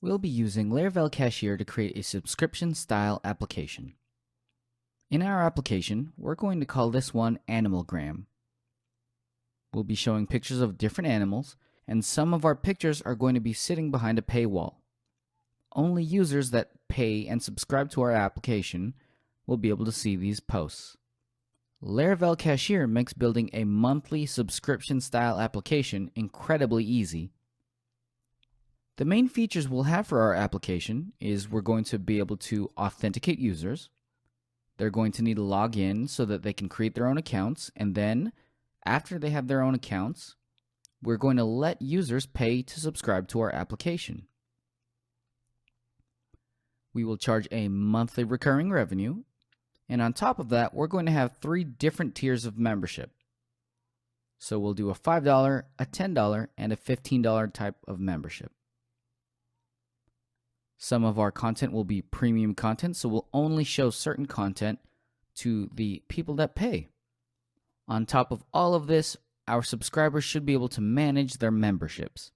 We'll be using Laravel Cashier to create a subscription-style application. In our application, we're going to call this one Animalgram. We'll be showing pictures of different animals, and some of our pictures are going to be sitting behind a paywall. Only users that pay and subscribe to our application will be able to see these posts. Laravel Cashier makes building a monthly subscription-style application incredibly easy. The main features we'll have for our application is we're going to be able to authenticate users. They're going to need to log in so that they can create their own accounts, and then after they have their own accounts, we're going to let users pay to subscribe to our application. We will charge a monthly recurring revenue, and on top of that, we're going to have 3 different tiers of membership. So we'll do a $5, a $10, and a $15 type of membership. Some of our content will be premium content, so we'll only show certain content to the people that pay. On top of all of this, our subscribers should be able to manage their memberships.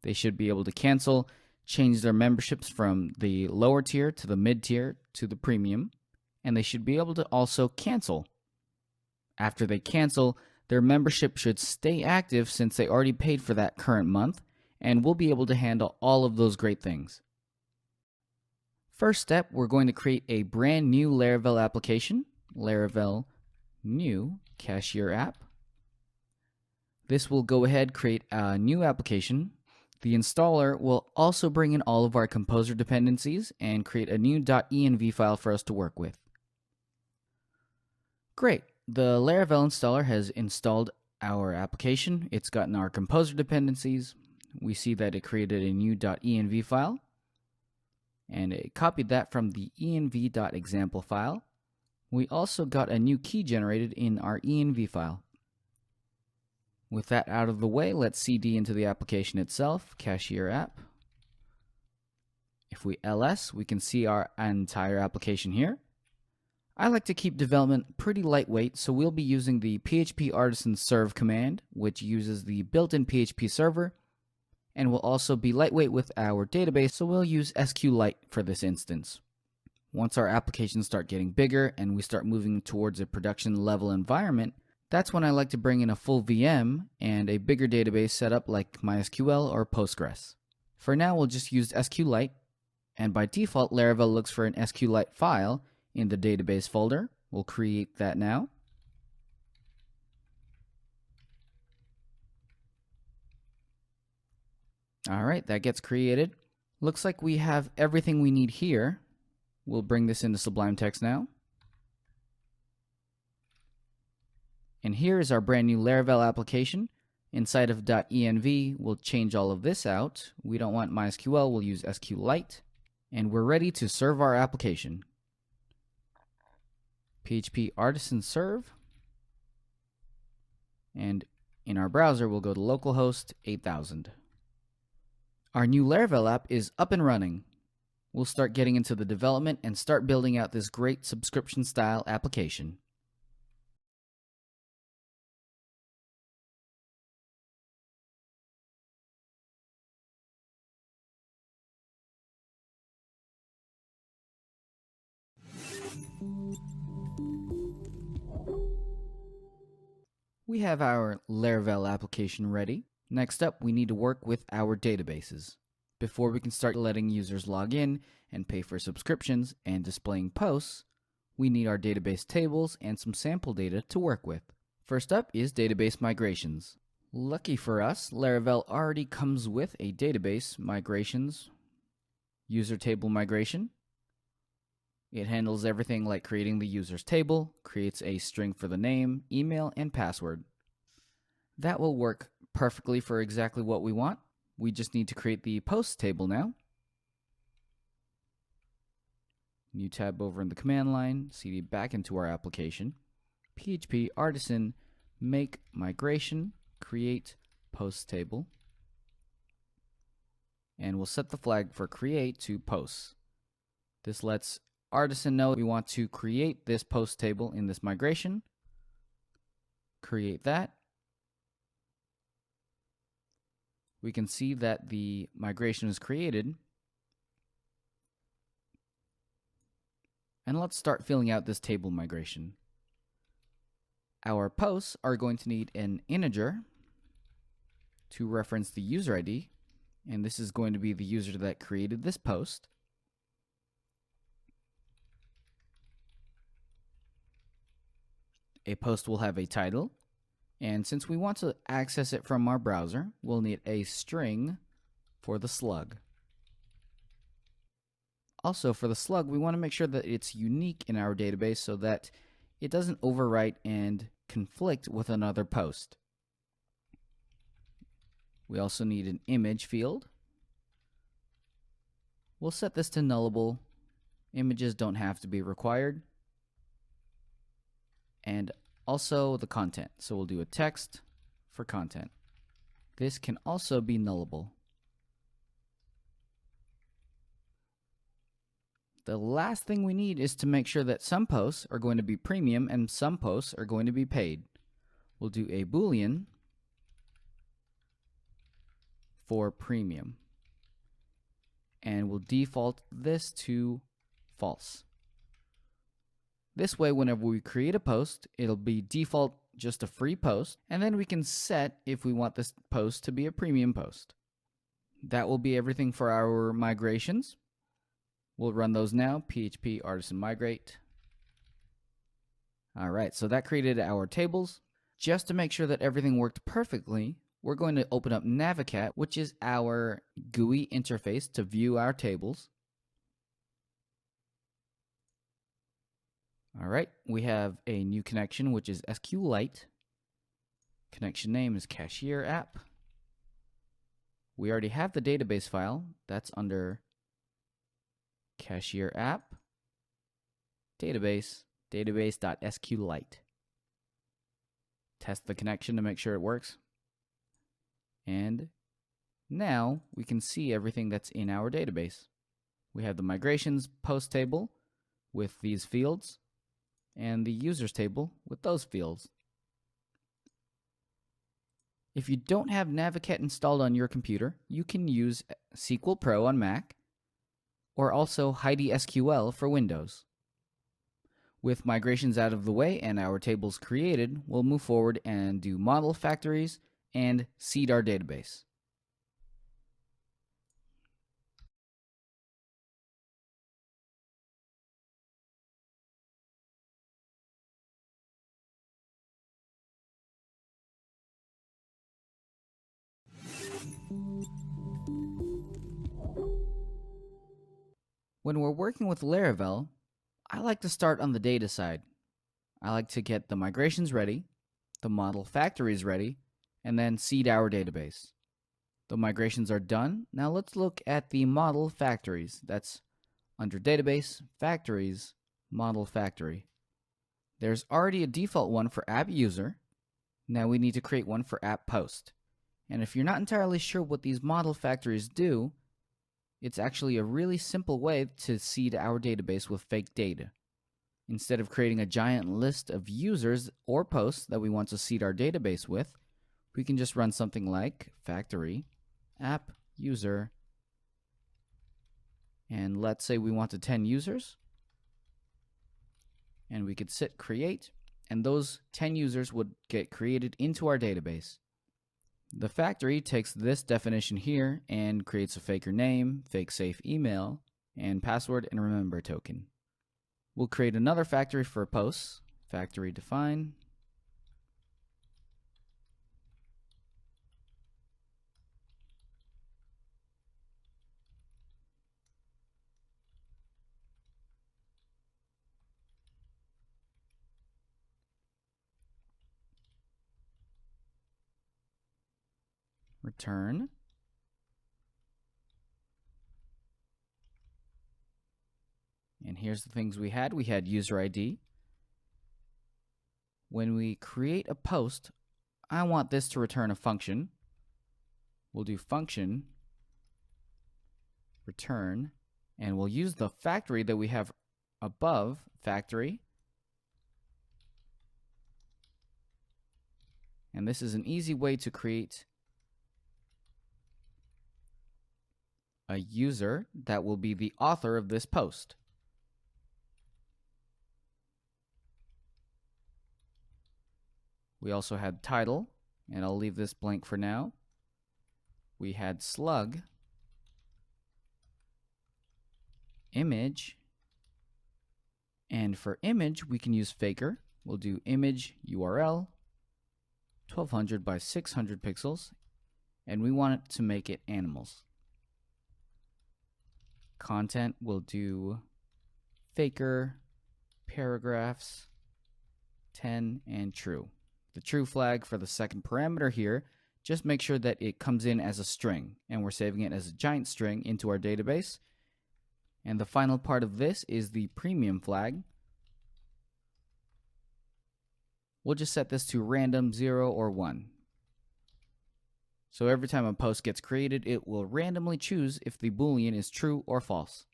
They should be able to cancel, change their memberships from the lower tier to the mid tier to the premium, and they should be able to also cancel. After they cancel, their membership should stay active since they already paid for that current month, and we'll be able to handle all of those great things. First step, we're going to create a brand new Laravel application, Laravel New Cashier App. This will go ahead, create a new application. The installer will also bring in all of our composer dependencies and create a new .env file for us to work with. Great, the Laravel installer has installed our application. It's gotten our composer dependencies. We see that it created a new .env file, and it copied that from the env.example file. We also got a new key generated in our env file. With that out of the way, let's cd into the application itself, Cashier app. If we ls, we can see our entire application here. I like to keep development pretty lightweight, so we'll be using the PHP artisan serve command, which uses the built-in PHP server, and will also be lightweight with our database, so we'll use SQLite for this instance. Once our applications start getting bigger and we start moving towards a production level environment, that's when I like to bring in a full VM and a bigger database setup like MySQL or Postgres. For now, we'll just use SQLite, and by default, Laravel looks for an SQLite file in the database folder. We'll create that now. All right, that gets created. Looks like we have everything we need here. We'll bring this into Sublime Text now. And here is our brand new Laravel application. Inside of .env, we'll change all of this out. We don't want MySQL, we'll use SQLite. And we're ready to serve our application. PHP artisan serve. And in our browser, we'll go to localhost 8000. Our new Laravel app is up and running. We'll start getting into the development and start building out this great subscription-style application. We have our Laravel application ready. Next up, we need to work with our databases. Before we can start letting users log in and pay for subscriptions and displaying posts, we need our database tables and some sample data to work with. First up is database migrations. Lucky for us, Laravel already comes with a database migrations user table migration. It handles everything like creating the user's table, creates a string for the name, email, and password. That will work perfectly for exactly what we want. We just need to create the post table now. New tab over in the command line, cd back into our application. PHP artisan make migration, create post table. And we'll set the flag for create to posts. This lets artisan know we want to create this post table in this migration. Create that. We can see that the migration is created, And let's start filling out this table migration. Our posts are going to need an integer to reference the user ID, and this is going to be the user that created this post. A post will have a title, and since we want to access it from our browser, we'll need a string for the slug. Also, for the slug, we want to make sure that it's unique in our database so that it doesn't overwrite and conflict with another post. We also need an image field. We'll set this to nullable. Images don't have to be required. And also the content. So we'll do a text for content. This can also be nullable. The last thing we need is to make sure that some posts are going to be premium and some posts are going to be paid. We'll do a Boolean for premium. And we'll default this to false. This way, whenever we create a post, it'll be default just a free post, and then we can set if we want this post to be a premium post. That will be everything for our migrations. We'll run those now. PHP artisan migrate. All right, so that created our tables. Just to make sure that everything worked perfectly, we're going to open up Navicat, which is our GUI interface to view our tables. All right, we have a new connection, which is SQLite. Connection name is Cashier app. We already have the database file. That's under Cashier app, database, database.sqlite. Test the connection to make sure it works. And now we can see everything that's in our database. We have the migrations post table with these fields and the users table with those fields. If you don't have Navicat installed on your computer, you can use SQL Pro on Mac or also Heidi SQL for Windows. With migrations out of the way and our tables created, we'll move forward and do model factories and seed our database. When we're working with Laravel, I like to start on the data side. I like to get the migrations ready, the model factories ready, and then seed our database. The migrations are done. Now let's look at the model factories. That's under database, factories, model factory. There's already a default one for app user. Now we need to create one for app post. And if you're not entirely sure what these model factories do, it's actually a really simple way to seed our database with fake data. Instead of creating a giant list of users or posts that we want to seed our database with, we can just run something like factory app user, and let's say we wanted 10 users, and we could sit create, and those 10 users would get created into our database. The factory takes this definition here and creates a faker name, fake safe email, and password and remember token. We'll create another factory for posts, factory define, return, and here's the things we had. We had user ID. When we create a post, I want this to return a function. We'll do function return, and we'll use the factory that we have above factory. And this is an easy way to create a user that will be the author of this post. We also had title, and I'll leave this blank for now. We had slug, image, and for image, we can use faker. We'll do image URL, 1200 by 600 pixels, and we want it to make it animals. Content, we'll do faker, paragraphs, 10, and true. The true flag for the second parameter here, just make sure that it comes in as a string, and we're saving it as a giant string into our database. And the final part of this is the premium flag. We'll just set this to random 0 or 1. So every time a post gets created, it will randomly choose if the boolean is true or false.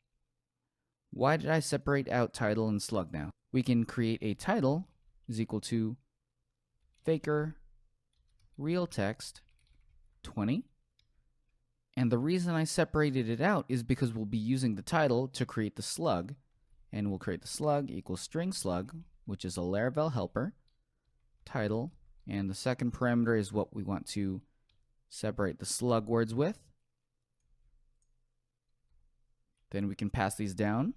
Why did I separate out title and slug now? We can create a title is equal to faker real text 20. And the reason I separated it out is because we'll be using the title to create the slug. And we'll create the slug equals string slug, which is a Laravel helper, title, and the second parameter is what we want to separate the slug words with. Then we can pass these down.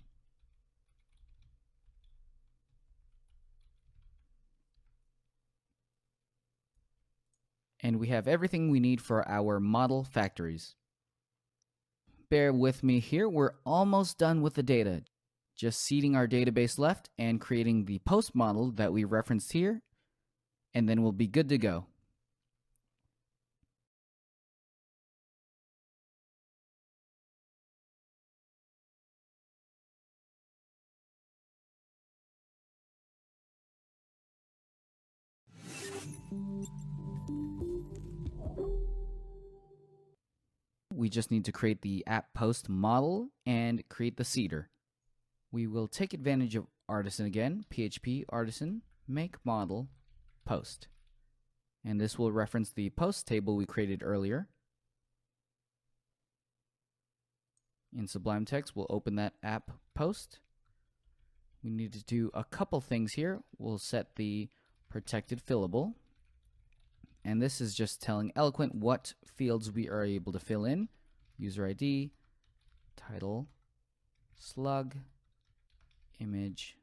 And we have everything we need for our model factories. Bear with me here, we're almost done with the data. Just seeding our database left and creating the post model that we referenced here, and then we'll be good to go. We just need to create the app post model and create the seeder. We will take advantage of artisan again, PHP artisan make model post. And this will reference the post table we created earlier. In Sublime Text, we'll open that app post. We need to do a couple things here. We'll set the protected fillable. And this is just telling Eloquent what fields we are able to fill in. User ID, title, slug, image,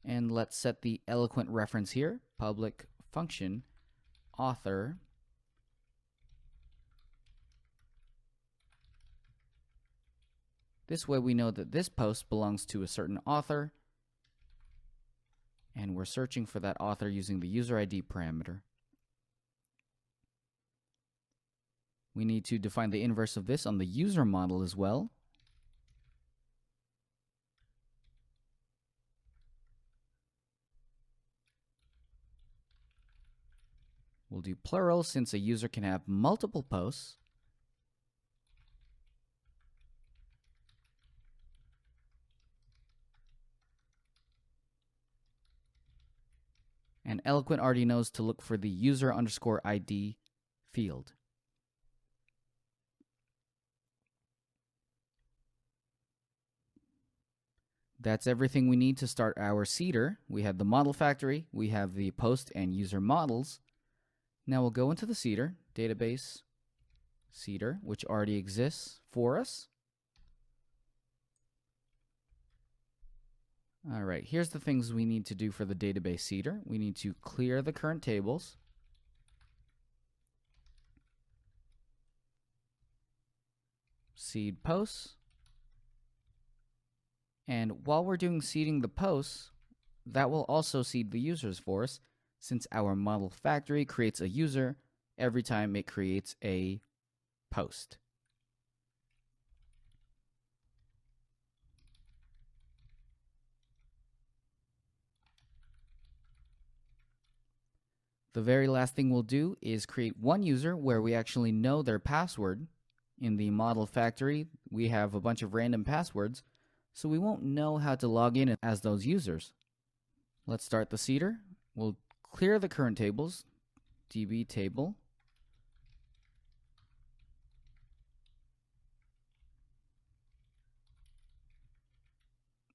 and let's set the Eloquent reference here, public function, author, this way we know that this post belongs to a certain author, and we're searching for that author using the user ID parameter. We need to define the inverse of this on the user model as well. We'll do plural since a user can have multiple posts. And Eloquent already knows to look for the user underscore ID field. That's everything we need to start our seeder. We have the model factory, we have the post and user models. Now we'll go into the seeder, database seeder, which already exists for us. All right, here's the things we need to do for the database seeder. We need to clear the current tables. Seed posts. And while we're doing seeding the posts, that will also seed the users for us, since our model factory creates a user every time it creates a post. The very last thing we'll do is create one user where we actually know their password. In the model factory, we have a bunch of random passwords, so we won't know how to log in as those users. Let's start the seeder. We'll clear the current tables, db table.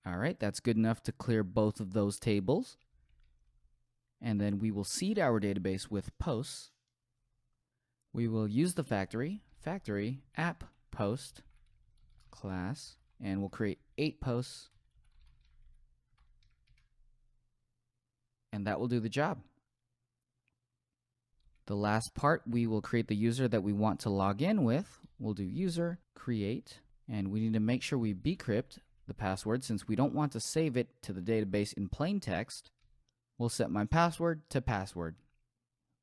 All right, that's good enough to clear both of those tables. And then we will seed our database with posts. We will use the factory app post class, and we'll create 8 posts. And that will do the job. The last part, we will create the user that we want to log in with. We'll do user create, and we need to make sure we decrypt the password since we don't want to save it to the database in plain text. We'll set my password to password.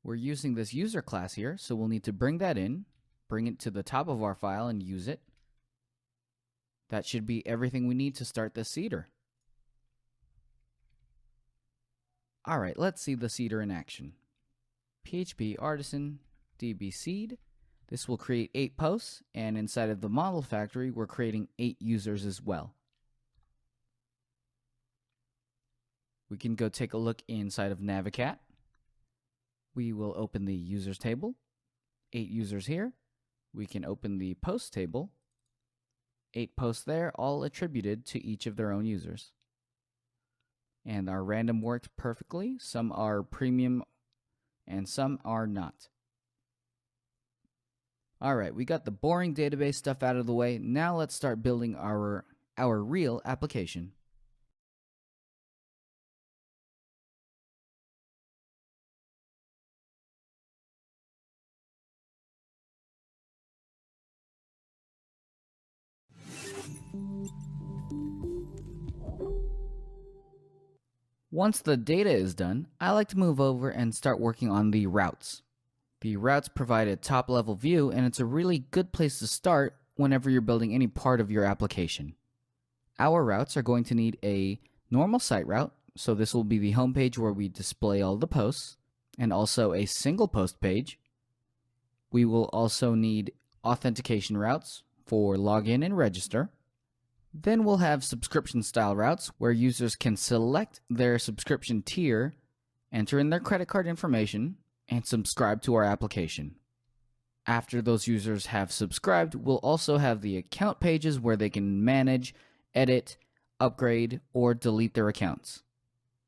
We're using this user class here, so we'll need to bring that in, bring it to the top of our file and use it. That should be everything we need to start the seeder. All right, let's see the seeder in action. PHP artisan db seed. This will create 8 posts, and inside of the model factory, we're creating 8 users as well. We can go take a look inside of Navicat. We will open the users table, 8 users here. We can open the post table, 8 posts there, all attributed to each of their own users. And our random worked perfectly. Some are premium and some are not. All right, we got the boring database stuff out of the way. Now let's start building our real application. Once the data is done, I like to move over and start working on the routes. The routes provide a top-level view, and it's a really good place to start whenever you're building any part of your application. Our routes are going to need a normal site route, so this will be the home page where we display all the posts, and also a single post page. We will also need authentication routes for login and register. Then we'll have subscription style routes where users can select their subscription tier, enter in their credit card information, and subscribe to our application. After those users have subscribed, we'll also have the account pages where they can manage, edit, upgrade, or delete their accounts.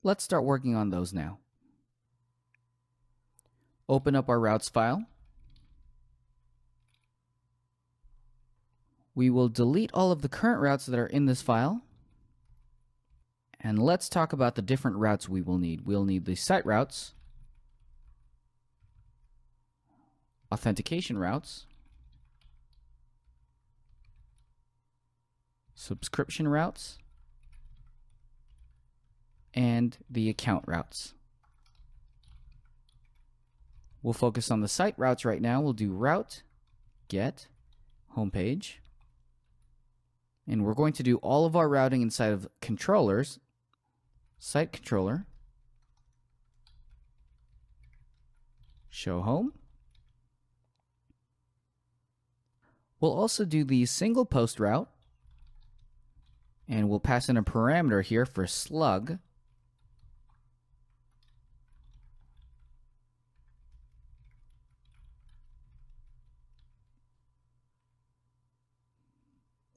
Let's start working on those now. Open up our routes file. We will delete all of the current routes that are in this file. And let's talk about the different routes we will need. We'll need the site routes, authentication routes, subscription routes, and the account routes. We'll focus on the site routes right now. We'll do route, get, homepage. And we're going to do all of our routing inside of controllers, site controller, show home. We'll also do the single post route, and we'll pass in a parameter here for slug.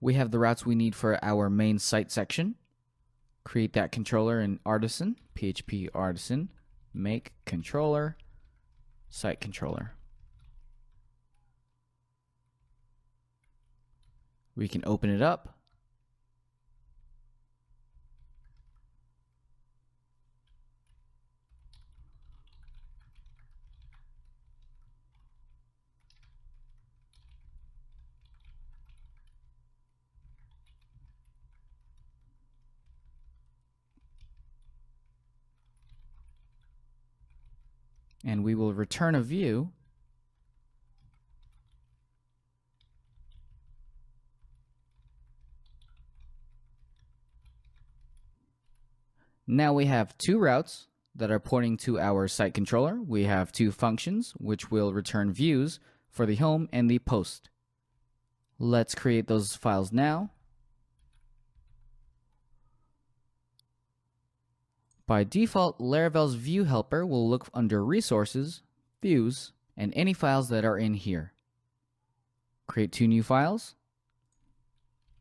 We have the routes we need for our main site section. Create that controller in Artisan, PHP Artisan, make controller, site controller. We can open it up. And we will return a view. Now we have 2 routes that are pointing to our site controller. We have 2 functions which will return views for the home and the post. Let's create those files now. By default, Laravel's view helper will look under resources, views, and any files that are in here. Create 2 new files,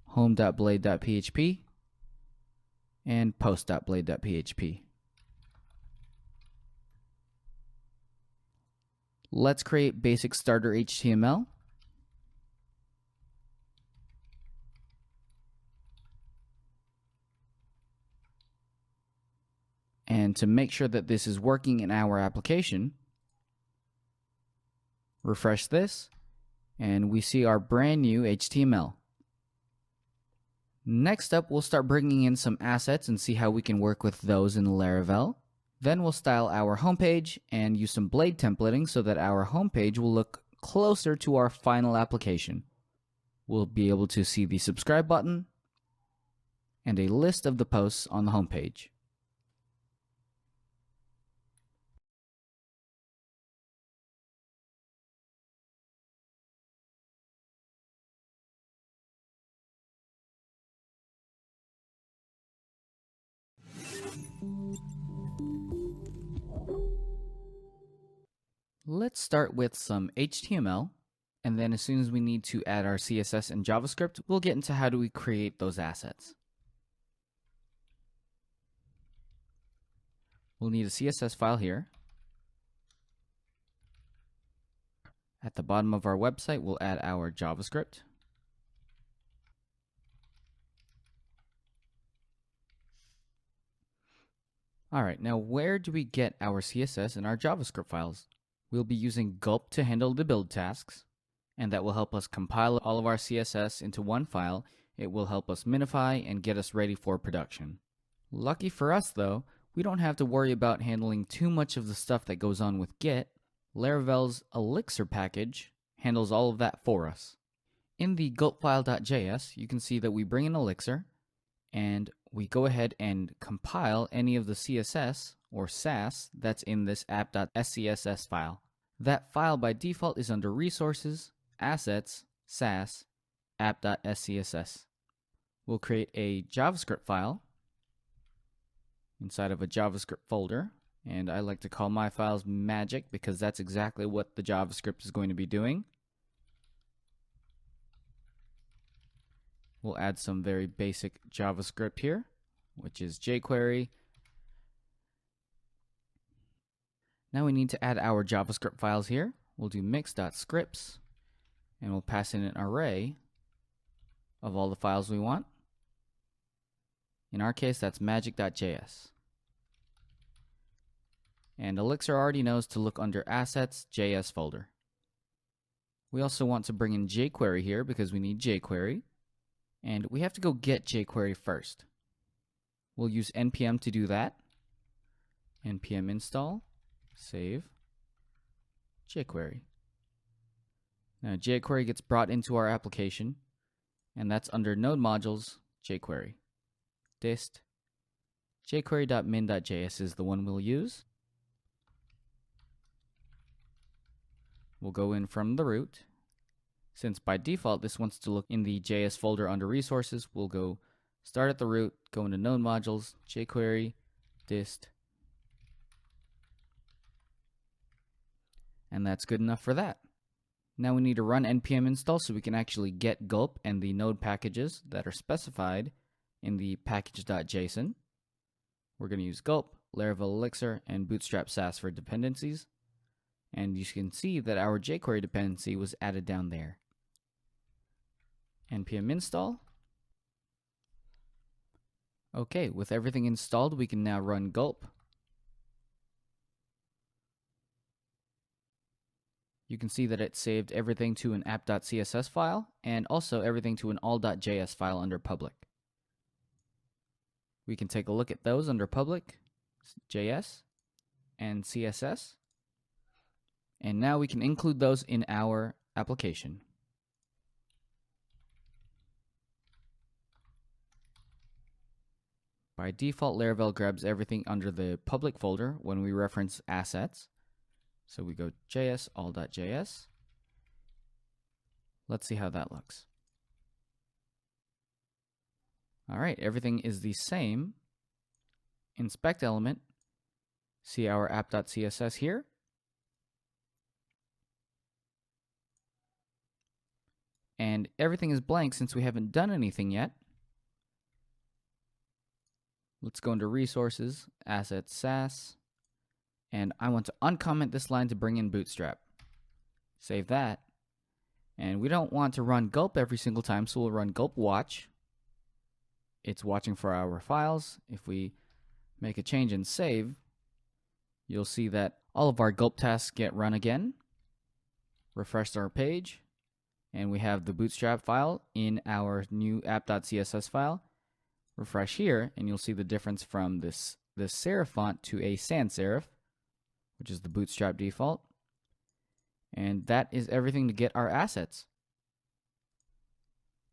home.blade.php and post.blade.php. Let's create basic starter HTML. And to make sure that this is working in our application, refresh this, and we see our brand new HTML. Next up, we'll start bringing in some assets and see how we can work with those in Laravel. Then we'll style our homepage and use some Blade templating so that our homepage will look closer to our final application. We'll be able to see the subscribe button and a list of the posts on the homepage. Let's start with some HTML, and then as soon as we need to add our CSS and JavaScript, we'll get into how do we create those assets. We'll need a CSS file here. At the bottom of our website, we'll add our JavaScript. All right, now where do we get our CSS and our JavaScript files? We'll be using gulp to handle the build tasks, and that will help us compile all of our CSS into one file. It will help us minify and get us ready for production. Lucky for us though, we don't have to worry about handling too much of the stuff that goes on with Git. Laravel's Elixir package handles all of that for us. In the gulpfile.js, you can see that we bring in Elixir, and we go ahead and compile any of the CSS or Sass that's in this app.scss file. That file by default is under Resources, Assets, Sass, app.scss. We'll create a JavaScript file inside of a JavaScript folder, and I like to call my files magic because that's exactly what the JavaScript is going to be doing. We'll add some very basic JavaScript here, which is jQuery. Now we need to add our JavaScript files here. We'll do mix.scripts, and we'll pass in an array of all the files we want. In our case, that's magic.js. And Elixir already knows to look under Assets, JS folder. We also want to bring in jQuery here because we need jQuery. And we have to go get jQuery first. We'll use npm to do that. npm install, save, jQuery. Now jQuery gets brought into our application, and that's under node modules, jQuery. Dist, jQuery.min.js is the one we'll use. We'll go in from the root. Since by default this wants to look in the JS folder under resources, we'll go start at the root, go into node modules, jQuery, dist, and that's good enough for that. Now we need to run npm install so we can actually get gulp and the node packages that are specified in the package.json. We're going to use gulp, Laravel Elixir, and Bootstrap Sass for dependencies. And you can see that our jQuery dependency was added down there. npm install. Okay, with everything installed, we can now run gulp. You can see that it saved everything to an app.css file and also everything to an all.js file under public. We can take a look at those under public, JS, and CSS. And now we can include those in our application. By default, Laravel grabs everything under the public folder when we reference assets. So we go JS, all.js. Let's see how that looks. All right, everything is the same. Inspect element. See our app.css here. And everything is blank since we haven't done anything yet. Let's go into Resources, Assets, SAS, and I want to uncomment this line to bring in Bootstrap. Save that. And we don't want to run gulp every single time, so we'll run gulp watch. It's watching for our files. If we make a change and save, you'll see that all of our gulp tasks get run again. Refresh our page, and we have the Bootstrap file in our new app.css file. Refresh here, and you'll see the difference from this serif font to a sans serif, which is the Bootstrap default. And that is everything to get our assets.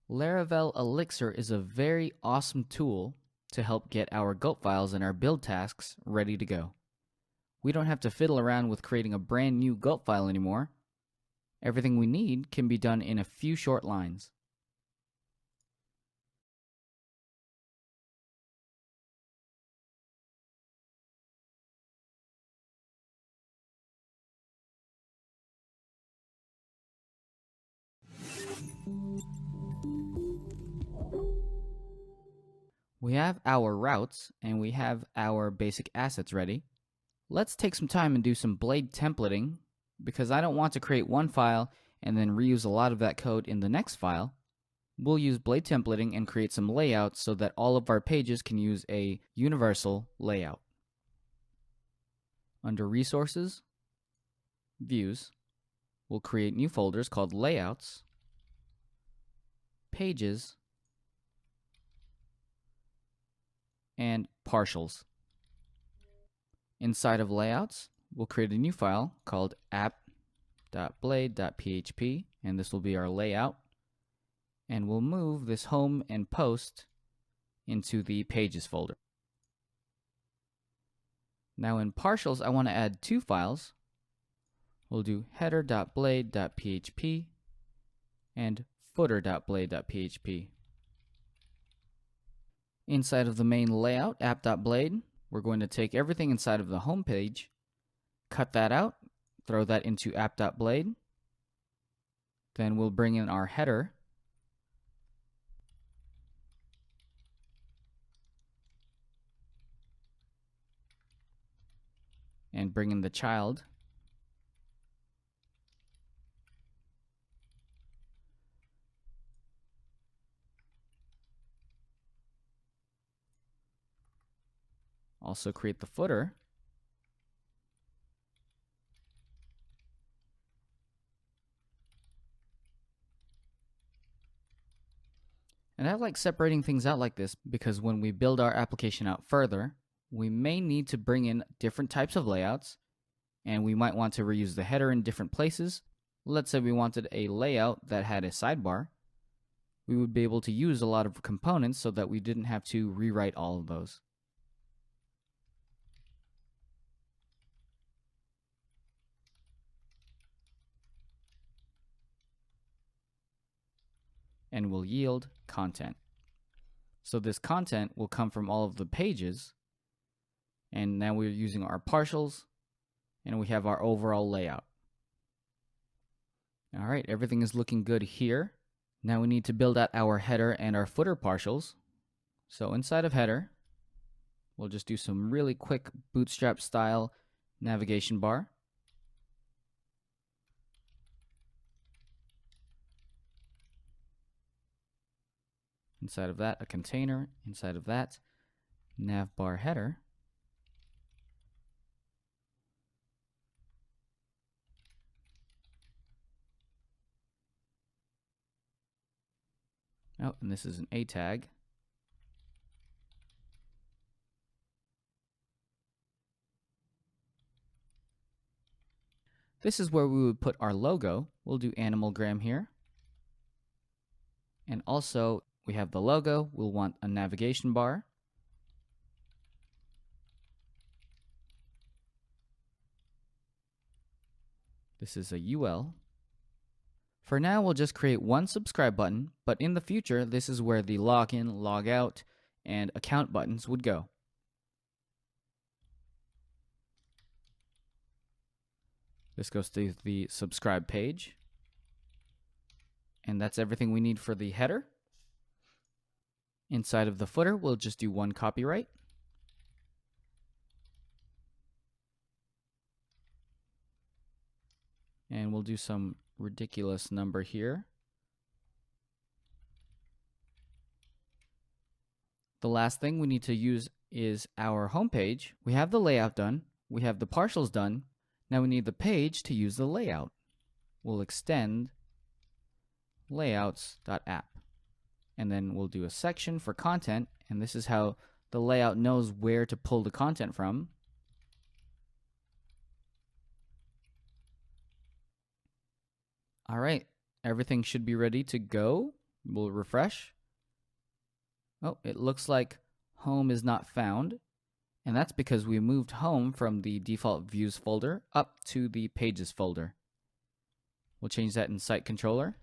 Laravel Elixir is a very awesome tool to help get our gulp files and our build tasks ready to go. We don't have to fiddle around with creating a brand new gulp file anymore. Everything we need can be done in a few short lines. We have our routes and we have our basic assets ready. Let's take some time and do some blade templating, because I don't want to create one file and then reuse a lot of that code in the next file. We'll use blade templating and create some layouts so that all of our pages can use a universal layout. Under Resources, Views, we'll create new folders called Layouts, Pages, and Partials. Inside of Layouts, we'll create a new file called app.blade.php, and this will be our layout. And we'll move this home and post into the Pages folder. Now in Partials, I want to add two files. We'll do header.blade.php and footer.blade.php. Inside of the main layout, app.blade, we're going to take everything inside of the home page, cut that out, throw that into app.blade. Then we'll bring in our header. And bring in the child. Also create the footer. And I like separating things out like this because when we build our application out further, we may need to bring in different types of layouts, and we might want to reuse the header in different places. Let's say we wanted a layout that had a sidebar. We would be able to use a lot of components so that we didn't have to rewrite all of those. And will yield content. So this content will come from all of the pages, and now we're using our partials, and we have our overall layout. All right, everything is looking good here. Now we need to build out our header and our footer partials. So inside of header, we'll just do some really quick Bootstrap style navigation bar. Inside of that, a container. Inside of that, navbar header. Oh, and this is an A tag. This is where we would put our logo. We'll do animalgram here. And also, we have the logo. We'll want a navigation bar. This is a UL. For now, we'll just create one subscribe button, but in the future, this is where the login, logout, and account buttons would go. This goes to the subscribe page. And that's everything we need for the header. Inside of the footer, we'll just do one copyright. And we'll do some ridiculous number here. The last thing we need to use is our home page. We have the layout done. We have the partials done. Now we need the page to use the layout. We'll extend layouts.app. And then we'll do a section for content. And this is how the layout knows where to pull the content from. All right, everything should be ready to go. We'll refresh. Oh, it looks like home is not found. And that's because we moved home from the default views folder up to the pages folder. We'll change that in site controller.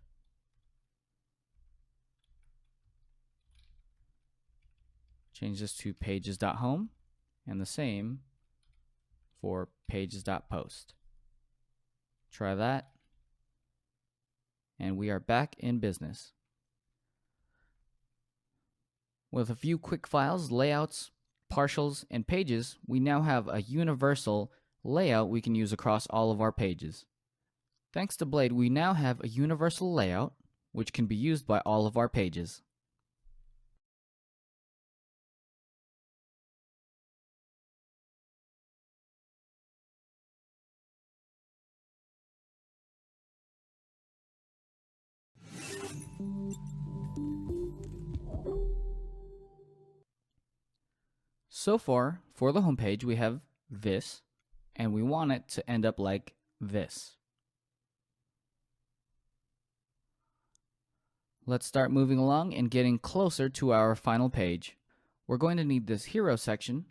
Change this to pages.home and the same for pages.post. Try that. And we are back in business. With a few quick files, layouts, partials, and pages, we now have a universal layout we can use across all of our pages. Thanks to Blade, we now have a universal layout which can be used by all of our pages. So far, for the homepage, we have this, and we want it to end up like this. Let's start moving along and getting closer to our final page. We're going to need this hero section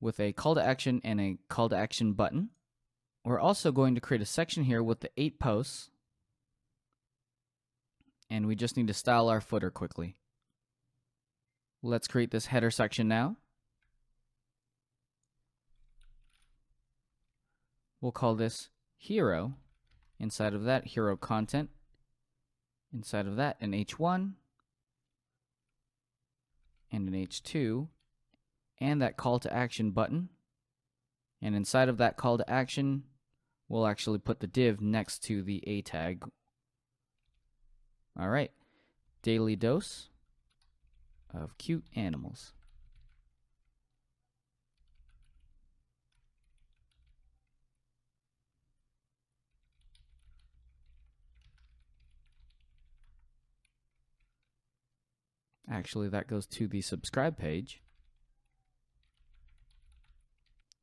with a call to action and a call to action button. We're also going to create a section here with the 8 posts, and we just need to style our footer quickly. Let's create this header section now. We'll call this hero. Inside of that, hero content. Inside of that, an H1 and an H2 and that call to action button. And inside of that call to action, we'll actually put the div next to the A tag. All right, daily dose of cute animals. Actually, that goes to the subscribe page.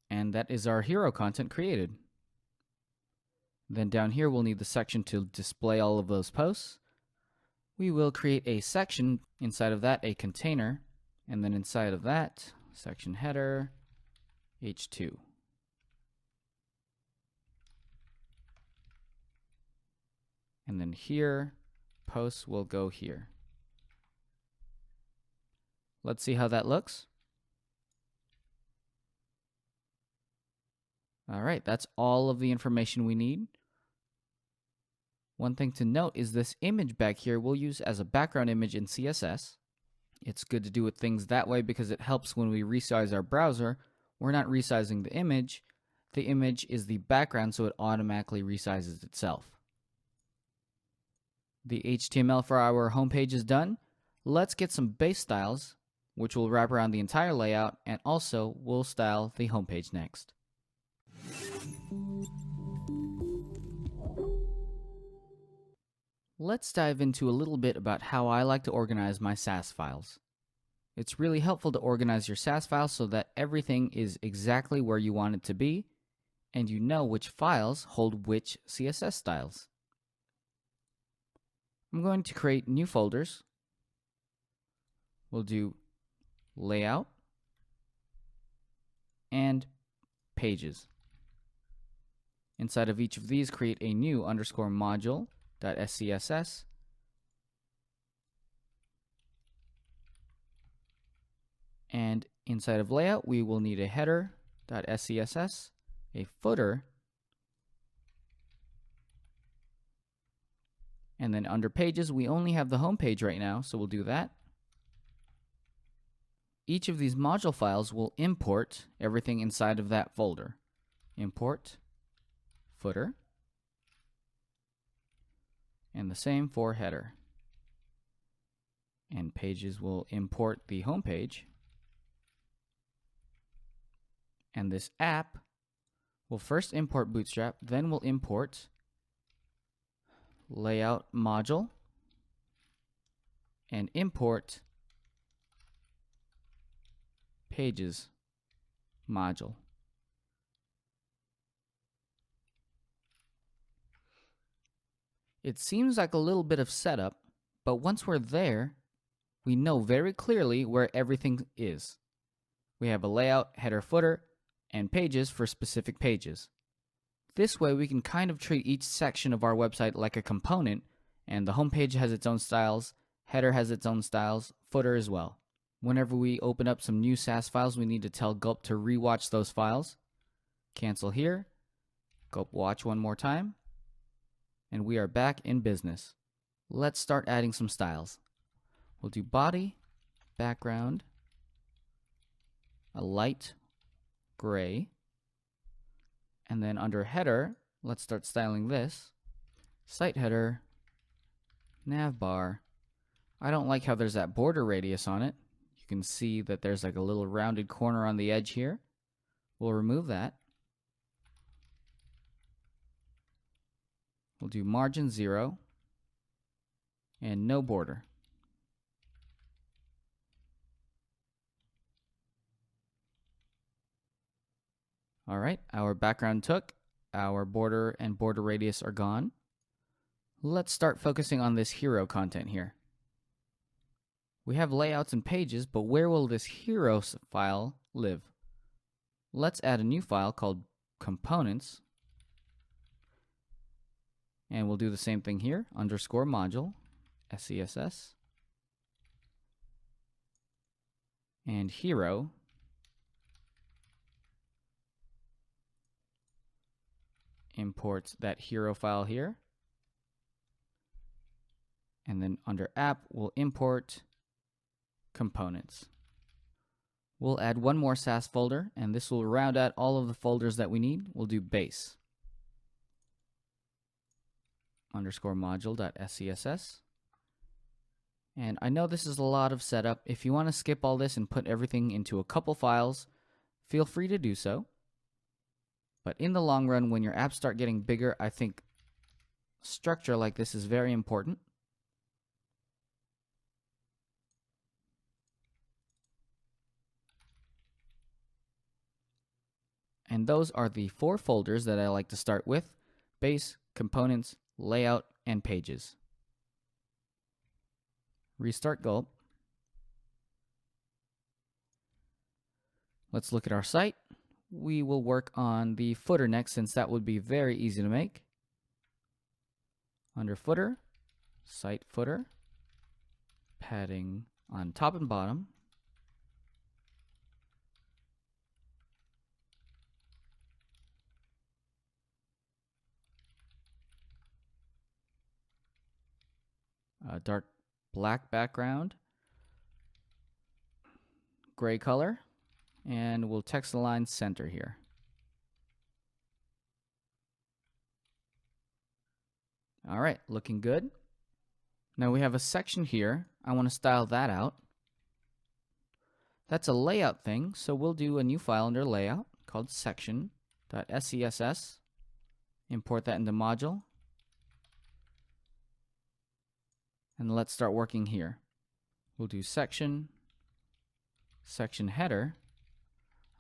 And that is our hero content created. Then down here, we'll need the section to display all of those posts. We will create a section, inside of that, a container, and then inside of that, section header, H2. And then here, posts will go here. Let's see how that looks. All right, that's all of the information we need. One thing to note is this image back here we'll use as a background image in CSS. It's good to do things that way because it helps when we resize our browser. We're not resizing the image. The image is the background, so it automatically resizes itself. The HTML for our homepage is done. Let's get some base styles, which will wrap around the entire layout, and also we'll style the homepage next. Let's dive into a little bit about how I like to organize my Sass files. It's really helpful to organize your Sass files so that everything is exactly where you want it to be, and you know which files hold which CSS styles. I'm going to create new folders. We'll do layout and pages. Inside of each of these, create a new _module.scss. And inside of layout, we will need a header.scss, a footer, and then under pages, we only have the home page right now, so we'll do that. Each of these module files will import everything inside of that folder. Import footer, And the same for header. And pages will import the home page. And this app will first import Bootstrap, then we'll import layout module and import pages module. It seems like a little bit of setup, but once we're there, we know very clearly where everything is. We have a layout, header, footer, and pages for specific pages. This way we can kind of treat each section of our website like a component, and the home page has its own styles, header has its own styles, footer as well. Whenever we open up some new SAS files, we need to tell Gulp to rewatch those files. Cancel here, Gulp watch one more time, and we are back in business. Let's start adding some styles. We'll do body, background, a light gray, and then under header, let's start styling this. Site header, nav bar. I don't like how there's that border radius on it. You can see that there's like a little rounded corner on the edge here. We'll remove that. We'll do margin 0 and no border. All right, our background took, our border and border radius are gone. Let's start focusing on this hero content here. We have layouts and pages, but where will this hero file live? Let's add a new file called components. And we'll do the same thing here, underscore module, SESS. And hero. Imports that hero file here. And then under app, we'll import components. We'll add one more SAS folder, and this will round out all of the folders that we need. We'll do base. Underscore module.scss. And I know this is a lot of setup. If you want to skip all this and put everything into a couple files, feel free to do so. But in the long run, when your apps start getting bigger, I think structure like this is very important. And those are the 4 folders that I like to start with: base, components, layout, and pages. Restart Gulp. Let's look at our site. We will work on the footer next, since that would be very easy to make. Under footer, site footer, padding on top and bottom. A dark black background, gray color, and we'll text align center here. All right, looking good. Now we have a section here. I want to style that out. That's a layout thing, so we'll do a new file under layout called section.scss. Import that into module. And let's start working here. We'll do section header.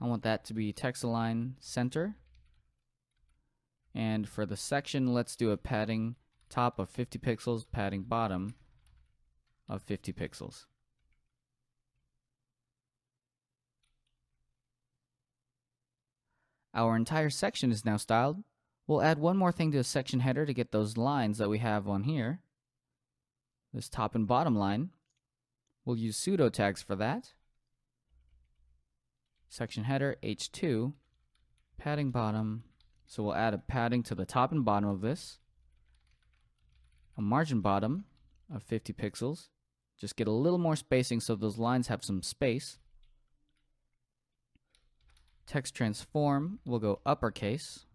I want that to be text align center. And for the section, let's do a padding top of 50 pixels, padding bottom of 50 pixels. Our entire section is now styled. We'll add one more thing to the section header to get those lines that we have on here. This top and bottom line. We'll use pseudo tags for that. Section header H2, padding bottom. So we'll add a padding to the top and bottom of this. A margin bottom of 50 pixels. Just get a little more spacing so those lines have some space. Text transform, we'll go uppercase.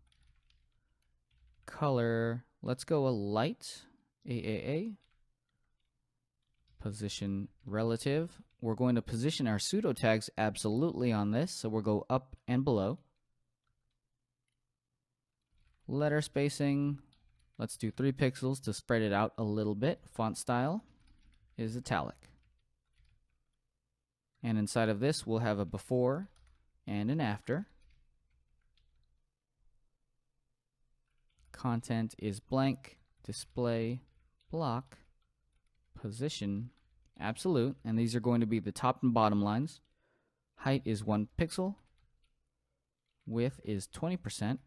Color, let's go a light. AAA, position relative. We're going to position our pseudo tags absolutely on this, so we'll go up and below. Letter spacing, let's do 3 pixels to spread it out a little bit. Font style is italic. And inside of this, we'll have a before and an after. Content is blank, display, block, position, absolute, and these are going to be the top and bottom lines. Height is 1 pixel, width is 20%,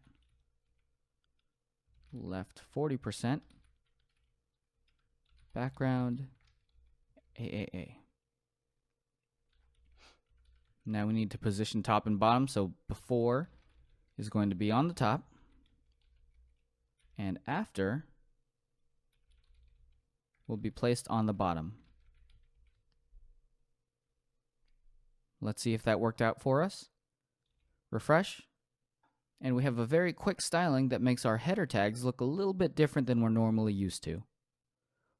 left 40%, background, AAA. Now we need to position top and bottom, so before is going to be on the top, and after will be placed on the bottom. Let's see if that worked out for us. Refresh. And we have a very quick styling that makes our header tags look a little bit different than we're normally used to.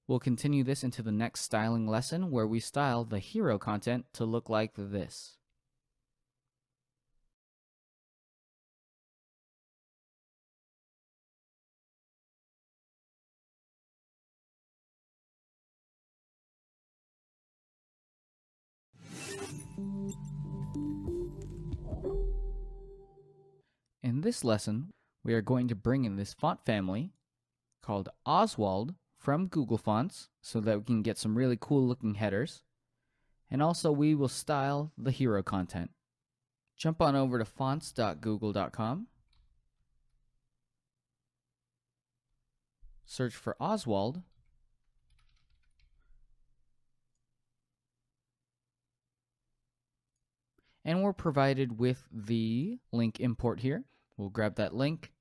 We'll continue this into the next styling lesson where we style the hero content to look like this. In this lesson, we are going to bring in this font family called Oswald from Google Fonts so that we can get some really cool looking headers. And also we will style the hero content. Jump on over to fonts.google.com. Search for Oswald. And we're provided with the link import here. We'll grab that link,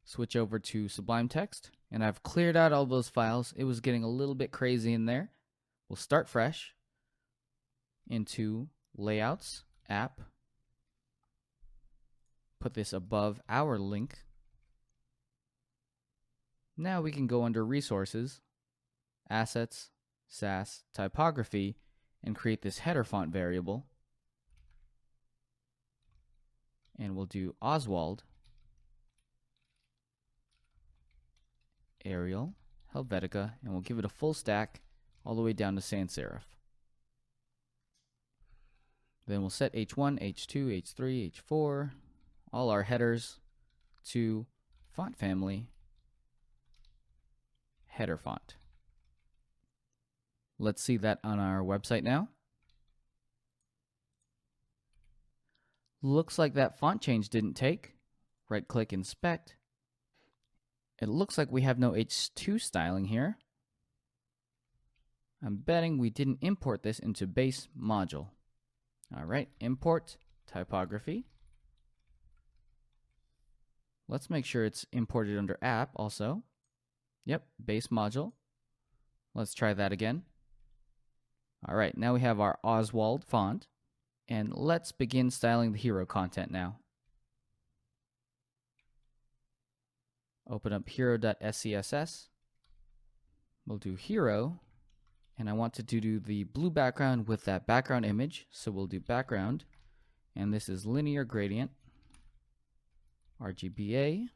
switch over to Sublime Text, and I've cleared out all those files. It was getting a little bit crazy in there. We'll start fresh into Layouts, App, put this above our link. Now we can go under Resources, Assets, SAS, Typography, and create this header font variable. And we'll do Oswald, Arial, Helvetica, and we'll give it a full stack all the way down to sans serif. Then we'll set H1, H2, H3, H4, all our headers to font family, header font. Let's see that on our website now. Looks like that font change didn't take. Right-click Inspect. It looks like we have no H2 styling here. I'm betting we didn't import this into base module. All right, import typography. Let's make sure it's imported under app also. Yep, base module. Let's try that again. All right, now we have our Oswald font. And let's begin styling the hero content now. Open up hero.scss. We'll do hero, and I want to do the blue background with that background image, so we'll do background, and this is linear gradient, RGBA,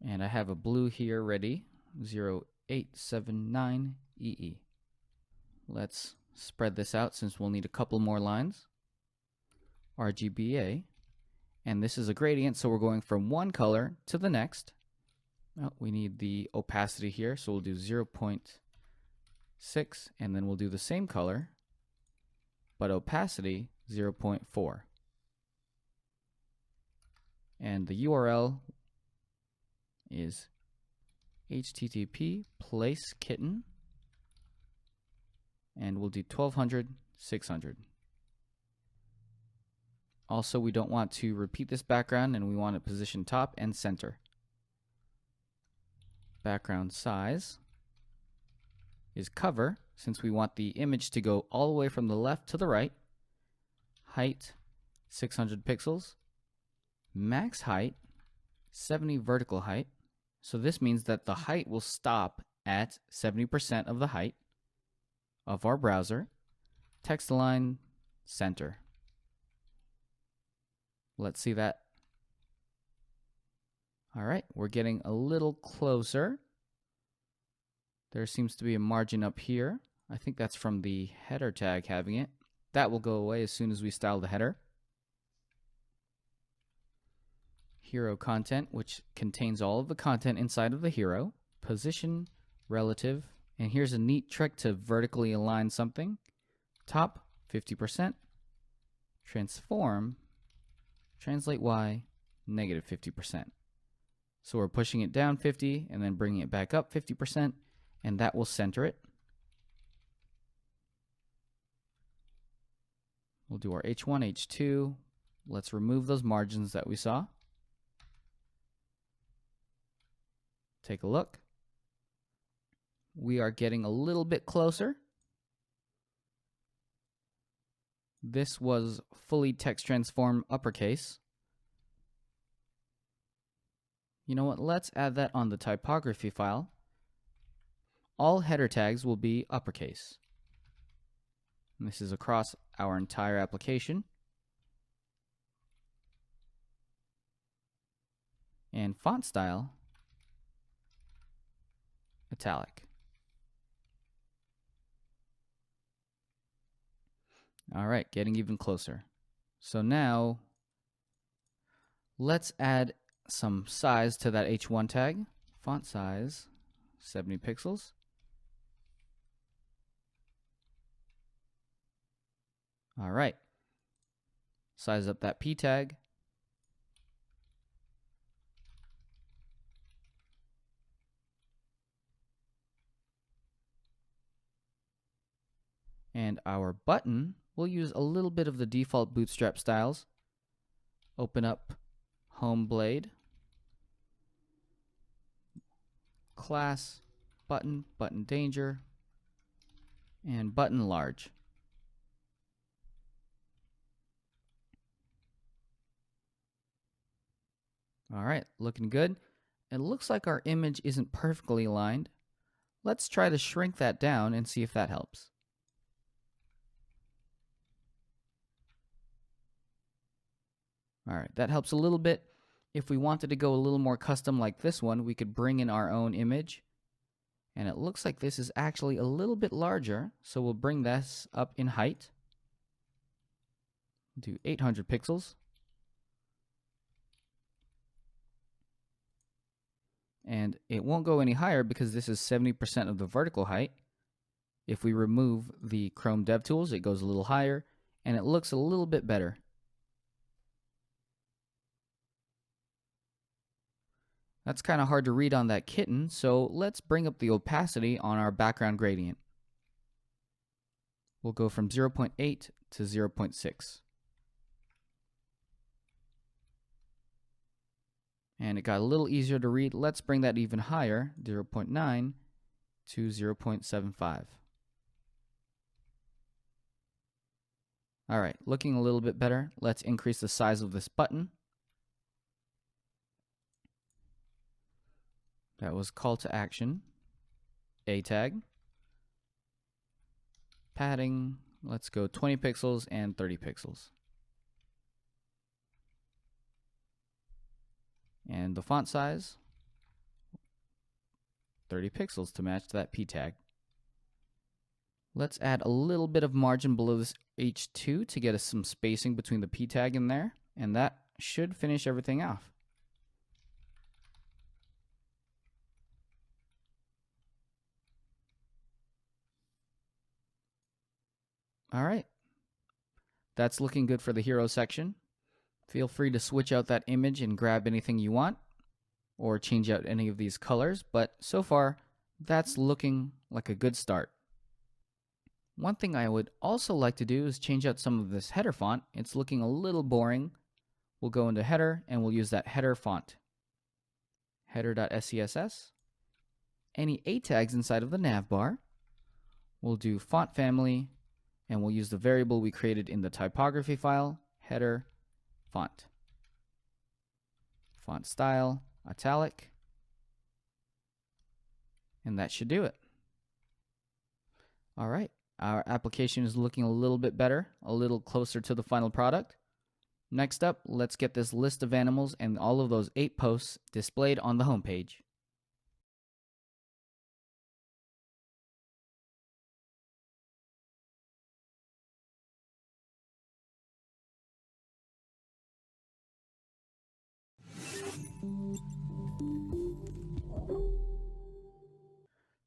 and I have a blue here ready, 0879EE. Let's spread this out since we'll need a couple more lines. RGBA, and this is a gradient, so we're going from one color to the next. Oh, we need the opacity here, so we'll do 0.6, and then we'll do the same color, but opacity 0.4. And the URL is http place kitten, and we'll do 1200, 600. Also, we don't want to repeat this background, and we want it positioned top and center. Background size is cover, since we want the image to go all the way from the left to the right. Height, 600 pixels. Max height, 70 vertical height. So this means that the height will stop at 70% of the height of our browser. Text align center. Let's see that. All right, we're getting a little closer. There seems to be a margin up here. I think that's from the header tag having it. That will go away as soon as we style the header. Hero content, which contains all of the content inside of the hero. Position, relative, and here's a neat trick to vertically align something. Top, 50%. Transform, translate Y, negative 50%. So we're pushing it down 50 and then bringing it back up 50%, and that will center it. We'll do our H1, H2. Let's remove those margins that we saw. Take a look. We are getting a little bit closer. This was fully text transform uppercase. You know what? Let's add that on the typography file. All header tags will be uppercase. And this is across our entire application. And font style, italic. All right, getting even closer. So now, let's add some size to that H1 tag. Font size, 70 pixels. All right. Size up that P tag. And our button, we'll use a little bit of the default Bootstrap styles. Open up Home Blade, Class, Button, Button Danger, and Button Large. All right, looking good. It looks like our image isn't perfectly aligned. Let's try to shrink that down and see if that helps. All right, that helps a little bit. If we wanted to go a little more custom like this one, we could bring in our own image. And it looks like this is actually a little bit larger, so we'll bring this up in height. Do 800 pixels. And it won't go any higher because this is 70% of the vertical height. If we remove the Chrome DevTools, it goes a little higher, and it looks a little bit better. That's kind of hard to read on that kitten, so let's bring up the opacity on our background gradient. We'll go from 0.8 to 0.6. And it got a little easier to read. Let's bring that even higher, 0.9 to 0.75. All right, looking a little bit better. Let's increase the size of this button. That was call to action. A tag. Padding. Let's go 20 pixels and 30 pixels. And the font size, 30 pixels to match that P tag. Let's add a little bit of margin below this H2 to get us some spacing between the P tag in there, and that should finish everything off. All right. That's looking good for the hero section. Feel free to switch out that image and grab anything you want, or change out any of these colors, but so far, that's looking like a good start. One thing I would also like to do is change out some of this header font. It's looking a little boring. We'll go into header, and we'll use that header font. Header.scss. Any A tags inside of the nav bar. We'll do font family, and we'll use the variable we created in the typography file, header font. Font style, italic. And that should do it. All right, our application is looking a little bit better, a little closer to the final product. Next up, let's get this list of animals and all of those 8 posts displayed on the home page.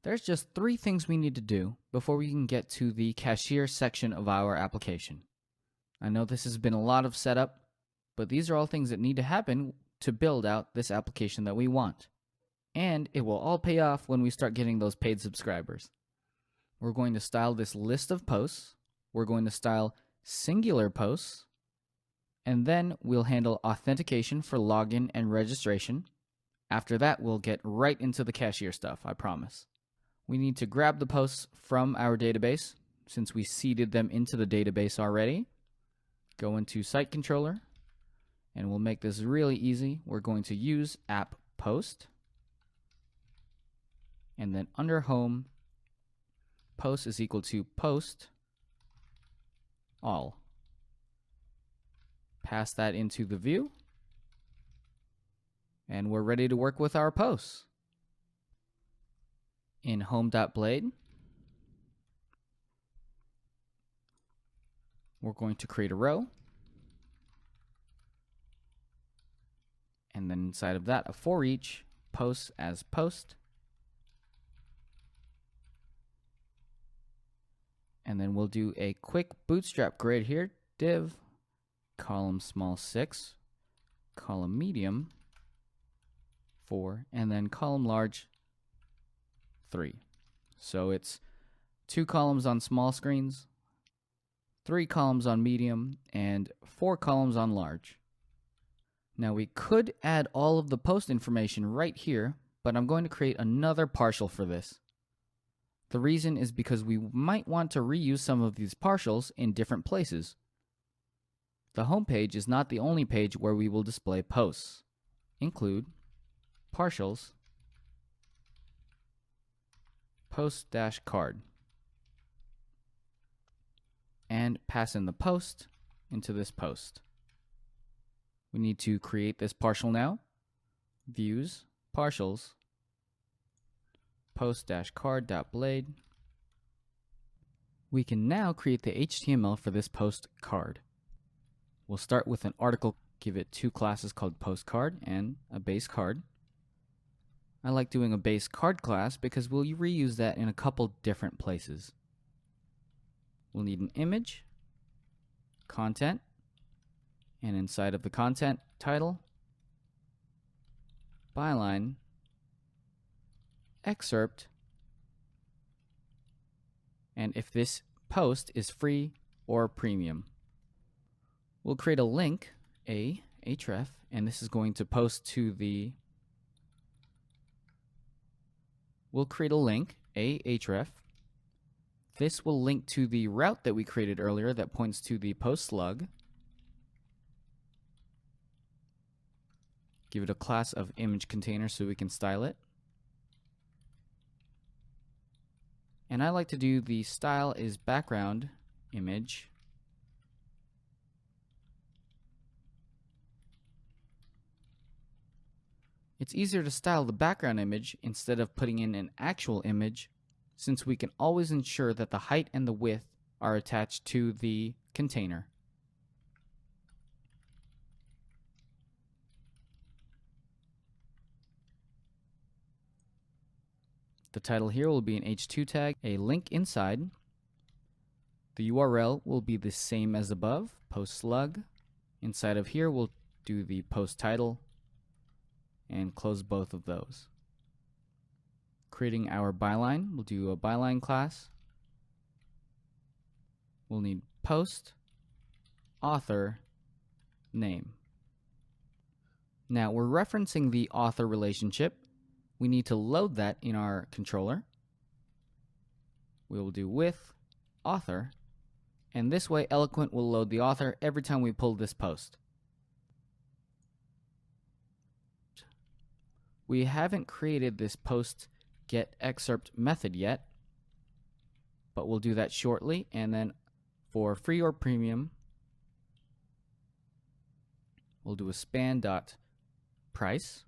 There's just 3 things we need to do before we can get to the cashier section of our application. I know this has been a lot of setup, but these are all things that need to happen to build out this application that we want. And it will all pay off when we start getting those paid subscribers. We're going to style this list of posts. We're going to style singular posts. And then we'll handle authentication for login and registration. After that, we'll get right into the cashier stuff, I promise. We need to grab the posts from our database, since we seeded them into the database already. Go into Site Controller, and we'll make this really easy. We're going to use app post, and then under home, post is equal to post all. Pass that into the view, and we're ready to work with our posts. In home.blade, we're going to create a row, and then inside of that, a for each post as post, and then we'll do a quick bootstrap grid here. Div column small 6, column medium 4, and then column large 3. So it's 2 columns on small screens, 3 columns on medium, and 4 columns on large. Now we could add all of the post information right here, but I'm going to create another partial for this. The reason is because we might want to reuse some of these partials in different places. The home page is not the only page where we will display posts. Include partials post-card, and pass in the post into this post. We need to create this partial now. Views, partials, post-card.blade. We can now create the HTML for this post card. We'll start with an article, give it 2 classes called post card and a base card. I like doing a base card class because we'll reuse that in a couple different places. We'll need an image, content, and inside of the content, title, byline, excerpt, and if this post is free or premium. We'll create a link, href, and this is going to post to the We'll create a link, href. This will link to the route that we created earlier that points to the post slug. Give it a class of image container so we can style it. And I like to do the style is background image. It's easier to style the background image instead of putting in an actual image, since we can always ensure that the height and the width are attached to the container. The title here will be an h2 tag, a link inside. The URL will be the same as above, post slug. Inside of here we'll do the post title and close both of those. Creating our byline, we'll do a byline class. We'll need post, author, name. Now we're referencing the author relationship. We need to load that in our controller. We will do with author, and this way Eloquent will load the author every time we pull this post. We haven't created this post get excerpt method yet, but we'll do that shortly. And then for free or premium, we'll do a span.price.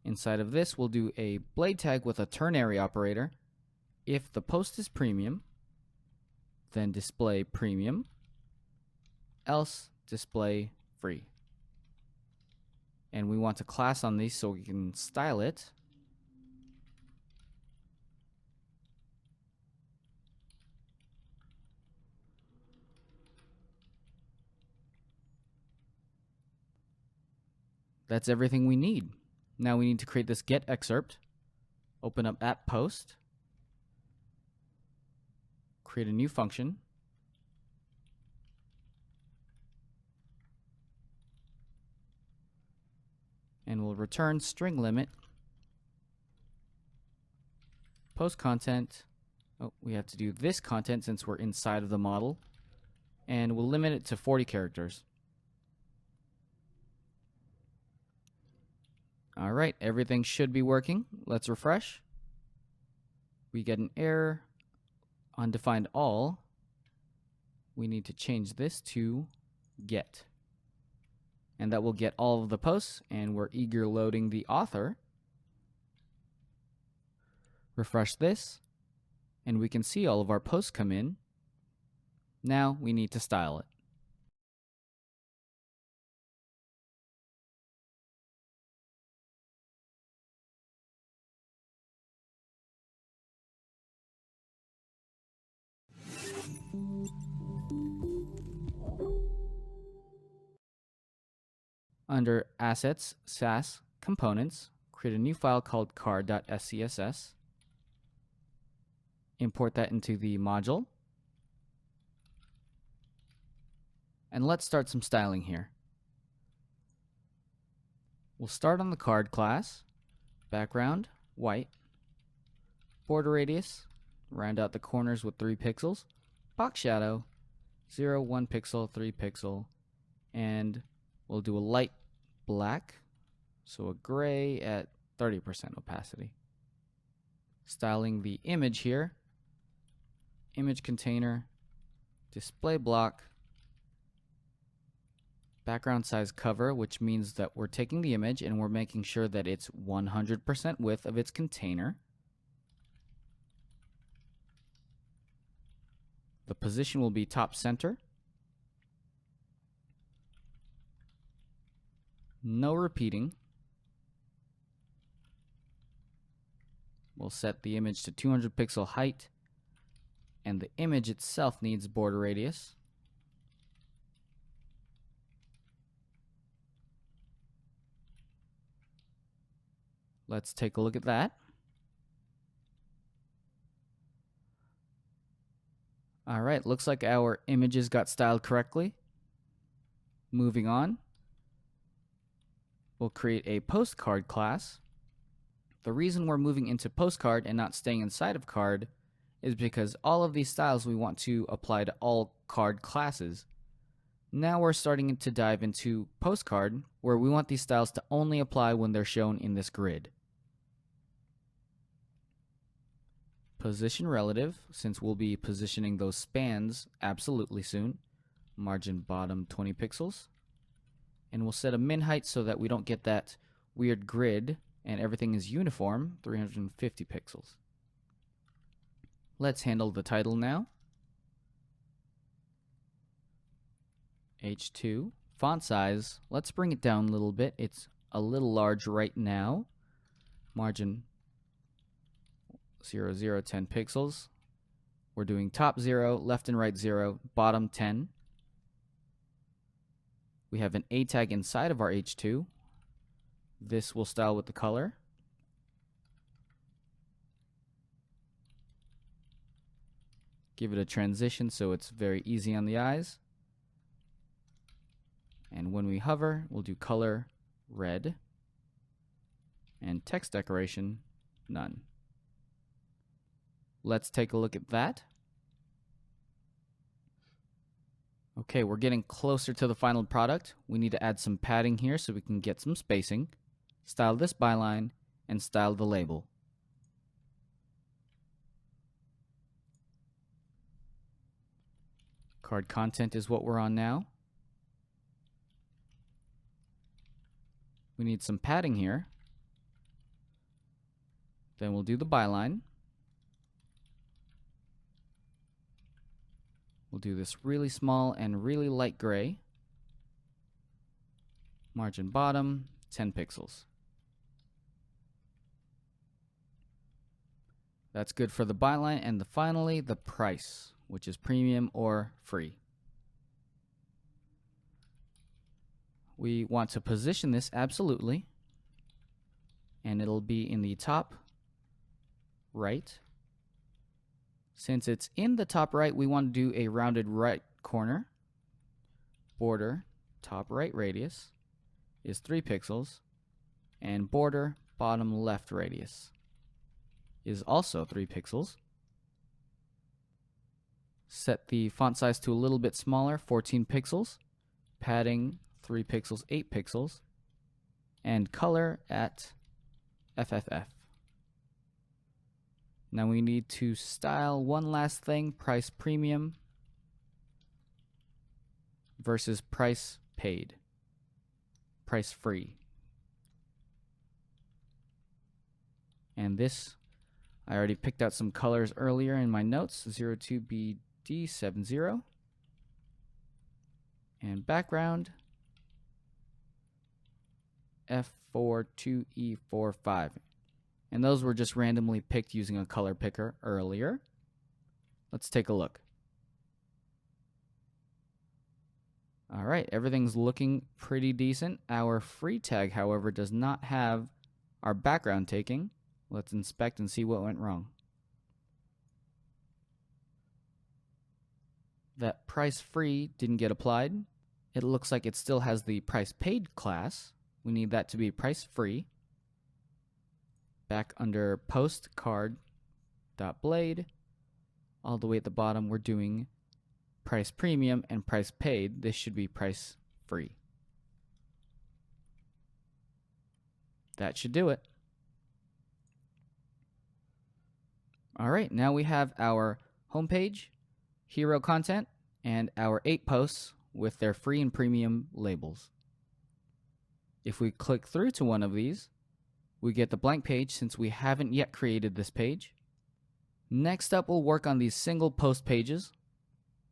Inside of this, we'll do a blade tag with a ternary operator. If the post is premium, then display premium, else display free. And we want to class on these so we can style it. That's everything we need. Now we need to create this get excerpt. Open up app post. Create a new function. And we'll return string limit. Post content. Oh, we have to do this content since we're inside of the model. And we'll limit it to 40 characters. All right, everything should be working. Let's refresh. We get an error, undefined all. We need to change this to get. And that will get all of the posts, and we're eager loading the author. Refresh this, and we can see all of our posts come in. Now we need to style it. Under Assets, SAS, Components, create a new file called card.scss. Import that into the module. And let's start some styling here. We'll start on the card class. Background, white. Border radius, round out the corners with 3 pixels. Box shadow, 0, 1 pixel, 3 pixel. And we'll do a light black, so a gray at 30% opacity. Styling the image here. Image container, display block, background size cover, which means that we're taking the image and we're making sure that it's 100% width of its container. The position will be top center. No repeating. We'll set the image to 200 pixel height, and the image itself needs border radius. Let's take a look at that. All right, looks like our images got styled correctly. Moving on, we'll create a postcard class. The reason we're moving into postcard and not staying inside of card is because all of these styles we want to apply to all card classes. Now we're starting to dive into postcard, where we want these styles to only apply when they're shown in this grid. Position relative, since we'll be positioning those spans absolutely soon. Margin bottom 20 pixels. And we'll set a min height so that we don't get that weird grid and everything is uniform, 350 pixels. Let's handle the title now. H2. Font size, let's bring it down a little bit. It's a little large right now. Margin 0, 0, 10 pixels. We're doing top 0, left and right 0, bottom 10. We have an A tag inside of our H2. This will style with the color. Give it a transition so it's very easy on the eyes. And when we hover, we'll do color red. And text decoration, none. Let's take a look at that. Okay, we're getting closer to the final product. We need to add some padding here so we can get some spacing. Style this byline and style the label. Card content is what we're on now. We need some padding here. Then we'll do the byline. We'll do this really small and really light gray. Margin bottom, 10 pixels. That's good for the byline. And finally, the price, which is premium or free. We want to position this absolutely, and it'll be in the top right. Since it's in the top right, we want to do a rounded right corner. Border, top right radius is 3 pixels, and border, bottom left radius is also 3 pixels. Set the font size to a little bit smaller, 14 pixels. Padding, 3 pixels, 8 pixels. And color at FFF. Now we need to style one last thing, price premium versus price paid, price free. And this, I already picked out some colors earlier in my notes, 02BD70. And background, F42E45. And those were just randomly picked using a color picker earlier. Let's take a look. All right, everything's looking pretty decent. Our free tag, however, does not have our background taking. Let's inspect and see what went wrong. That price free didn't get applied. It looks like it still has the price paid class. We need that to be price free. Back under post card.blade, all the way at the bottom, we're doing price premium and price paid. This should be price free. That should do it. All right, now we have our homepage, hero content, and our 8 posts with their free and premium labels. If we click through to one of these, we get the blank page since we haven't yet created this page. Next up, we'll work on these single post pages.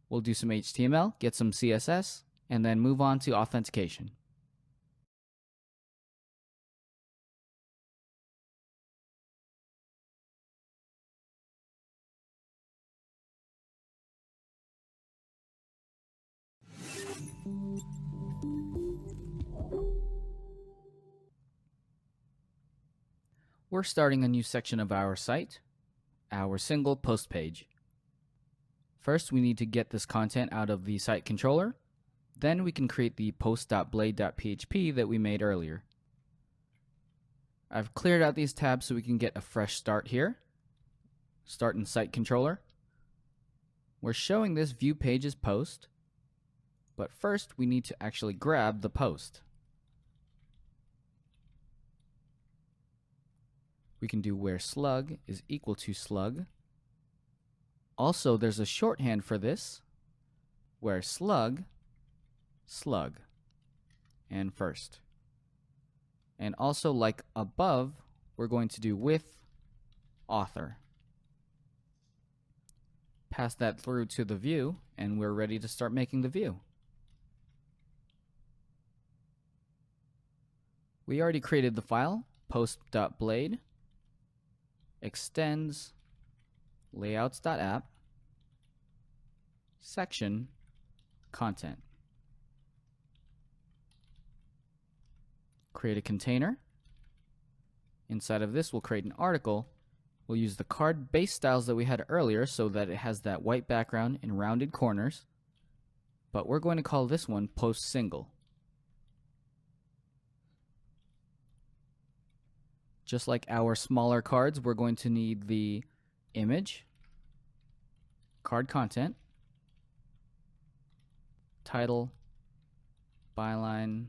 We'll do some HTML, get some CSS, and then move on to authentication. We're starting a new section of our site, our single post page. First, we need to get this content out of the site controller. Then we can create the post.blade.php that we made earlier. I've cleared out these tabs so we can get a fresh start here. Start in site controller. We're showing this view pages post, but first we need to actually grab the post. We can do where slug is equal to slug. Also, there's a shorthand for this, where slug, slug, and first. And also, like above, we're going to do with author. Pass that through to the view, and we're ready to start making the view. We already created the file, post.blade, extends, layouts.app, section, content. Create a container. Inside of this, we'll create an article. We'll use the card base styles that we had earlier so that it has that white background and rounded corners. But we're going to call this one post single. Just like our smaller cards, we're going to need the image, card content, title, byline,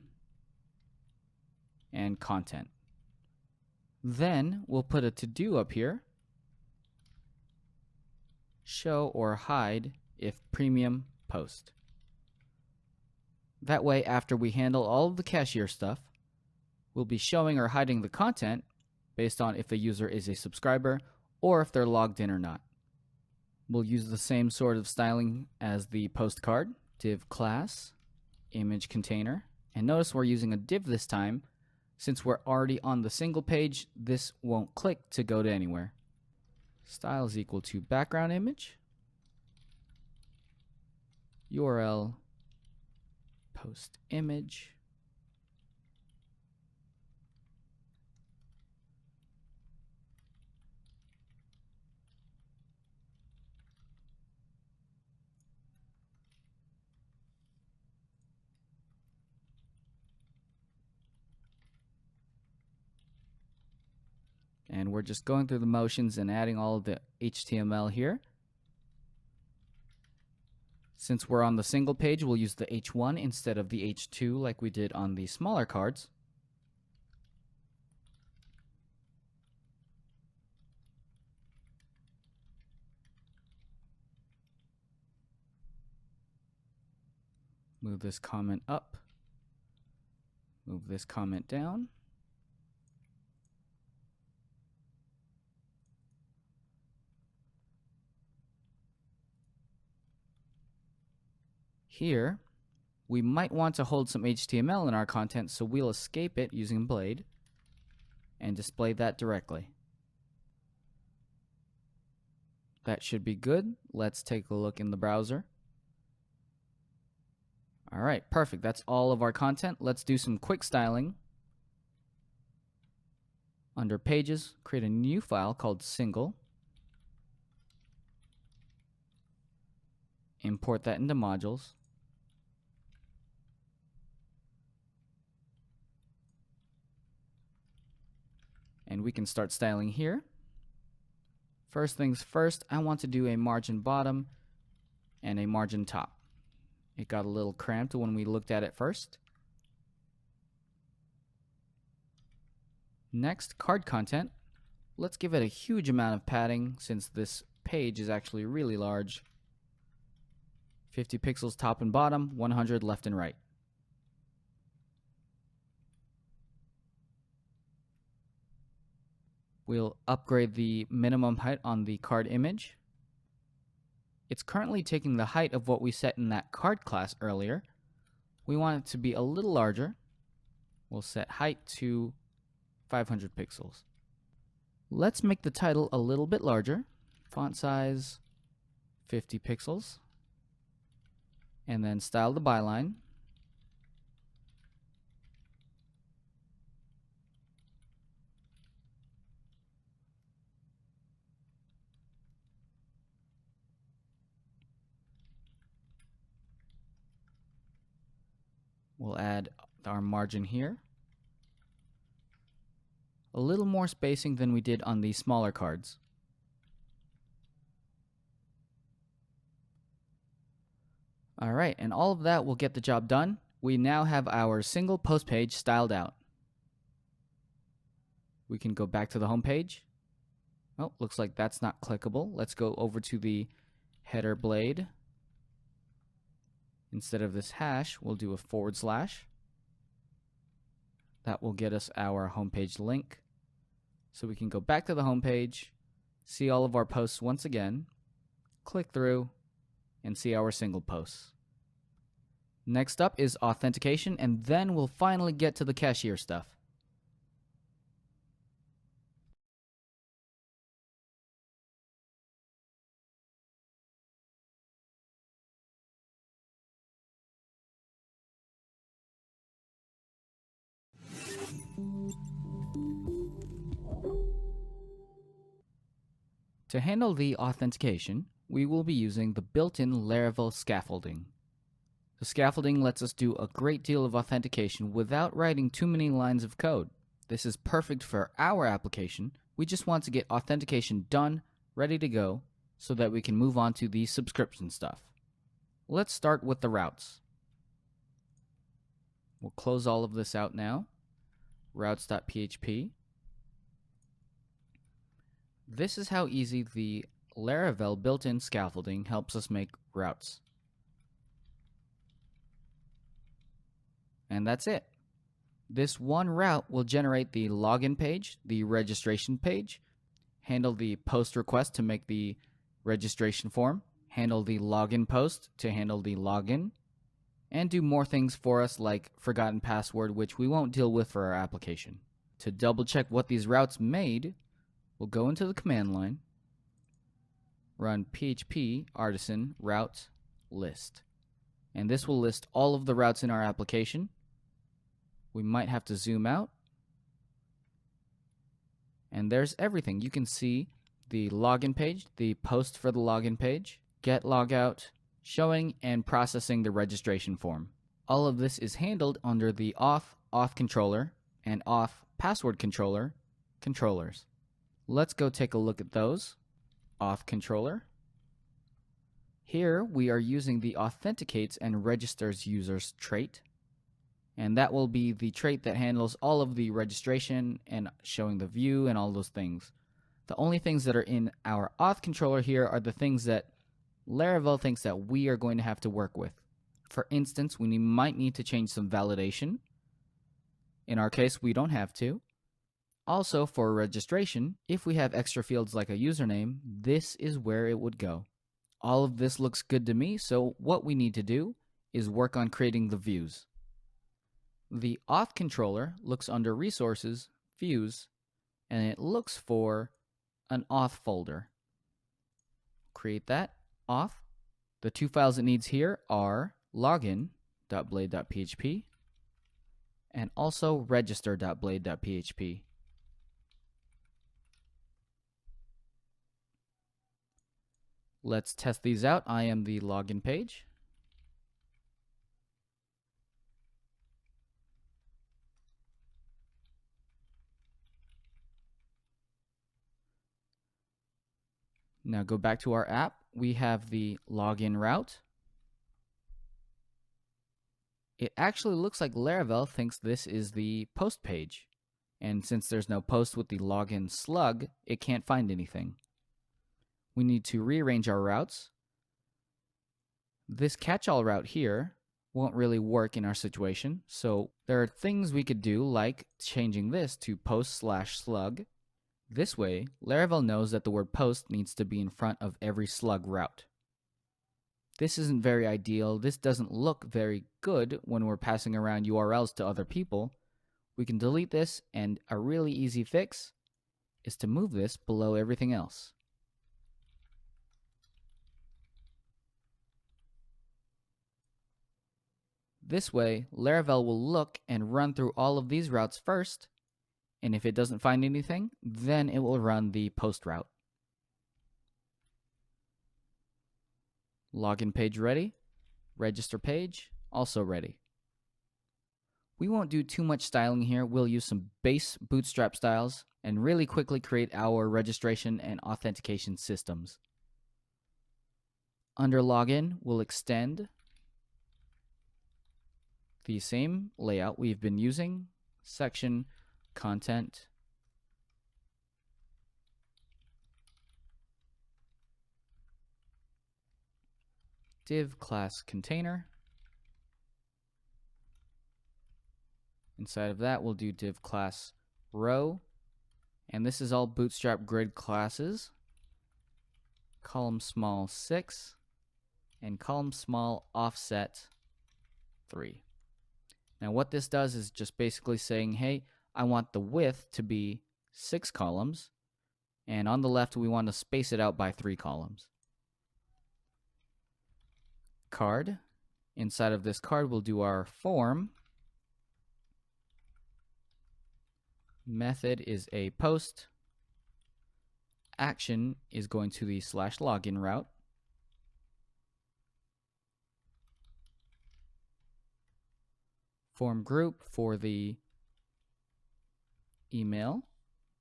and content. Then we'll put a to-do up here. Show or hide if premium post. That way, after we handle all of the cashier stuff, we'll be showing or hiding the content based on if the user is a subscriber or if they're logged in or not. We'll use the same sort of styling as the post card, div class, image container, and notice we're using a div this time. Since we're already on the single page, this won't click to go to anywhere. Style is equal to background image, URL, post image, and we're just going through the motions and adding all of the HTML here. Since we're on the single page, we'll use the H1 instead of the H2 like we did on the smaller cards. Move this comment up. Move this comment down. Here, we might want to hold some HTML in our content, so we'll escape it using Blade and display that directly. That should be good. Let's take a look in the browser. All right, perfect. That's all of our content. Let's do some quick styling. Under Pages, create a new file called Single. Import that into Modules. And we can start styling here. First things first, I want to do a margin bottom and a margin top. It got a little cramped when we looked at it first. Next, card content. Let's give it a huge amount of padding since this page is actually really large. 50 pixels top and bottom, 100 left and right. We'll upgrade the minimum height on the card image. It's currently taking the height of what we set in that card class earlier. We want it to be a little larger. We'll set height to 500 pixels. Let's make the title a little bit larger. Font size 50 pixels. And then style the byline. We'll add our margin here. A little more spacing than we did on the smaller cards. All right, and all of that will get the job done. We now have our single post page styled out. We can go back to the home page. Oh, looks like that's not clickable. Let's go over to the header blade. Instead of this hash, we'll do a /. That will get us our homepage link. So we can go back to the homepage, see all of our posts once again, click through, and see our single posts. Next up is authentication, and then we'll finally get to the cashier stuff. To handle the authentication, we will be using the built-in Laravel scaffolding. The scaffolding lets us do a great deal of authentication without writing too many lines of code. This is perfect for our application. We just want to get authentication done, ready to go, so that we can move on to the subscription stuff. Let's start with the routes. We'll close all of this out now. Routes.php. This is how easy the Laravel built-in scaffolding helps us make routes. And that's it. This one route will generate the login page, the registration page, handle the post request to make the registration form, handle the login post to handle the login, and do more things for us like forgotten password, which we won't deal with for our application. To double check what these routes made, we'll go into the command line, run php artisan route list, and this will list all of the routes in our application. We might have to zoom out, and there's everything. You can see the login page, the post for the login page, get logout, showing and processing the registration form. All of this is handled under the auth controller and auth password controller controllers. Let's go take a look at those. Auth controller. Here we are using the authenticates and registers users trait, and that will be the trait that handles all of the registration and showing the view and all those things. The only things that are in our auth controller here are the things that Laravel thinks that we are going to have to work with. For instance, we might need to change some validation. In our case, we don't have to. Also, for registration, if we have extra fields like a username, this is where it would go. All of this looks good to me, so what we need to do is work on creating the views. The auth controller looks under Resources, Views, and it looks for an auth folder. Create that, auth. The two files it needs here are login.blade.php and also register.blade.php. Let's test these out. I am the login page. Now go back to our app. We have the login route. It actually looks like Laravel thinks this is the post page. And since there's no post with the login slug, it can't find anything. We need to rearrange our routes. This catch-all route here won't really work in our situation, so there are things we could do like changing this to post/slug. This way, Laravel knows that the word post needs to be in front of every slug route. This isn't very ideal. This doesn't look very good when we're passing around URLs to other people. We can delete this, and a really easy fix is to move this below everything else. This way, Laravel will look and run through all of these routes first, and if it doesn't find anything, then it will run the post route. Login page ready. Register page also ready. We won't do too much styling here. We'll use some base Bootstrap styles and really quickly create our registration and authentication systems. Under login, we'll extend the same layout we've been using, section, content, div class container. Inside of that, we'll do div class row, and this is all Bootstrap grid classes, column small 6, and column small offset 3. Now what this does is just basically saying, hey, I want the width to be 6 columns, and on the left we want to space it out by 3 columns. Card. Inside of this card we'll do our form. Method is a post. Action is going to the /login route. Form group for the email,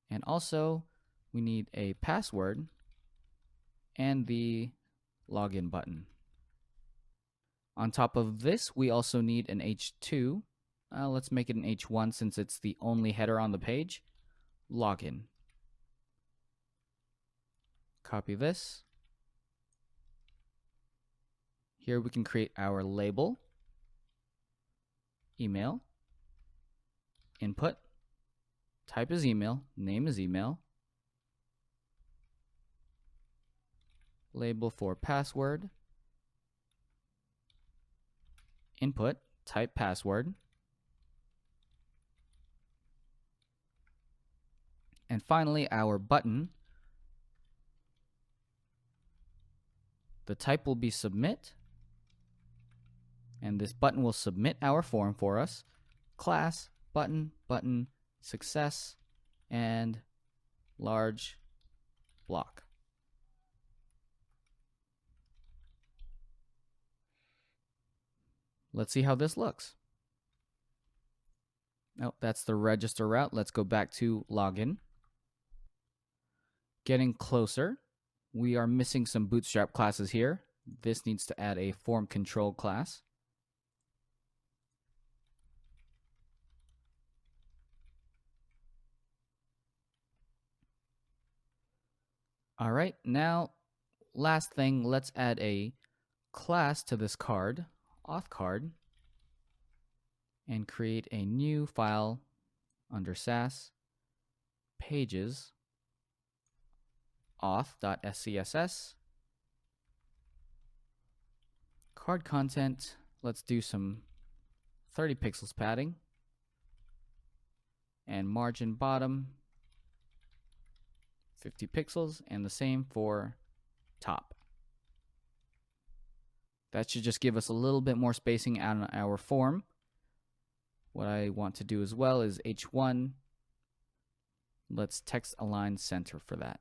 and also we need a password and the login button. On top of this, we also need an H2. Let's make it an H1 since it's the only header on the page. Login. Copy this. Here we can create our label, email, input, type is email, name is email, label for password, input, type password, and finally our button. The type will be submit, and this button will submit our form for us. Class, button, button, success, and large block. Let's see how this looks. Oh, that's the register route. Let's go back to login. Getting closer. We are missing some Bootstrap classes here. This needs to add a form control class. All right, now last thing, let's add a class to this card, auth card, and create a new file under Sass, pages, auth.scss, card content. Let's do some 30 pixels padding, and margin bottom 50 pixels, and the same for top. That should just give us a little bit more spacing on our form. What I want to do as well is H1. Let's text align center for that.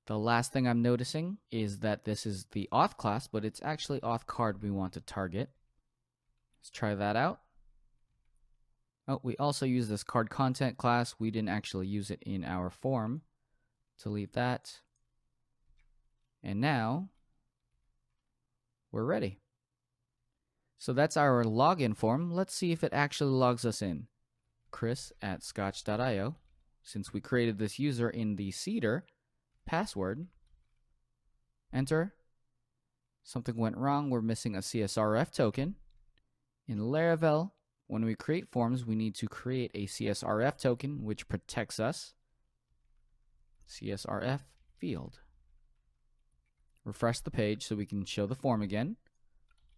The last thing I'm noticing is that this is the auth class, but it's actually auth card we want to target. Let's try that out. Oh, we also use this card content class. We didn't actually use it in our form. Delete that. And now we're ready. So that's our login form. Let's see if it actually logs us in. Chris@scotch.io. Since we created this user in the Cedar, password, enter. Something went wrong. We're missing a CSRF token. In Laravel, when we create forms, we need to create a CSRF token which protects us. CSRF field. Refresh the page so we can show the form again.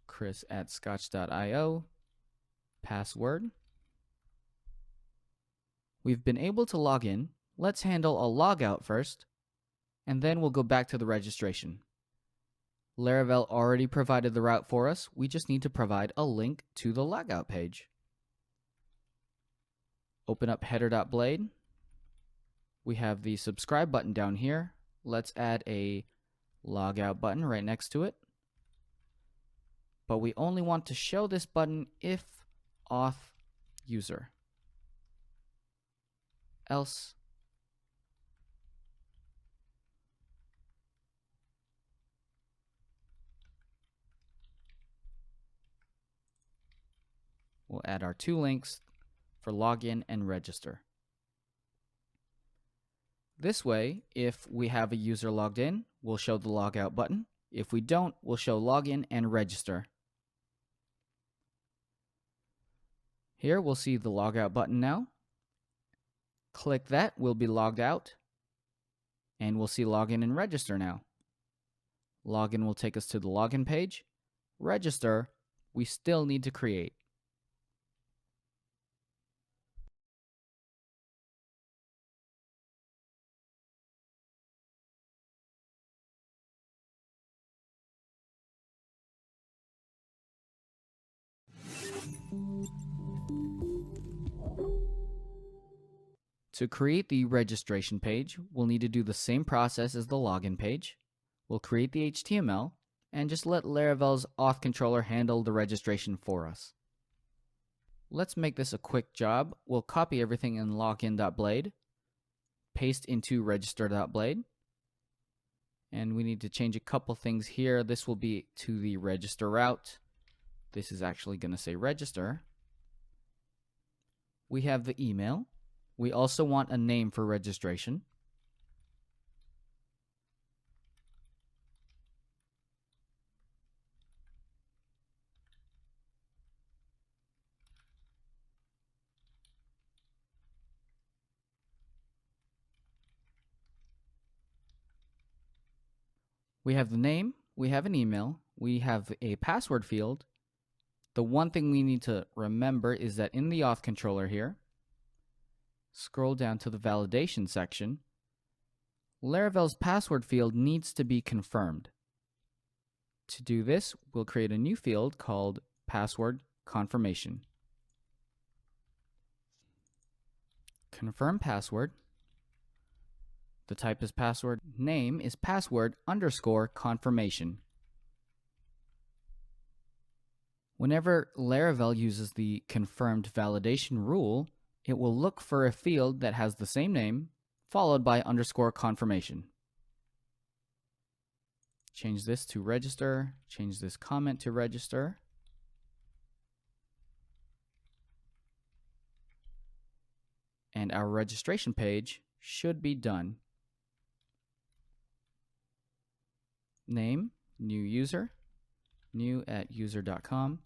Chris@scotch.io. Password. We've been able to log in. Let's handle a logout first, and then we'll go back to the registration. Laravel already provided the route for us. We just need to provide a link to the logout page. Open up header.blade. We have the subscribe button down here. Let's add a logout button right next to it. But we only want to show this button if auth user. Else we'll add our two links for login and register. This way, if we have a user logged in, we'll show the logout button. If we don't, we'll show login and register. Here we'll see the logout button now. Click that, we'll be logged out. And we'll see login and register now. Login will take us to the login page. Register, we still need to create. To create the registration page, we'll need to do the same process as the login page. We'll create the HTML and just let Laravel's auth controller handle the registration for us. Let's make this a quick job. We'll copy everything in login.blade, paste into register.blade, and we need to change a couple things here. This will be to the register route. This is actually going to say register. We have the email. We also want a name for registration. We have the name, we have an email, we have a password field. The one thing we need to remember is that in the auth controller here, scroll down to the validation section, Laravel's password field needs to be confirmed. To do this, we'll create a new field called password confirmation. Confirm password. The type is password. Name is password underscore confirmation. Whenever Laravel uses the confirmed validation rule, it will look for a field that has the same name, followed by underscore confirmation. Change this to register, change this comment to register. And our registration page should be done. Name, new user, new at user.com,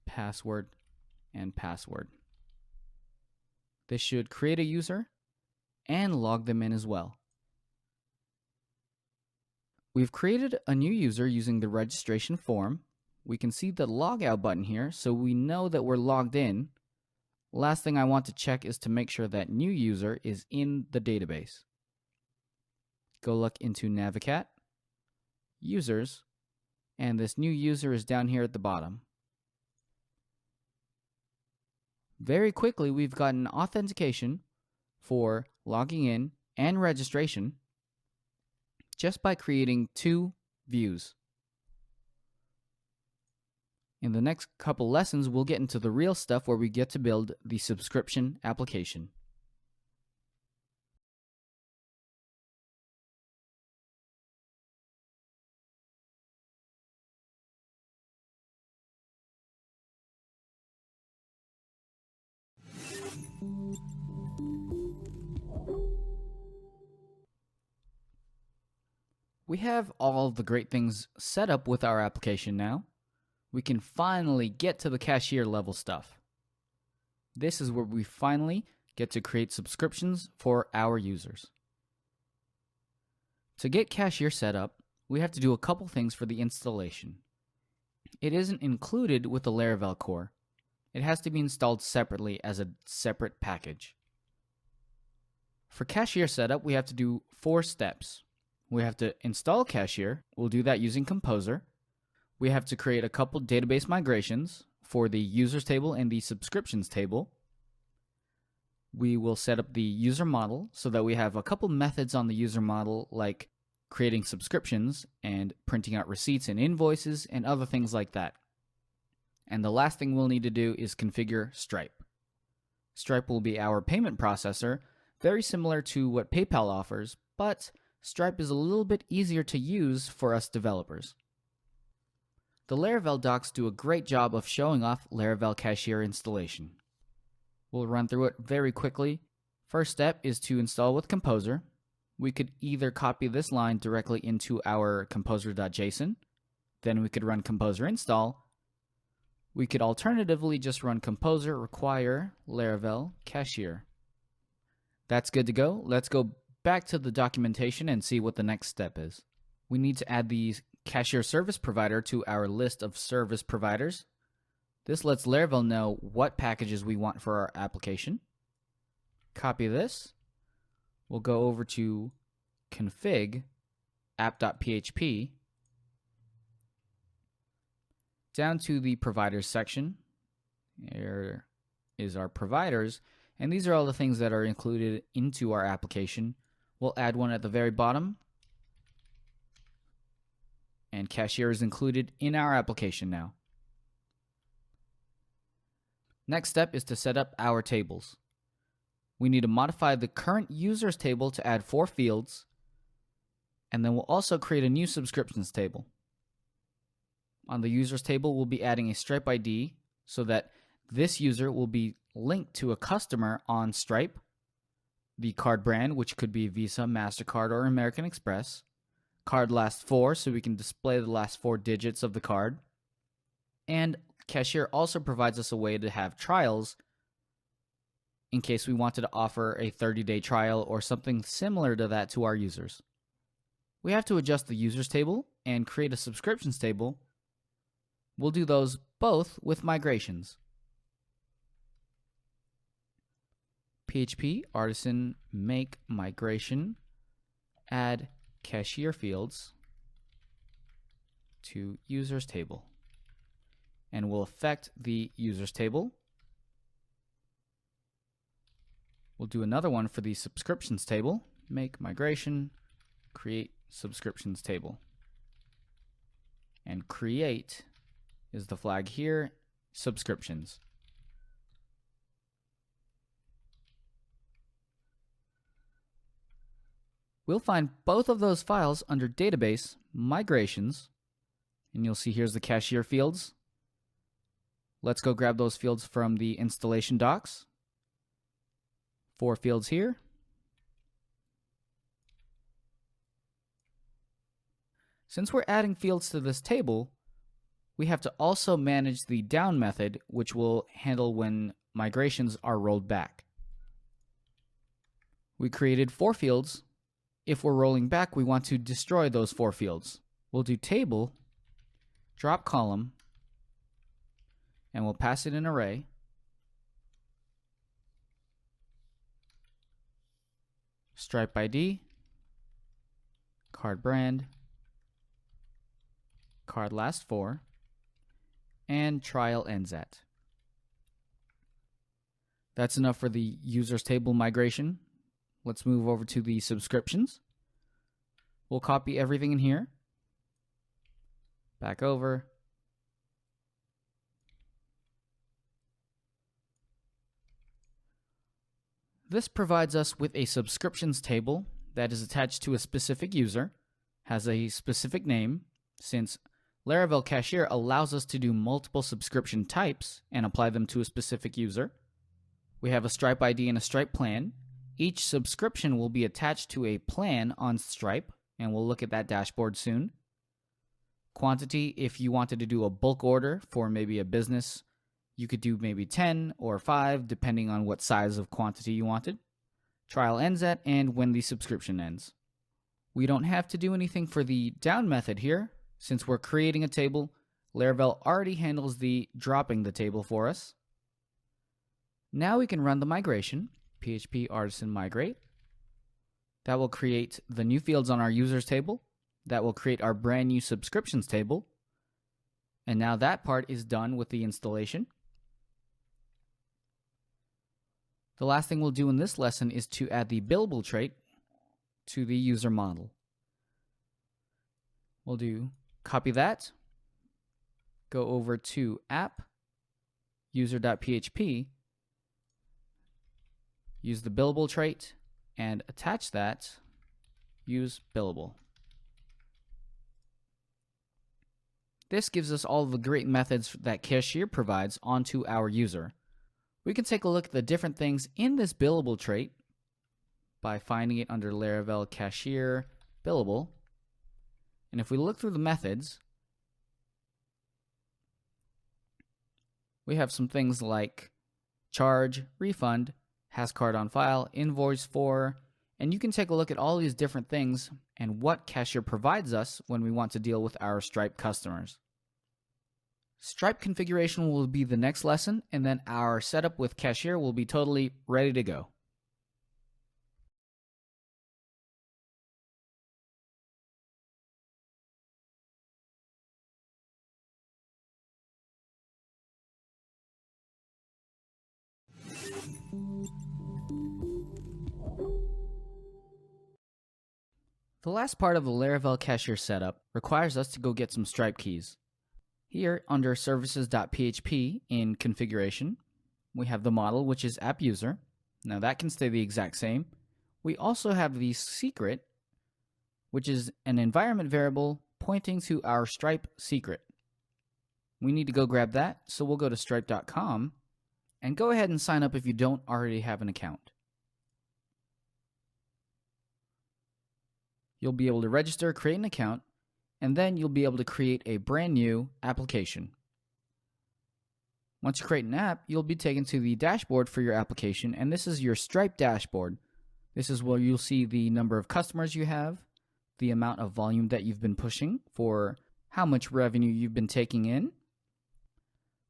password, and password. This should create a user and log them in as well. We've created a new user using the registration form. We can see the logout button here, so we know that we're logged in. Last thing I want to check is to make sure that new user is in the database. Go look into Navicat, users, and this new user is down here at the bottom. Very quickly, we've gotten authentication for logging in and registration just by creating 2 views. In the next couple lessons, we'll get into the real stuff where we get to build the subscription application. We have all the great things set up with our application now. We can finally get to the cashier level stuff. This is where we finally get to create subscriptions for our users. To get Cashier set up, we have to do a couple things for the installation. It isn't included with the Laravel core. It has to be installed separately as a separate package. For Cashier setup, we have to do 4 steps. We have to install Cashier. We'll do that using Composer. We have to create a couple database migrations for the users table and the subscriptions table. We will set up the user model so that we have a couple methods on the user model, like creating subscriptions and printing out receipts and invoices and other things like that. And the last thing we'll need to do is configure Stripe. Stripe will be our payment processor, very similar to what PayPal offers, but Stripe is a little bit easier to use for us developers. The Laravel docs do a great job of showing off Laravel Cashier installation. We'll run through it very quickly. First step is to install with Composer. We could either copy this line directly into our composer.json, then we could run composer install. We could alternatively just run composer require Laravel Cashier. That's good to go. Let's go back to the documentation and see what the next step is. We need to add the Cashier service provider to our list of service providers. This lets Laravel know what packages we want for our application. Copy this. We'll go over to config app.php, down to the providers section. Here is our providers, and these are all the things that are included into our application. We'll add one at the very bottom, and Cashier is included in our application now. Next step is to set up our tables. We need to modify the current users table to add 4 fields, and then we'll also create a new subscriptions table. On the users table, we'll be adding a Stripe ID so that this user will be linked to a customer on Stripe, the card brand, which could be Visa, MasterCard, or American Express, card last 4 so we can display the last 4 digits of the card, and Cashier also provides us a way to have trials in case we wanted to offer a 30-day trial or something similar to that to our users. We have to adjust the users table and create a subscriptions table. We'll do those both with migrations. PHP artisan make migration, add cashier fields to users table, and we'll affect the users table. We'll do another one for the subscriptions table, make migration, create subscriptions table, and create is the flag here, subscriptions. We'll find both of those files under database, migrations, and you'll see here's the cashier fields. Let's go grab those fields from the installation docs. 4 fields here. Since we're adding fields to this table, we have to also manage the down method, which will handle when migrations are rolled back. We created 4 fields. If we're rolling back, we want to destroy those 4 fields. We'll do table, drop column, and we'll pass it an array. Stripe ID, card brand, card last 4, and trial ends at. That's enough for the users table migration. Let's move over to the subscriptions. We'll copy everything in here. Back over. This provides us with a subscriptions table that is attached to a specific user, has a specific name, since Laravel Cashier allows us to do multiple subscription types and apply them to a specific user. We have a Stripe ID and a Stripe plan. Each subscription will be attached to a plan on Stripe, and we'll look at that dashboard soon. Quantity, if you wanted to do a bulk order for maybe a business, you could do maybe 10 or 5, depending on what size of quantity you wanted. Trial ends at, and when the subscription ends. We don't have to do anything for the down method here. Since we're creating a table, Laravel already handles the dropping the table for us. Now we can run the migration. PHP artisan migrate. That will create the new fields on our users table. That will create our brand new subscriptions table. And now that part is done with the installation. The last thing we'll do in this lesson is to add the billable trait to the user model. We'll do copy that, go over to app, user.php, use the billable trait, and attach that, use billable. This gives us all the great methods that Cashier provides onto our user. We can take a look at the different things in this billable trait by finding it under Laravel Cashier billable. And if we look through the methods, we have some things like charge, refund, has card on file, invoice for, and you can take a look at all these different things and what Cashier provides us when we want to deal with our Stripe customers. Stripe configuration will be the next lesson, and then our setup with Cashier will be totally ready to go. The last part of the Laravel Cashier setup requires us to go get some Stripe keys. Here, under services.php in configuration, we have the model, which is app user. Now that can stay the exact same. We also have the secret, which is an environment variable pointing to our Stripe secret. We need to go grab that, so we'll go to stripe.com and go ahead and sign up if you don't already have an account. You'll be able to register, create an account, and then you'll be able to create a brand new application. Once you create an app, you'll be taken to the dashboard for your application, and this is your Stripe dashboard. This is where you'll see the number of customers you have, the amount of volume that you've been pushing for how much revenue you've been taking in.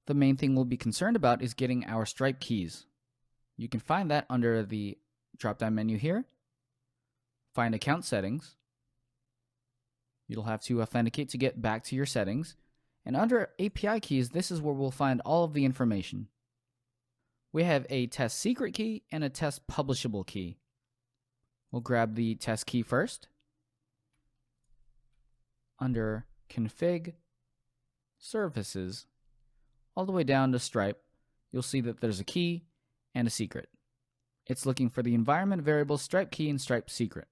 The main thing we'll be concerned about is getting our Stripe keys. You can find that under the drop-down menu here. Find account settings. You'll have to authenticate to get back to your settings. And under API keys, this is where we'll find all of the information. We have a test secret key and a test publishable key. We'll grab the test key first. Under config, services, all the way down to Stripe, you'll see that there's a key and a secret. It's looking for the environment variable Stripe key and Stripe secret.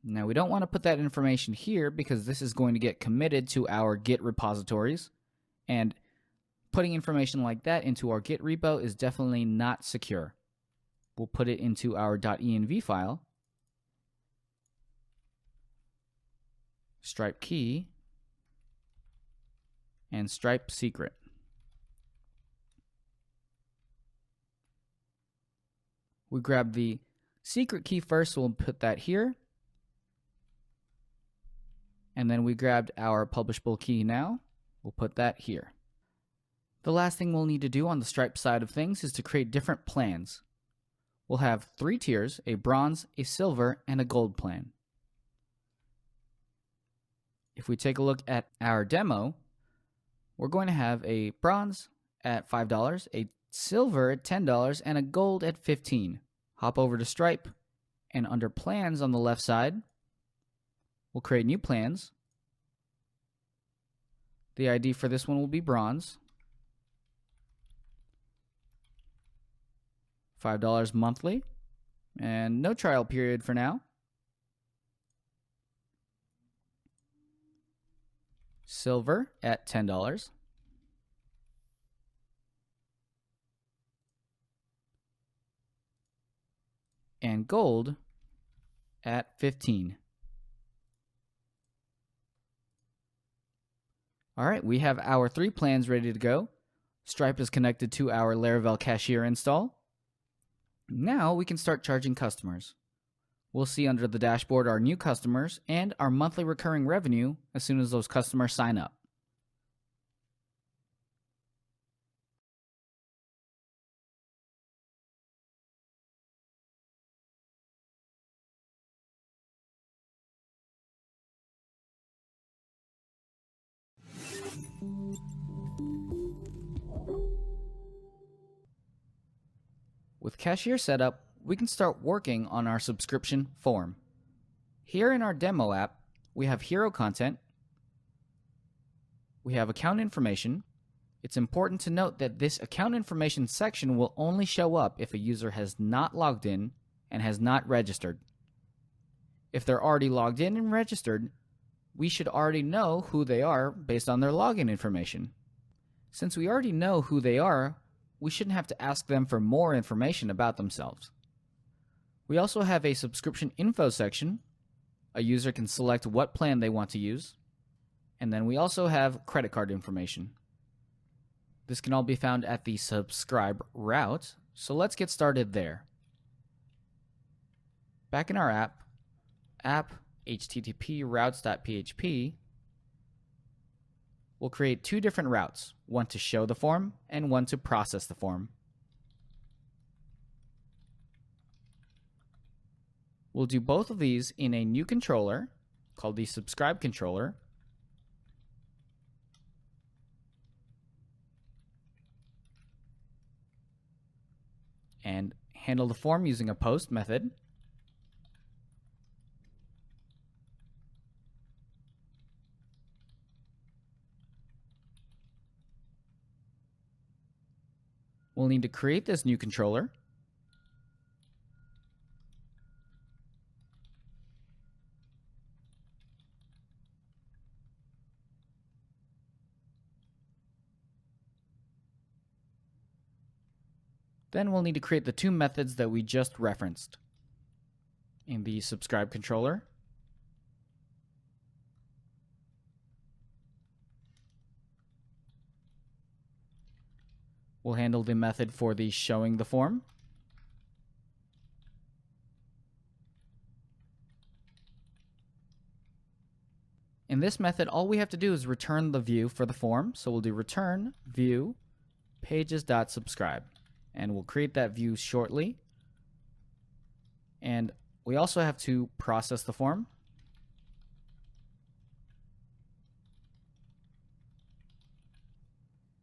Now we don't want to put that information here because this is going to get committed to our Git repositories, and putting information like that into our Git repo is definitely not secure. We'll put it into our .env file, Stripe key, and Stripe secret. We grab the secret key first, so we'll put that here. And then we grabbed our publishable key now. We'll put that here. The last thing we'll need to do on the Stripe side of things is to create different plans. We'll have 3 tiers, a bronze, a silver, and a gold plan. If we take a look at our demo, we're going to have a bronze at $5, a silver at $10, and a gold at $15. Hop over to Stripe, and under plans on the left side, we'll create new plans. The ID for this one will be bronze. $5 monthly, and no trial period for now. Silver at $10. And gold at $15. All right, we have our 3 plans ready to go. Stripe is connected to our Laravel Cashier install. Now we can start charging customers. We'll see under the dashboard our new customers and our monthly recurring revenue as soon as those customers sign up. With Cashier set up, we can start working on our subscription form. Here in our demo app, we have hero content, we have account information. It's important to note that this account information section will only show up if a user has not logged in and has not registered. If they're already logged in and registered, we should already know who they are based on their login information. Since we already know who they are, we shouldn't have to ask them for more information about themselves. We also have a subscription info section. A user can select what plan they want to use. And then we also have credit card information. This can all be found at the subscribe route, so let's get started there. Back in our app http routes.php, we'll create 2 different routes, one to show the form and one to process the form. We'll do both of these in a new controller called the subscribe controller. And handle the form using a post method. We'll need to create this new controller. Then we'll need to create the 2 methods that we just referenced in the subscribe controller. We'll handle the method for the showing the form. In this method, all we have to do is return the view for the form. So we'll do return view pages.subscribe, and we'll create that view shortly. And we also have to process the form.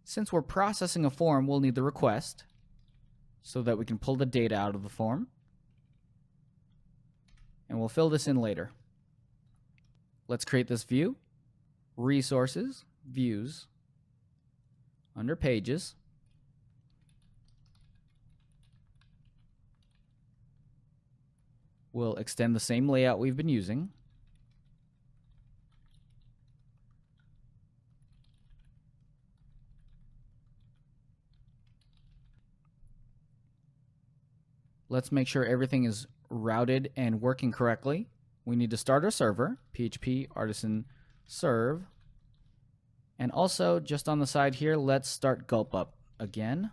Since we're processing a form, we'll need the request so that we can pull the data out of the form. And we'll fill this in later. Let's create this view. Resources, views, under pages. We'll extend the same layout we've been using. Let's make sure everything is routed and working correctly. We need to start our server, PHP artisan serve. And also, just on the side here, let's start gulp up again.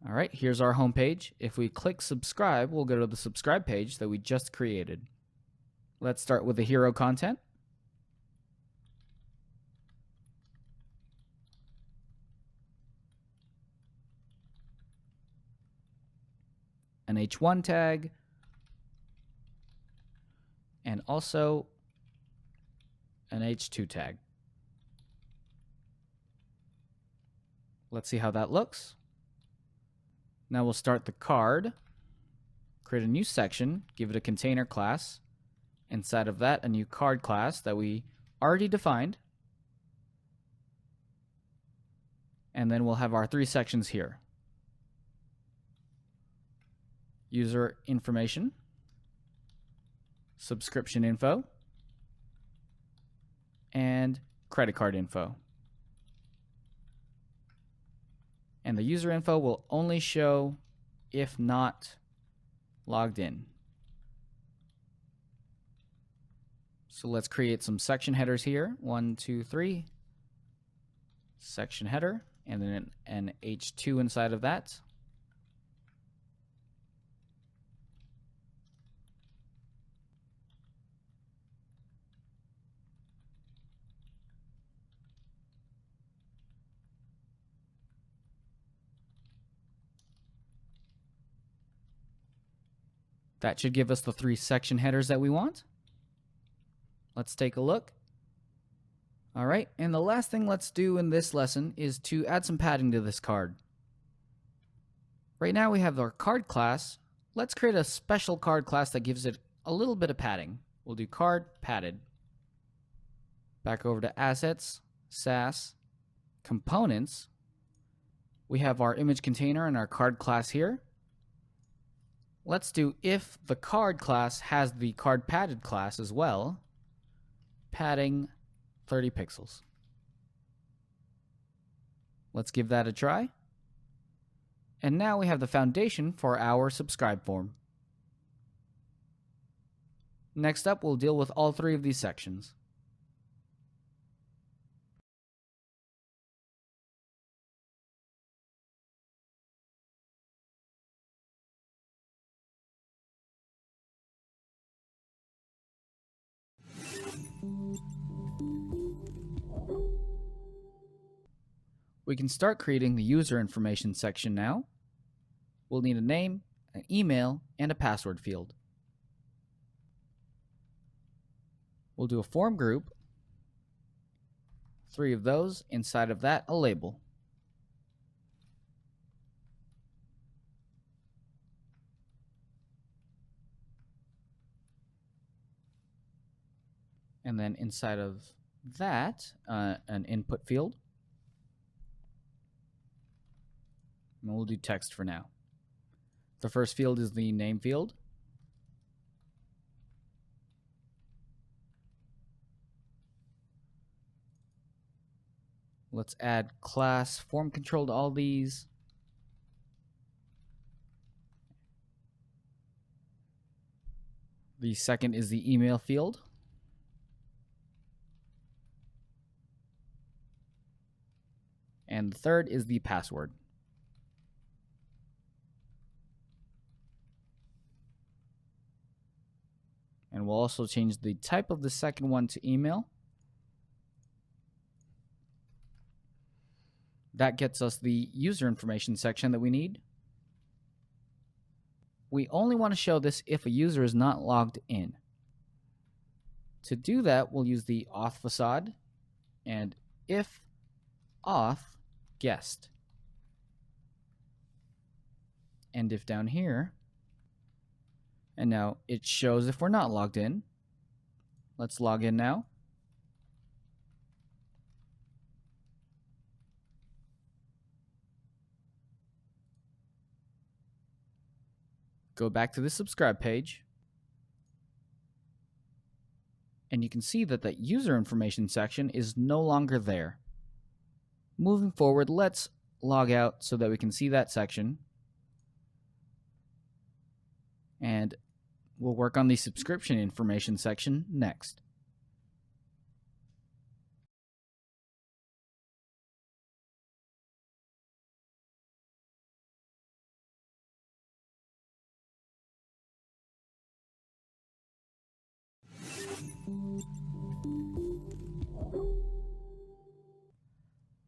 All right, here's our home page. If we click subscribe, we'll go to the subscribe page that we just created. Let's start with the hero content. An H1 tag, and also an H2 tag. Let's see how that looks. Now we'll start the card, create a new section, give it a container class. Inside of that, a new card class that we already defined. And then we'll have our 3 sections here. User information, subscription info, and credit card info. And the user info will only show if not logged in. So let's create some section headers here. 1, 2, 3. Section header, and then an H2 inside of that. That should give us the 3 section headers that we want. Let's take a look. All right, and the last thing let's do in this lesson is to add some padding to this card. Right now we have our card class. Let's create a special card class that gives it a little bit of padding. We'll do card padded. Back over to assets, SAS, components. We have our image container and our card class here. Let's do if the card class has the card padded class as well, padding 30 pixels. Let's give that a try. And now we have the foundation for our subscribe form. Next up, we'll deal with all 3 of these sections. We can start creating the user information section now. We'll need a name, an email, and a password field. We'll do a form group, 3 of those, inside of that a label. And then inside of that, an input field. And we'll do text for now. The first field is the name field. Let's add class form control to all these. The second is the email field. And the third is the password. And we'll also change the type of the second one to email. That gets us the user information section that we need. We only want to show this if a user is not logged in. To do that, we'll use the auth facade and if auth guest. And if down here, and now it shows if we're not logged in. Let's log in now. Go back to the subscribe page. And you can see that that user information section is no longer there. Moving forward, let's log out so that we can see that section. And we'll work on the subscription information section next.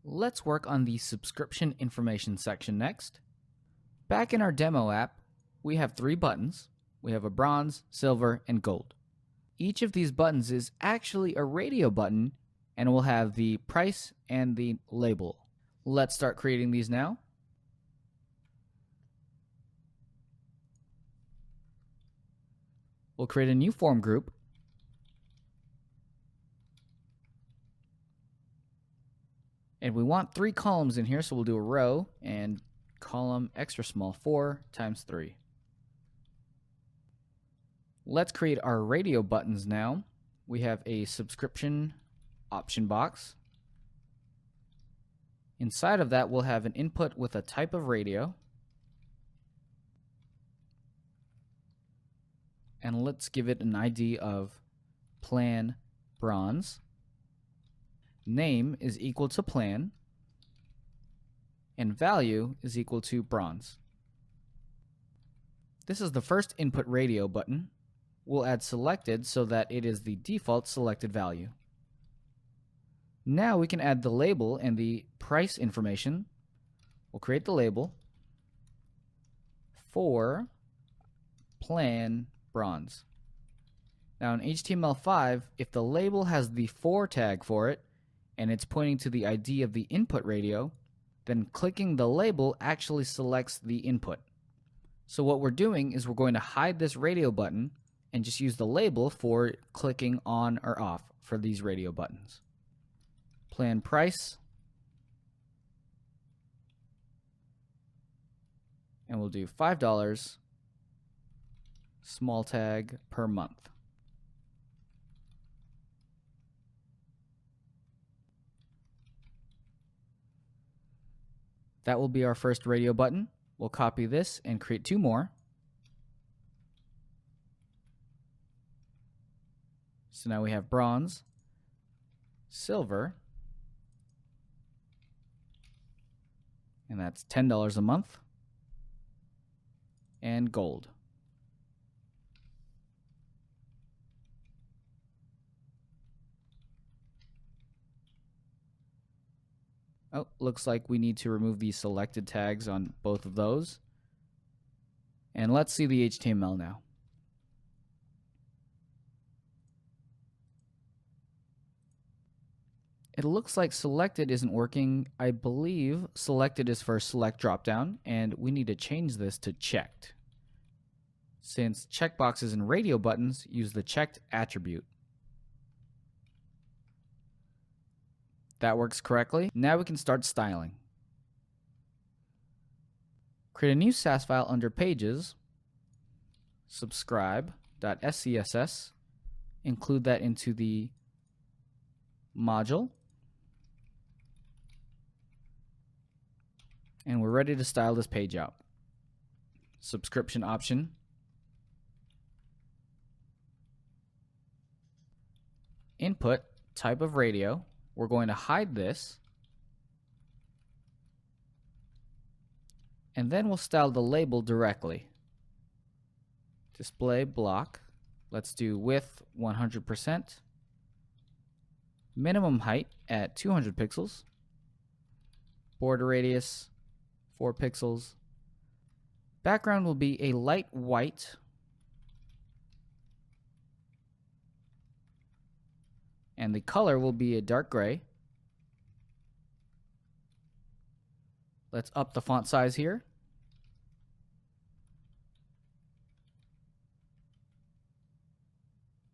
Let's work on the subscription information section next. Back in our demo app, we have 3 buttons. We have a bronze, silver, and gold. Each of these buttons is actually a radio button and will have the price and the label. Let's start creating these now. We'll create a new form group. And we want 3 columns in here, so we'll do a row and column extra small 4 times 3. Let's create our radio buttons now. We have a subscription option box. Inside of that, we'll have an input with a type of radio. And let's give it an ID of plan bronze. Name is equal to plan, and value is equal to bronze. This is the first input radio button. We'll add selected so that it is the default selected value. Now we can add the label and the price information. We'll create the label for plan bronze. Now in HTML5, if the label has the for tag for it, and it's pointing to the ID of the input radio, then clicking the label actually selects the input. So what we're doing is we're going to hide this radio button and just use the label for clicking on or off for these radio buttons. Plan price. And we'll do $5 small tag per month. That will be our first radio button. We'll copy this and create 2 more. So now we have bronze, silver, and that's $10 a month, and gold. Oh, looks like we need to remove the selected tags on both of those. And let's see the HTML now. It looks like selected isn't working. I believe selected is for select dropdown, and we need to change this to checked. Since checkboxes and radio buttons use the checked attribute. That works correctly. Now we can start styling. Create a new SAS file under pages, subscribe.scss, include that into the module, and we're ready to style this page out. Subscription option, input type of radio. We're going to hide this, and then we'll style the label directly. Display block Let's do width 100%, minimum height at 200 pixels, border radius 4 pixels. Background will be a light white, and the color will be a dark gray. Let's up the font size here.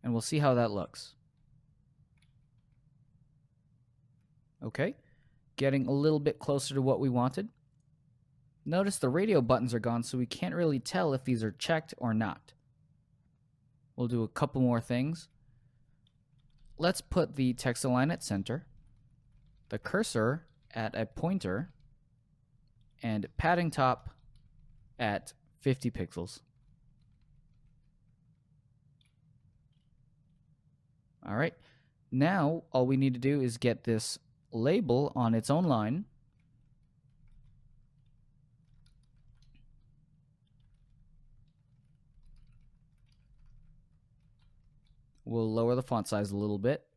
And we'll see how that looks. Okay, getting a little bit closer to what we wanted. Notice the radio buttons are gone, so we can't really tell if these are checked or not. We'll do a couple more things. Let's put the text align at center, the cursor at a pointer, and padding top at 50 pixels. All right, now all we need to do is get this label on its own line. We'll lower the font size a little bit.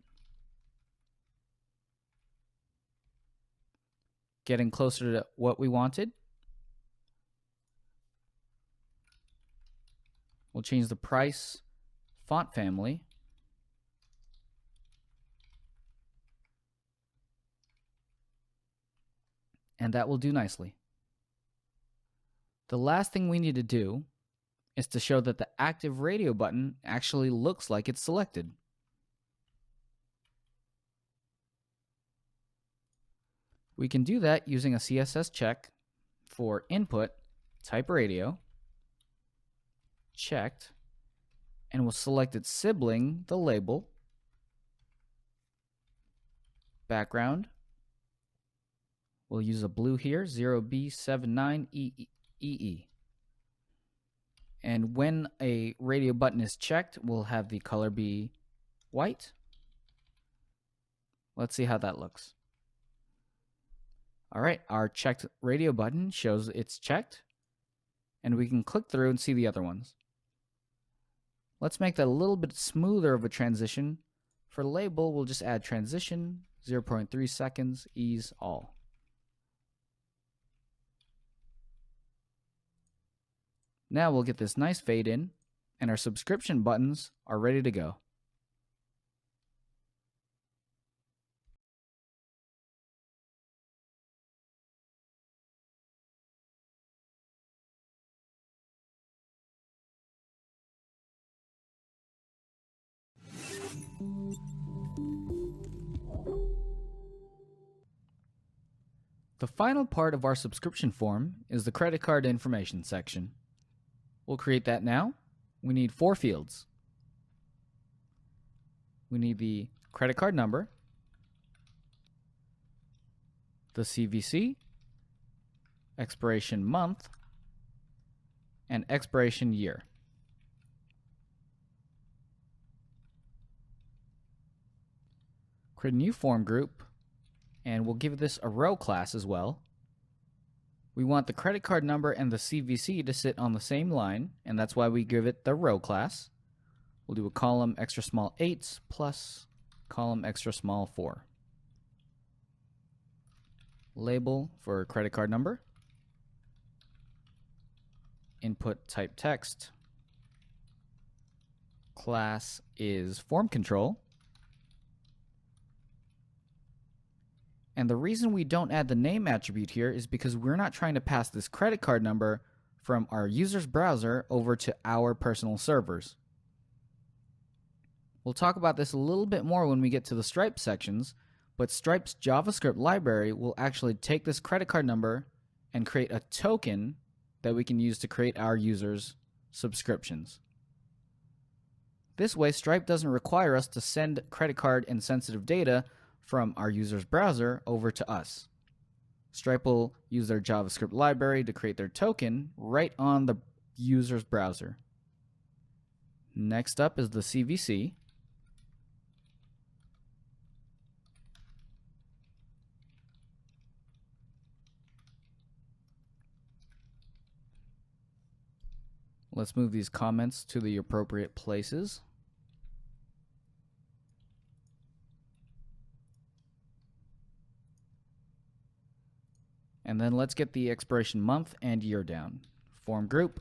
Getting closer to what we wanted. We'll change the price font family. And that will do nicely. The last thing we need to do is to show that the active radio button actually looks like it's selected. We can do that using a CSS check for input, type radio, checked, and we'll select its sibling, the label, background. We'll use a blue here, 0B79EE. And when a radio button is checked, we'll have the color be white. Let's see how that looks. All right, our checked radio button shows it's checked, and we can click through and see the other ones. Let's make that a little bit smoother of a transition. For label, we'll just add transition, 0.3 seconds, ease all. Now we'll get this nice fade in, and our subscription buttons are ready to go. The final part of our subscription form is the credit card information section. We'll create that now. We need 4 fields. We need the credit card number, the CVC, expiration month, and expiration year. Create a new form group, and we'll give this a row class as well. We want the credit card number and the CVC to sit on the same line, and that's why we give it the row class. We'll do a column extra small 8 plus column extra small 4. Label for credit card number. Input type text. Class is form control. And the reason we don't add the name attribute here is because we're not trying to pass this credit card number from our user's browser over to our personal servers. We'll talk about this a little bit more when we get to the Stripe sections, but Stripe's JavaScript library will actually take this credit card number and create a token that we can use to create our users' subscriptions. This way, Stripe doesn't require us to send credit card and sensitive data from our user's browser over to us. Stripe will use their JavaScript library to create their token right on the user's browser. Next up is the CVC. Let's move these comments to the appropriate places. And then let's get the expiration month and year down. Form group.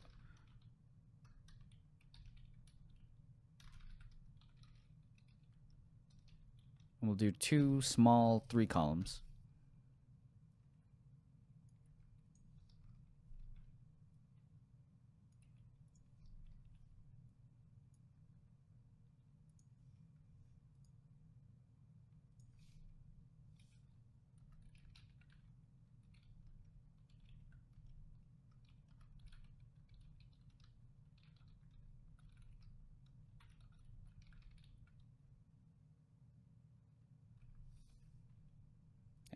And we'll do 2 small 3 columns.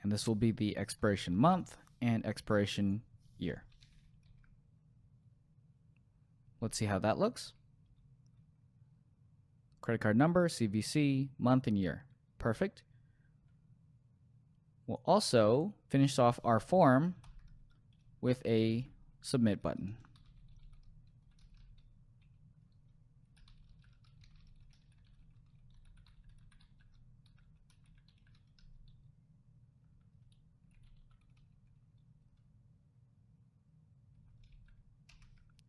And this will be the expiration month and expiration year. Let's see how that looks. Credit card number, CVC, month and year. Perfect. We'll also finish off our form with a submit button.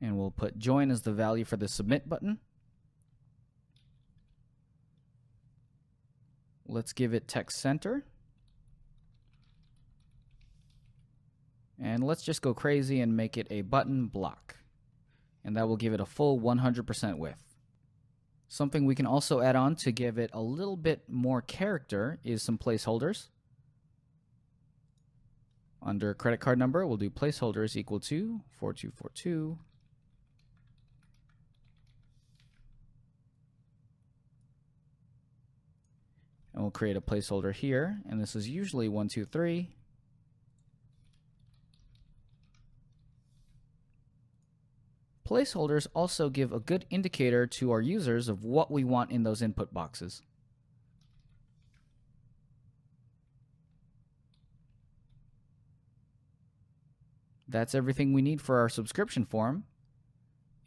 And we'll put join as the value for the submit button. Let's give it text center. And let's just go crazy and make it a button block. And that will give it a full 100% width. Something we can also add on to give it a little bit more character is some placeholders. Under credit card number, we'll do placeholders equal to 4242. And we'll create a placeholder here, and this is usually 123. Placeholders also give a good indicator to our users of what we want in those input boxes. That's everything we need for our subscription form.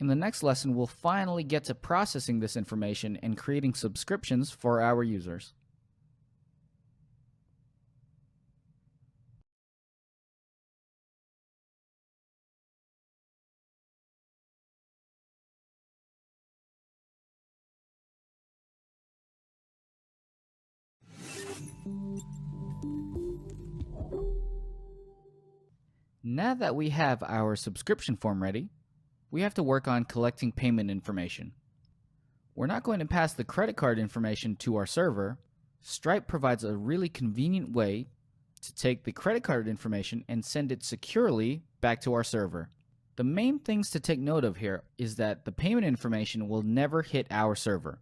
In the next lesson, we'll finally get to processing this information and creating subscriptions for our users. Now that we have our subscription form ready, we have to work on collecting payment information. We're not going to pass the credit card information to our server. Stripe provides a really convenient way to take the credit card information and send it securely back to our server. The main things to take note of here is that the payment information will never hit our server.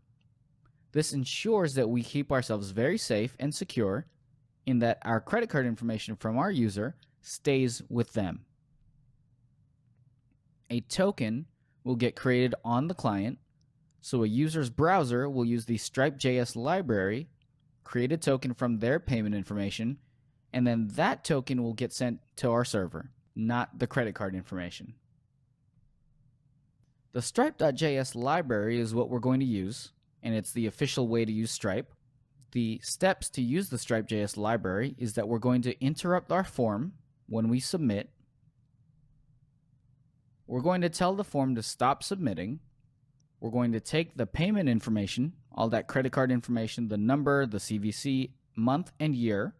This ensures that we keep ourselves very safe and secure in that our credit card information from our user stays with them. A token will get created on the client, so a user's browser will use the Stripe.js library, create a token from their payment information, and then that token will get sent to our server, not the credit card information. The Stripe.js library is what we're going to use, and it's the official way to use Stripe. The steps to use the Stripe.js library is that we're going to interrupt our form when we submit. We're going to tell the form to stop submitting. We're going to take the payment information, all that credit card information, the number, the CVC, month, and year.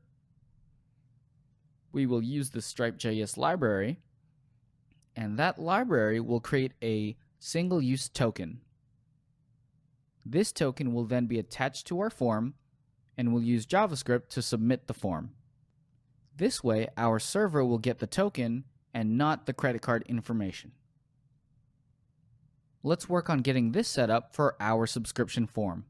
We will use the Stripe.js library, and that library will create a single-use token. This token will then be attached to our form, and we'll use JavaScript to submit the form. This way, our server will get the token and not the credit card information. Let's work on getting this set up for our subscription form.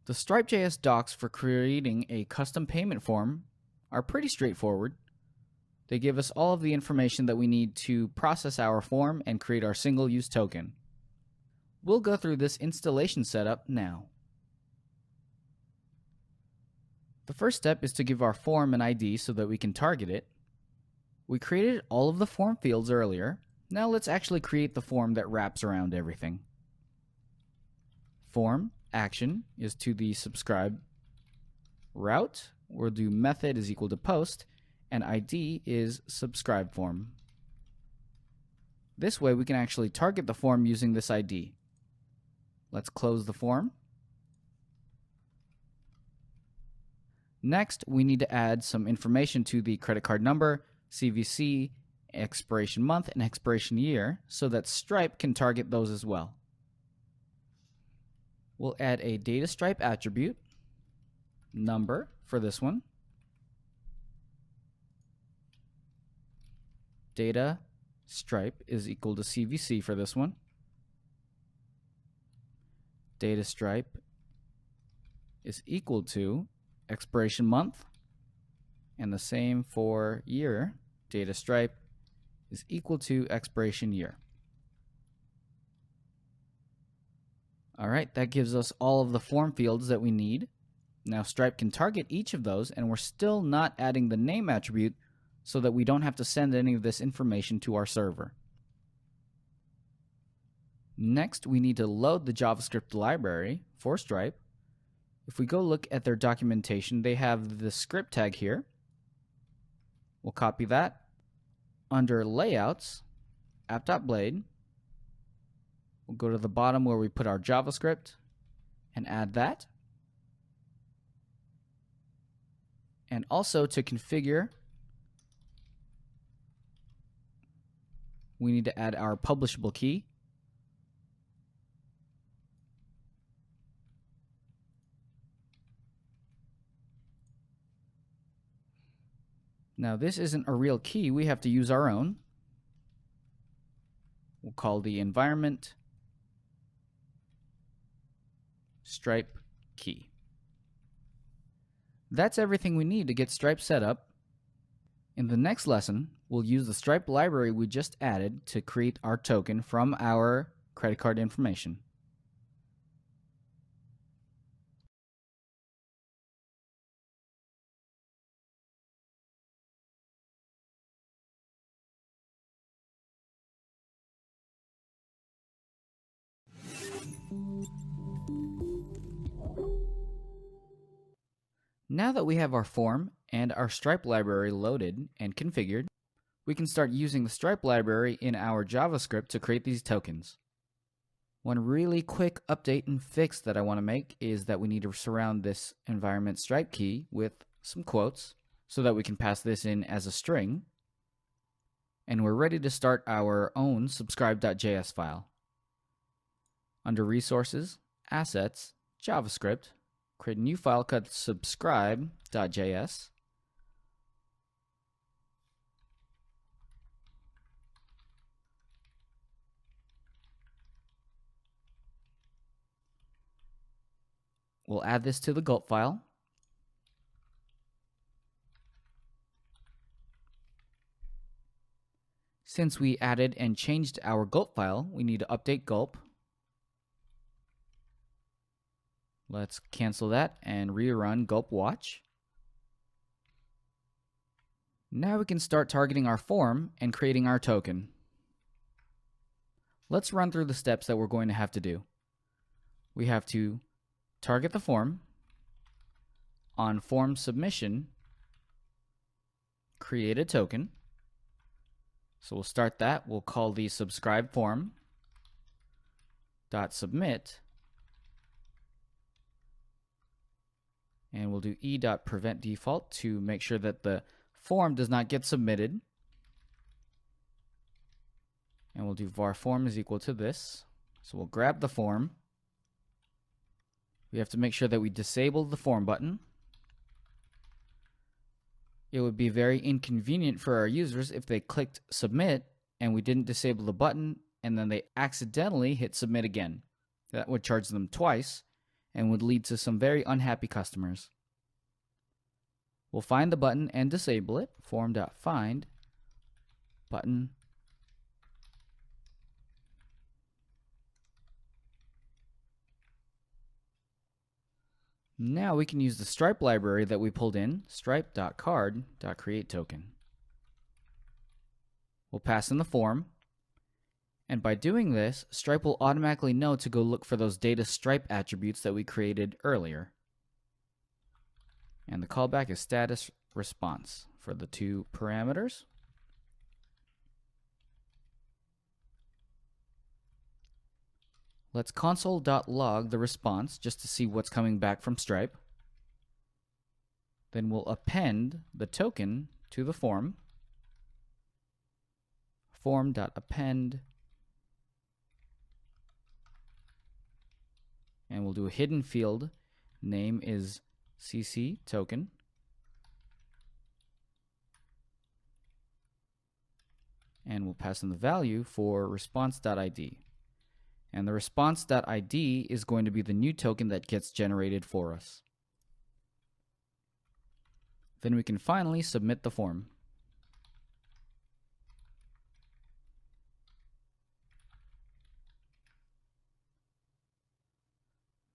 The Stripe.js docs for creating a custom payment form are pretty straightforward. They give us all of the information that we need to process our form and create our single-use token. We'll go through this installation setup now. The first step is to give our form an ID so that we can target it. We created all of the form fields earlier. Now let's actually create the form that wraps around everything. Form action is to the subscribe route. we'll do method is equal to post, and ID is subscribe form. This way we can actually target the form using this ID. Let's close the form. Next, we need to add some information to the credit card number, CVC, expiration month, and expiration year so that Stripe can target those as well. We'll add a data Stripe attribute, number for this one, data Stripe is equal to CVC for this one, data Stripe is equal to expiration month, and the same for year, data Stripe is equal to expiration year. Alright, that gives us all of the form fields that we need. Now Stripe can target each of those, and we're still not adding the name attribute so that we don't have to send any of this information to our server. Next, we need to load the JavaScript library for Stripe. If we go look at their documentation, they have the script tag here. We'll copy that. Under Layouts, app.blade, we'll go to the bottom where we put our JavaScript and add that. And also to configure, we need to add our publishable key. Now this isn't a real key, we have to use our own. We'll call the environment Stripe key. That's everything we need to get Stripe set up. In the next lesson, we'll use the Stripe library we just added to create our token from our credit card information. Now that we have our form and our Stripe library loaded and configured, we can start using the Stripe library in our JavaScript to create these tokens. One really quick update and fix that I want to make is that we need to surround this environment Stripe key with some quotes so that we can pass this in as a string. And we're ready to start our own subscribe.js file. Under Resources, Assets, JavaScript, create a new file called subscribe.js. We'll add this to the gulp file. Since we added and changed our gulp file, we need to update gulp. Let's cancel that and rerun gulp watch. Now we can start targeting our form and creating our token. Let's run through the steps that we're going to have to do. We have to target the form. On form submission, create a token. So we'll start that. We'll call the subscribe form .submit. And we'll do e.preventDefault to make sure that the form does not get submitted. And we'll do var form is equal to this. So we'll grab the form. We have to make sure that we disable the form button. It would be very inconvenient for our users if they clicked submit and we didn't disable the button and then they accidentally hit submit again. That would charge them twice and would lead to some very unhappy customers. We'll find the button and disable it. Form.find button. Now we can use the Stripe library that we pulled in, stripe.card.createToken. We'll pass in the form, and by doing this, Stripe will automatically know to go look for those data Stripe attributes that we created earlier. And the callback is status response for the two parameters. Let's console.log the response just to see what's coming back from Stripe. Then we'll append the token to the form. Form.append. And we'll do a hidden field. Name is CC token. And we'll pass in the value for response.id. And the response.id is going to be the new token that gets generated for us. Then we can finally submit the form.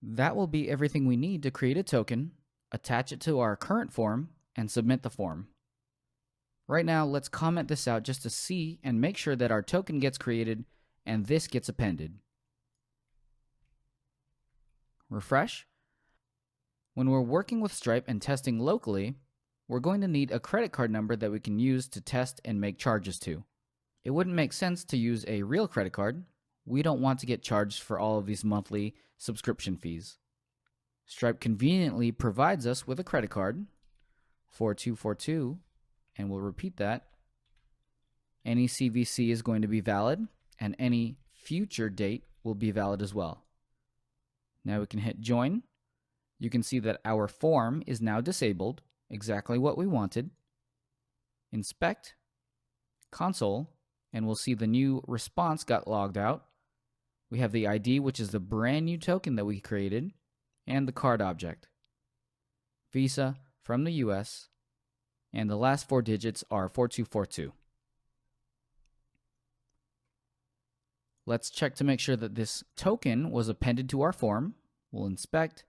That will be everything we need to create a token, attach it to our current form, and submit the form. Right now, let's comment this out just to see and make sure that our token gets created and this gets appended. Refresh. When we're working with Stripe and testing locally, we're going to need a credit card number that we can use to test and make charges to. It wouldn't make sense to use a real credit card. We don't want to get charged for all of these monthly subscription fees. Stripe conveniently provides us with a credit card, 4242, and we'll repeat that. Any CVC is going to be valid, and any future date will be valid as well. Now we can hit join. You can see that our form is now disabled, exactly what we wanted. Inspect, console, and we'll see the new response got logged out. We have the ID, which is the brand new token that we created, and the card object. Visa from the US, and the last four digits are 4242. Let's check to make sure that this token was appended to our form. We'll inspect,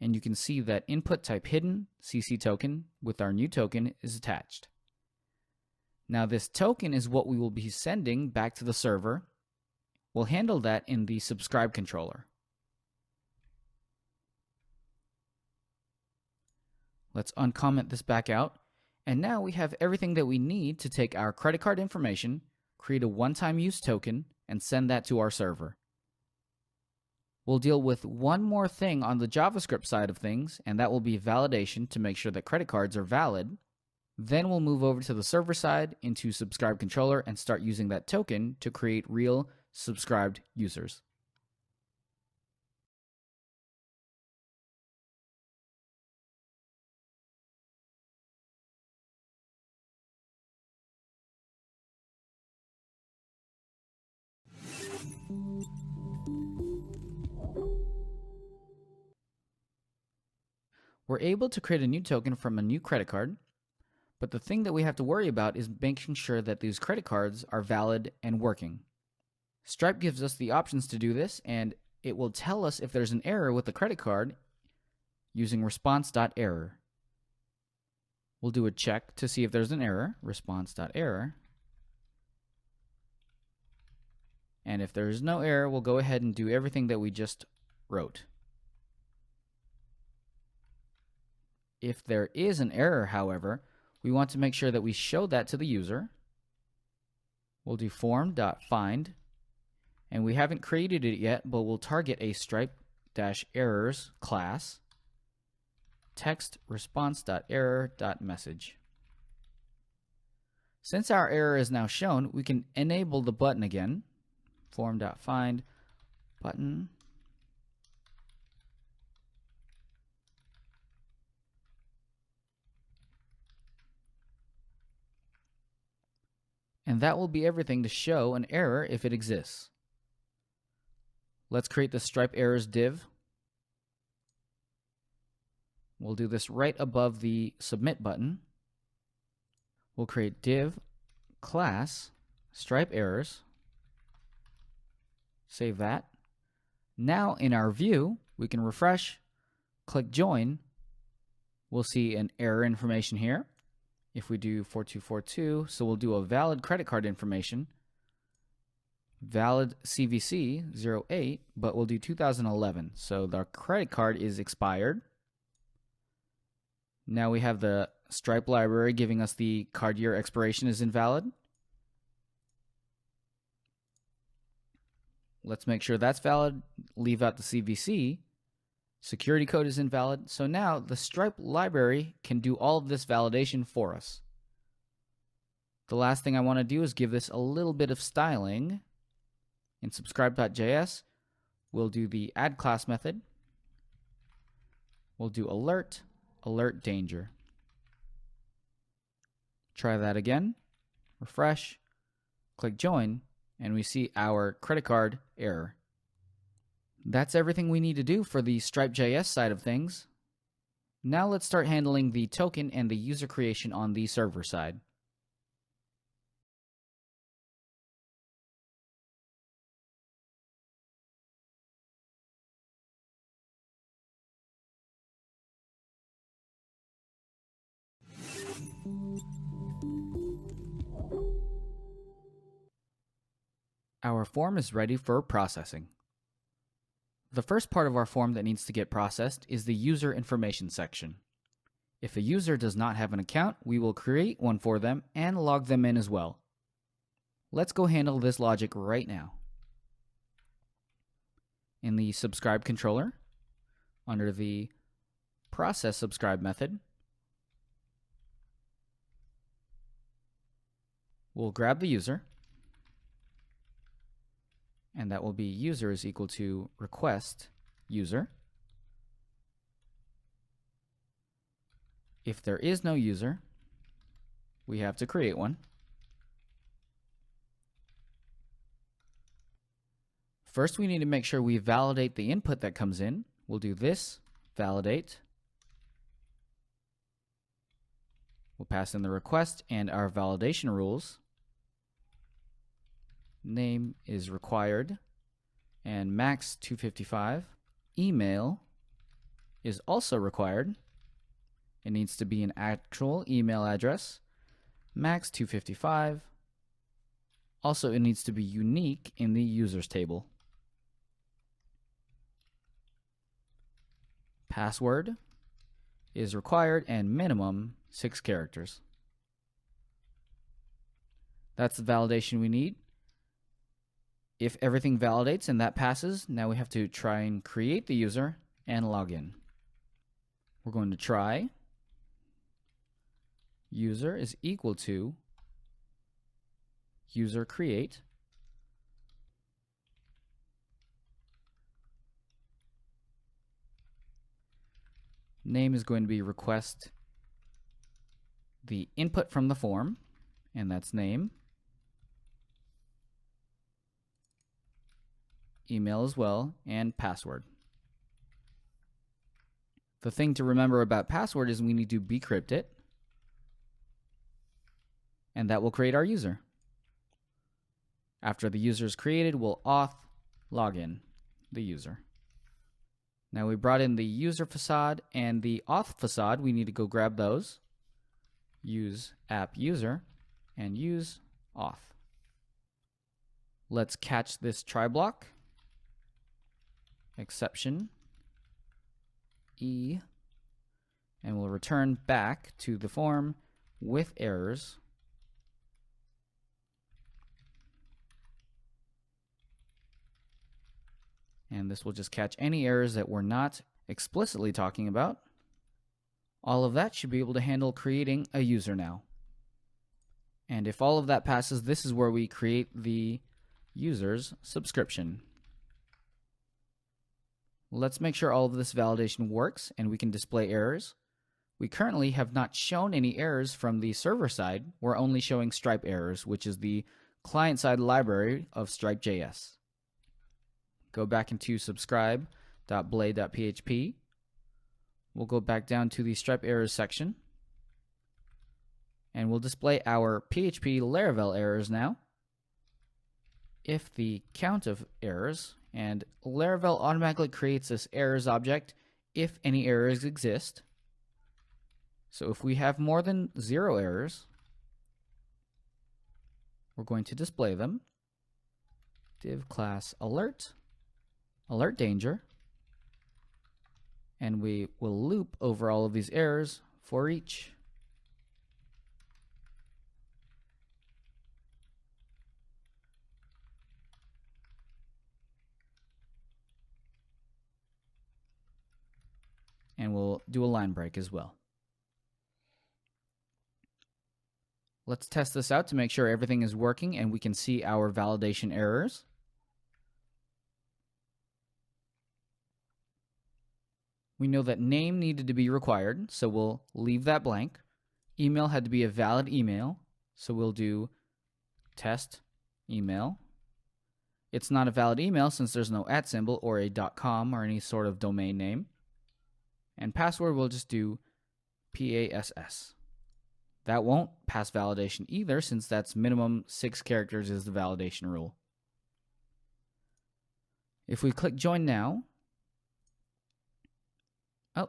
and you can see that input type hidden, CC token, with our new token is attached. Now this token is what we will be sending back to the server. We'll handle that in the subscribe controller. Let's uncomment this back out. And now we have everything that we need to take our credit card information, create a one-time use token, and send that to our server. We'll deal with one more thing on the JavaScript side of things, and that will be validation to make sure that credit cards are valid. Then we'll move over to the server side into subscribe controller and start using that token to create real subscribed users. We're able to create a new token from a new credit card, but the thing that we have to worry about is making sure that these credit cards are valid and working. Stripe gives us the options to do this, and it will tell us if there's an error with the credit card using response.error. We'll do a check to see if there's an error, response.error. And if there is no error, we'll go ahead and do everything that we just wrote. If there is an error, however, we want to make sure that we show that to the user. We'll do form.find, and we haven't created it yet, but we'll target a stripe-errors class, text response.error.message. Since our error is now shown, we can enable the button again, form.find button. And that will be everything to show an error if it exists. Let's create the Stripe errors div. We'll do this right above the submit button. We'll create div class Stripe errors. Save that. Now in our view, we can refresh, click join. We'll see an error information here. If we do 4242, so we'll do a valid credit card information, valid CVC 08, but we'll do 2011. So the credit card is expired. Now we have the Stripe library giving us the card year expiration is invalid. Let's make sure that's valid. Leave out the CVC. Security code is invalid. So now the Stripe library can do all of this validation for us. The last thing I want to do is give this a little bit of styling. In subscribe.js, we'll do the add class method. We'll do alert, alert danger. Try that again. Refresh, click join, and we see our credit card error. That's everything we need to do for the Stripe.js side of things. Now let's start handling the token and the user creation on the server side. Our form is ready for processing. The first part of our form that needs to get processed is the user information section. If a user does not have an account, we will create one for them and log them in as well. Let's go handle this logic right now. In the subscribe controller, under the process subscribe method, we'll grab the user, and that will be user is equal to request user. If there is no user, we have to create one. First, we need to make sure we validate the input that comes in. We'll do this, validate. We'll pass in the request and our validation rules. Name is required and max 255. Email is also required. It needs to be an actual email address, max 255. Also, it needs to be unique in the users table. Password is required and minimum 6 characters. That's the validation we need. If everything validates and that passes, now we have to try and create the user and log in. We're going to try user is equal to user create. Name is going to be request the input from the form, and that's name. Email as well, and password. The thing to remember about password is we need to decrypt it, and that will create our user. After the user is created, we'll auth login the user. Now we brought in the user facade and the auth facade. We need to go grab those. Use app user and use auth. Let's catch this try block. Exception E, and we'll return back to the form with errors. And this will just catch any errors that we're not explicitly talking about. All of that should be able to handle creating a user now. And if all of that passes, this is where we create the user's subscription. Let's make sure all of this validation works and we can display errors. We currently have not shown any errors from the server side. We're only showing Stripe errors, which is the client-side library of Stripe.js. Go back into subscribe.blade.php. We'll go back down to the Stripe errors section. And we'll display our PHP Laravel errors now. If the count of errors, and Laravel automatically creates this errors object if any errors exist. So if we have more than 0 errors, we're going to display them. Div class alert, alert danger, and we will loop over all of these errors for each. And we'll do a line break as well. Let's test this out to make sure everything is working and we can see our validation errors. We know that name needed to be required, so we'll leave that blank. Email had to be a valid email, so we'll do test email. It's not a valid email since there's no @ symbol or a .com or any sort of domain name. And password, we'll just do PASS. That won't pass validation either since that's minimum 6 characters is the validation rule. If we click join now,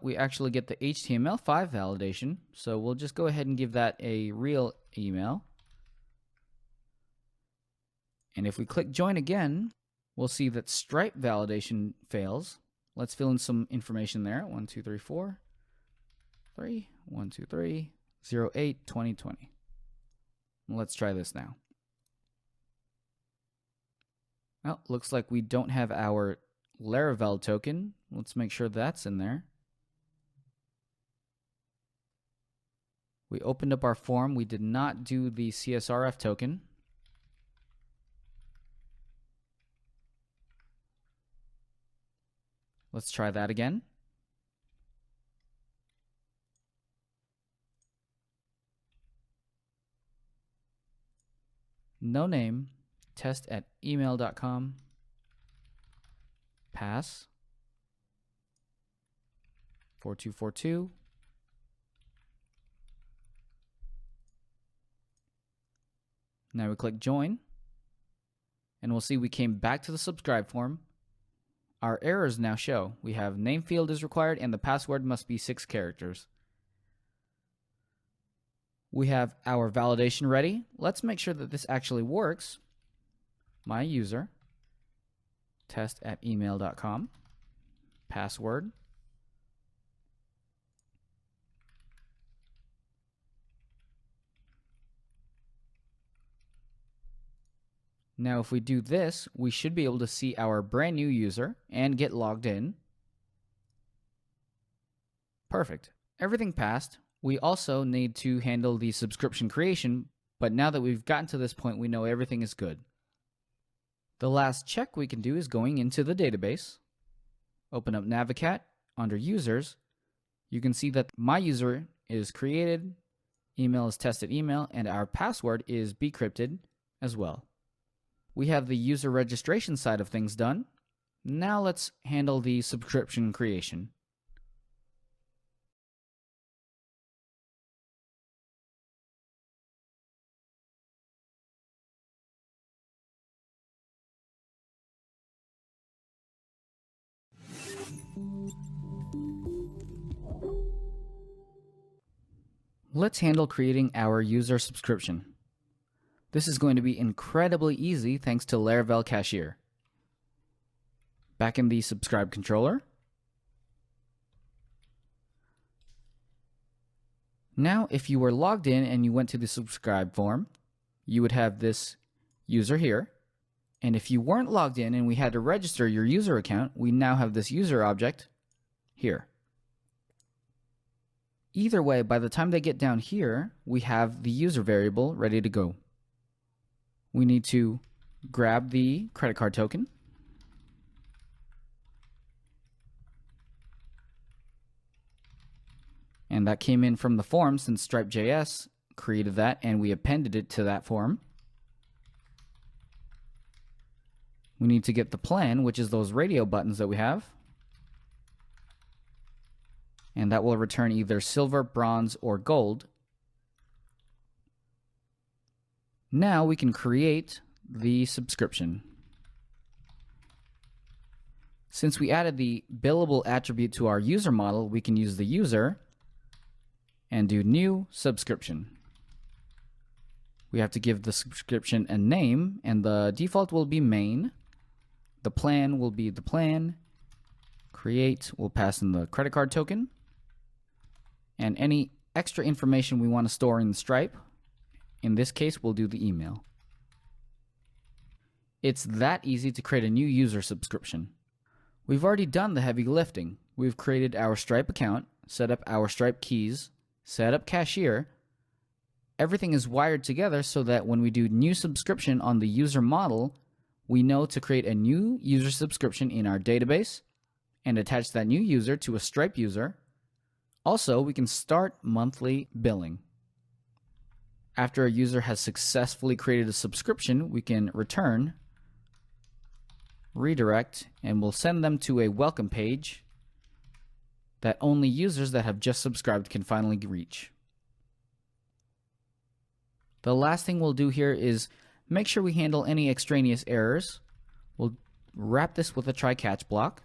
we actually get the HTML5 validation, so we'll just go ahead and give that a real email. And if we click join again, we'll see that Stripe validation fails. Let's fill in some information there. 1, 2, 3, 4, 3, 1, 2, 3, 0, 8, 2020. Let's try this now. Well, looks like we don't have our Laravel token. Let's make sure that's in there. We opened up our form. We did not do the CSRF token. Let's try that again. No name, test@email.com, pass, 4242. Now we click join, and we'll see we came back to the subscribe form. Our errors now show. We have name field is required and the password must be 6 characters. We have our validation ready. Let's make sure that this actually works. My user, test@email.com, password, now if we do this, we should be able to see our brand new user and get logged in. Perfect. Everything passed. We also need to handle the subscription creation, but now that we've gotten to this point, we know everything is good. The last check we can do is going into the database. Open up Navicat. Under users, you can see that my user is created, email is tested email, and our password is bcrypted as well. We have the user registration side of things done. Now let's handle the subscription creation. Let's handle creating our user subscription. This is going to be incredibly easy thanks to Laravel Cashier. Back in the subscribe controller. Now, if you were logged in and you went to the subscribe form, you would have this user here. And if you weren't logged in and we had to register your user account, we now have this user object here. Either way, by the time they get down here, we have the user variable ready to go. We need to grab the credit card token. And that came in from the form since Stripe.js created that and we appended it to that form. We need to get the plan, which is those radio buttons that we have. And that will return either silver, bronze, or gold. Now we can create the subscription. Since we added the billable attribute to our user model, we can use the user and do new subscription. We have to give the subscription a name, and the default will be main. The plan will be the plan. Create, we'll pass in the credit card token. And any extra information we want to store in Stripe. In this case, we'll do the email. It's that easy to create a new user subscription. We've already done the heavy lifting. We've created our Stripe account, set up our Stripe keys, set up Cashier. Everything is wired together so that when we do new subscription on the user model, we know to create a new user subscription in our database and attach that new user to a Stripe user. Also, we can start monthly billing. After a user has successfully created a subscription, we can return, redirect, and we'll send them to a welcome page that only users that have just subscribed can finally reach. The last thing we'll do here is make sure we handle any extraneous errors. We'll wrap this with a try-catch block.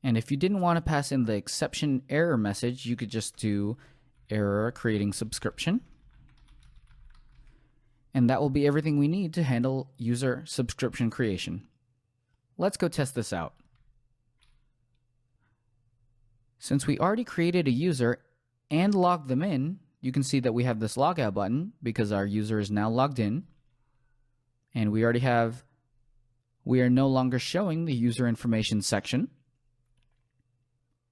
And if you didn't want to pass in the exception error message, you could just do error creating subscription. And that will be everything we need to handle user subscription creation. Let's go test this out. Since we already created a user and logged them in, you can see that we have this logout button because our user is now logged in. And we are no longer showing the user information section.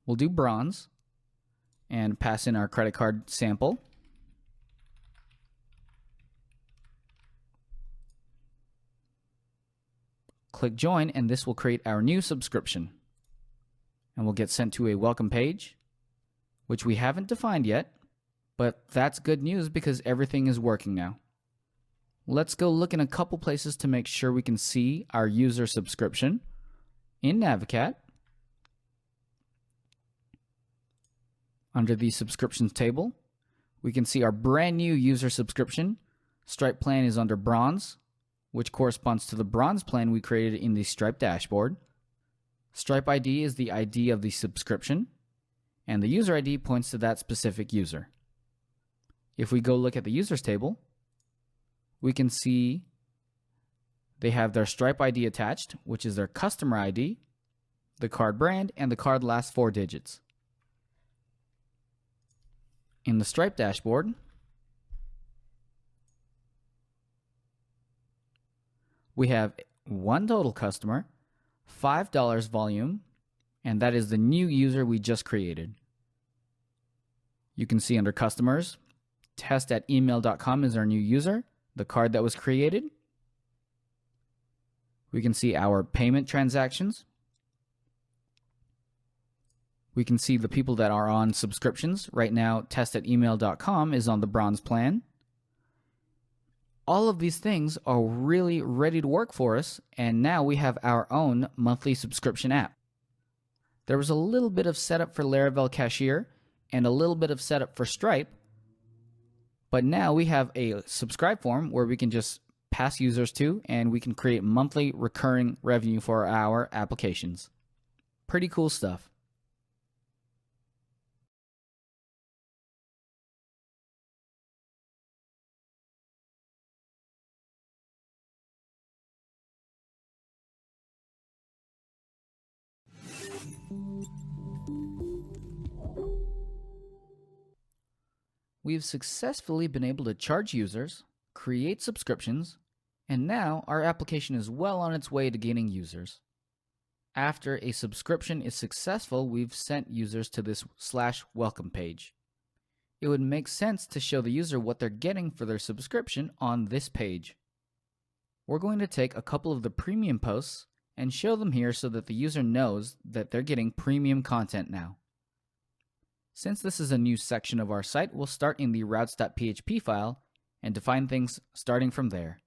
We'll do bronze and pass in our credit card sample. Click join, and this will create our new subscription. And we'll get sent to a welcome page, which we haven't defined yet, but that's good news because everything is working now. Let's go look in a couple places to make sure we can see our user subscription. In Navicat, under the subscriptions table, we can see our brand new user subscription. Stripe plan is under bronze, which corresponds to the bronze plan we created in the Stripe dashboard. Stripe ID is the ID of the subscription, and the user ID points to that specific user. If we go look at the users table, we can see they have their Stripe ID attached, which is their customer ID, the card brand, and the card last 4 digits. In the Stripe dashboard, we have one total customer, $5 volume, and that is the new user we just created. You can see under customers, test@email.com is our new user, the card that was created. We can see our payment transactions. We can see the people that are on subscriptions. Right now, test@email.com is on the bronze plan. All of these things are really ready to work for us, and now we have our own monthly subscription app. There was a little bit of setup for Laravel Cashier and a little bit of setup for Stripe, but now we have a subscribe form where we can just pass users to, and we can create monthly recurring revenue for our applications. Pretty cool stuff. We've successfully been able to charge users, create subscriptions, and now our application is well on its way to gaining users. After a subscription is successful, we've sent users to this /welcome page. It would make sense to show the user what they're getting for their subscription on this page. We're going to take a couple of the premium posts and show them here so that the user knows that they're getting premium content now. Since this is a new section of our site, we'll start in the routes.php file and define things starting from there.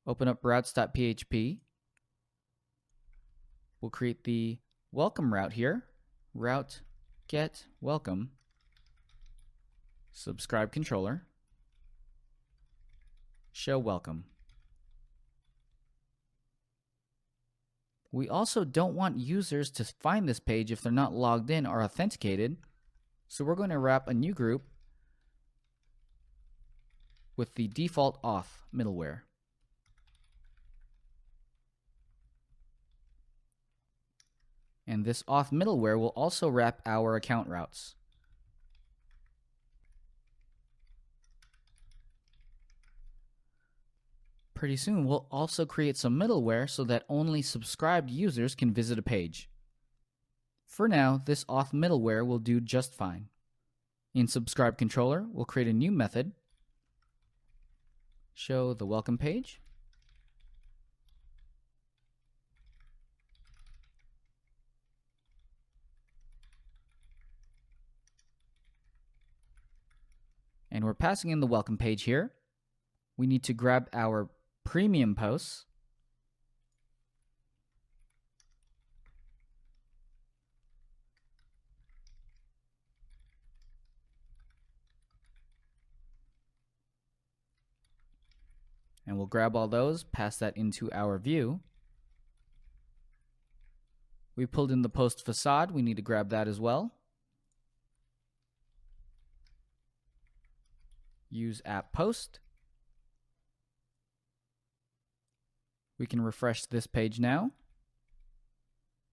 Open up routes.php. We'll create the welcome route here. Route get welcome subscribe controller. show welcome. We also don't want users to find this page if they're not logged in or authenticated, so we're going to wrap a new group with the default auth middleware. And this auth middleware will also wrap our account routes. Pretty soon, we'll also create some middleware so that only subscribed users can visit a page. For now, this auth middleware will do just fine. In subscribe controller, we'll create a new method, show the welcome page, and we're passing in the welcome page here. We need to grab our premium posts, and we'll grab all those, pass that into our view. We pulled in the post facade, we need to grab that as well. Use app post. We can refresh this page now.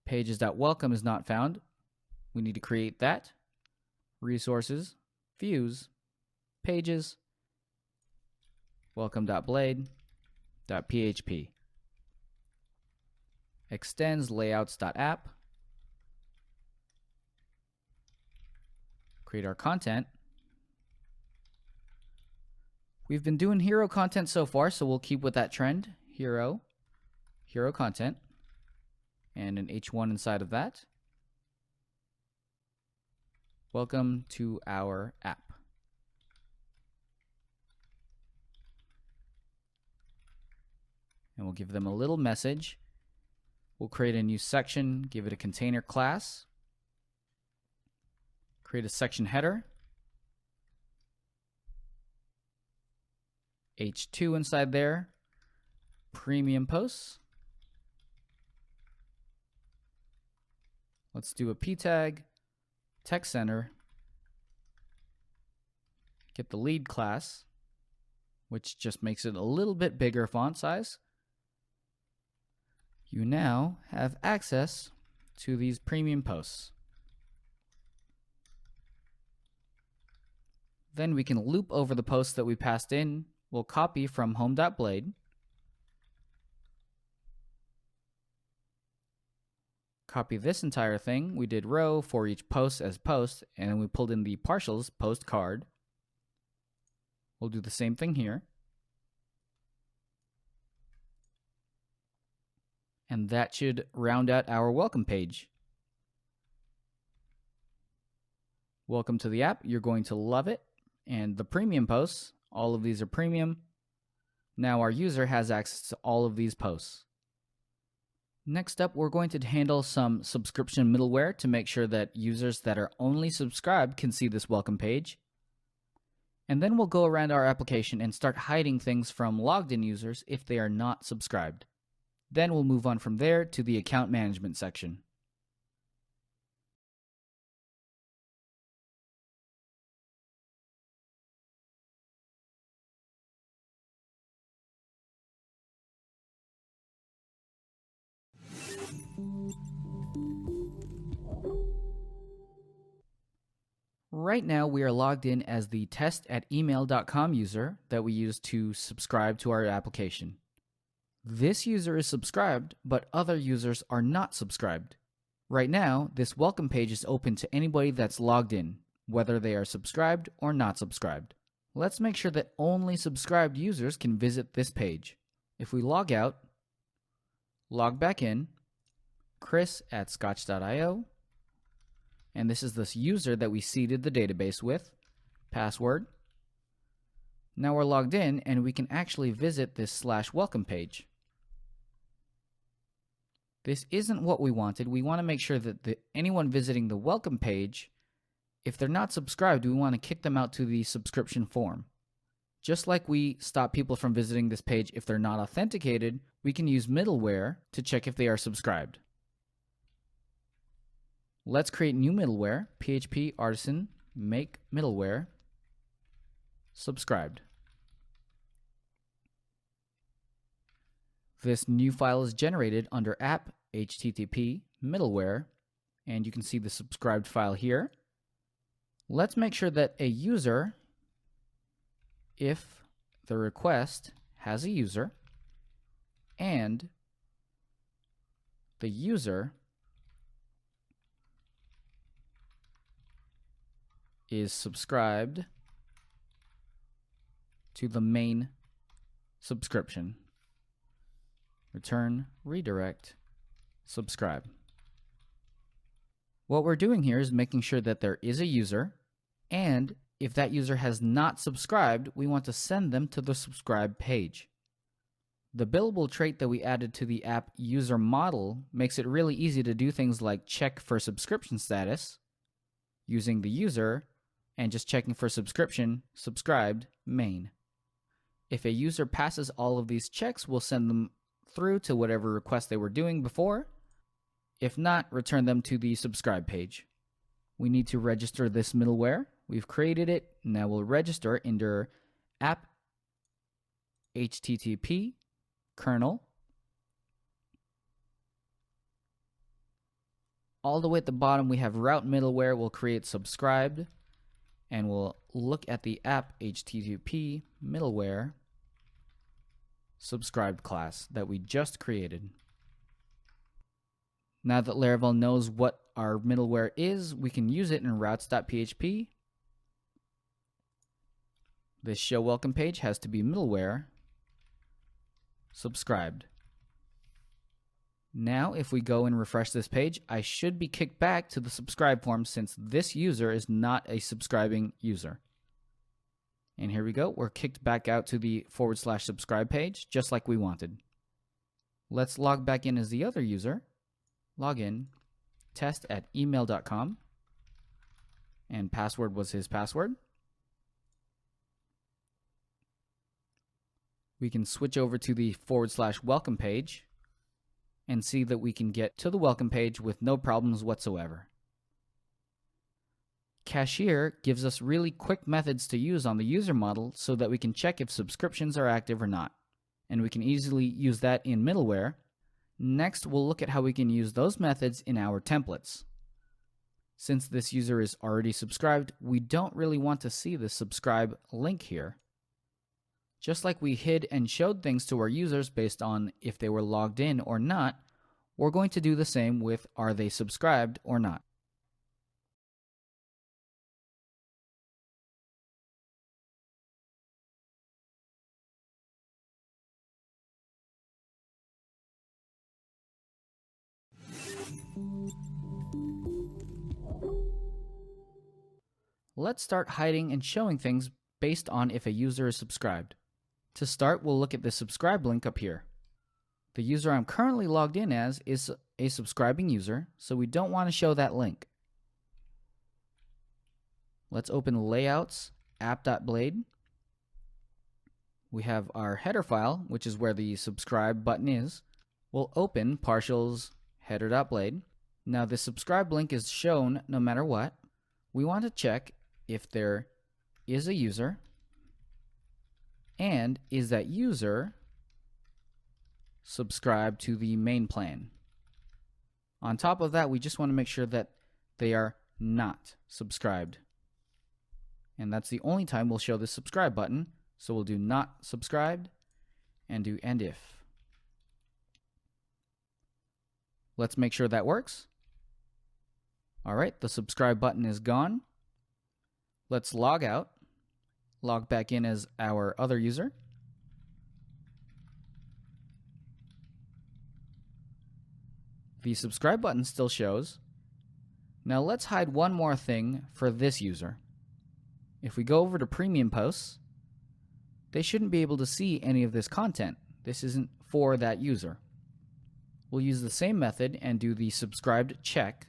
Pages.welcome is not found. We need to create that. Resources, views, pages, welcome.blade.php. Extends layouts.app. Create our content. We've been doing hero content so far, so we'll keep with that trend. Hero content, and an H1 inside of that. Welcome to our app. And we'll give them a little message. We'll create a new section, give it a container class, create a section header, H2 inside there, premium posts. Let's do a p tag, text center, get the lead class, which just makes it a little bit bigger font size. You now have access to these premium posts. Then we can loop over the posts that we passed in. We'll copy from home.blade. Copy this entire thing. We did row for each post as post, and then we pulled in the partials post card. We'll do the same thing here. And that should round out our welcome page. Welcome to the app. You're going to love it. And the premium posts, all of these are premium. Now our user has access to all of these posts. Next up, we're going to handle some subscription middleware to make sure that users that are only subscribed can see this welcome page. And then we'll go around our application and start hiding things from logged in users if they are not subscribed. Then we'll move on from there to the account management section. Right now, we are logged in as the test@email.com user that we use to subscribe to our application. This user is subscribed, but other users are not subscribed. Right now, this welcome page is open to anybody that's logged in, whether they are subscribed or not subscribed. Let's make sure that only subscribed users can visit this page. If we log out, log back in, chris@scotch.io, and this is this user that we seeded the database with, password. Now we're logged in and we can actually visit this /welcome page. This isn't what we wanted. We want to make sure that anyone visiting the welcome page, if they're not subscribed, we want to kick them out to the subscription form. Just like we stop people from visiting this page if they're not authenticated, we can use middleware to check if they are subscribed. Let's create new middleware, PHP artisan make middleware subscribed. This new file is generated under app http middleware, and you can see the subscribed file here. Let's make sure that a user, if the request has a user and the user is subscribed to the main subscription, return, redirect, subscribe. What we're doing here is making sure that there is a user, and if that user has not subscribed, we want to send them to the subscribe page. The billable trait that we added to the app user model makes it really easy to do things like check for subscription status using the user and just checking for subscription, subscribed, main. If a user passes all of these checks, we'll send them through to whatever request they were doing before. If not, return them to the subscribe page. We need to register this middleware. We've created it. Now we'll register under app http kernel. All the way at the bottom, we have route middleware. We'll create subscribed, and we'll look at the app http middleware subscribed class that we just created. Now that Laravel knows what our middleware is, we can use it in routes.php. This show welcome page has to be middleware subscribed. Now, if we go and refresh this page, I should be kicked back to the subscribe form since this user is not a subscribing user. And here we go. We're kicked back out to the /subscribe page, just like we wanted. Let's log back in as the other user. Login, test@email.com, and password was his password. We can switch over to the /welcome page and see that we can get to the welcome page with no problems whatsoever. Cashier gives us really quick methods to use on the user model so that we can check if subscriptions are active or not, and we can easily use that in middleware. Next, we'll look at how we can use those methods in our templates. Since this user is already subscribed, we don't really want to see the subscribe link here. Just like we hid and showed things to our users based on if they were logged in or not, we're going to do the same with are they subscribed or not. Let's start hiding and showing things based on if a user is subscribed. To start, we'll look at the subscribe link up here. The user I'm currently logged in as is a subscribing user, so we don't want to show that link. Let's open layouts, app.blade. We have our header file, which is where the subscribe button is. We'll open partials header.blade. Now the subscribe link is shown no matter what. We want to check if there is a user, and is that user subscribed to the main plan. On top of that, we just want to make sure that they are not subscribed. And that's the only time we'll show the subscribe button. So we'll do not subscribed and do end if. Let's make sure that works. All right, the subscribe button is gone. Let's log out, log back in as our other user. The subscribe button still shows. Now let's hide one more thing for this user. If we go over to premium posts, they shouldn't be able to see any of this content. This isn't for that user. We'll use the same method and do the subscribed check,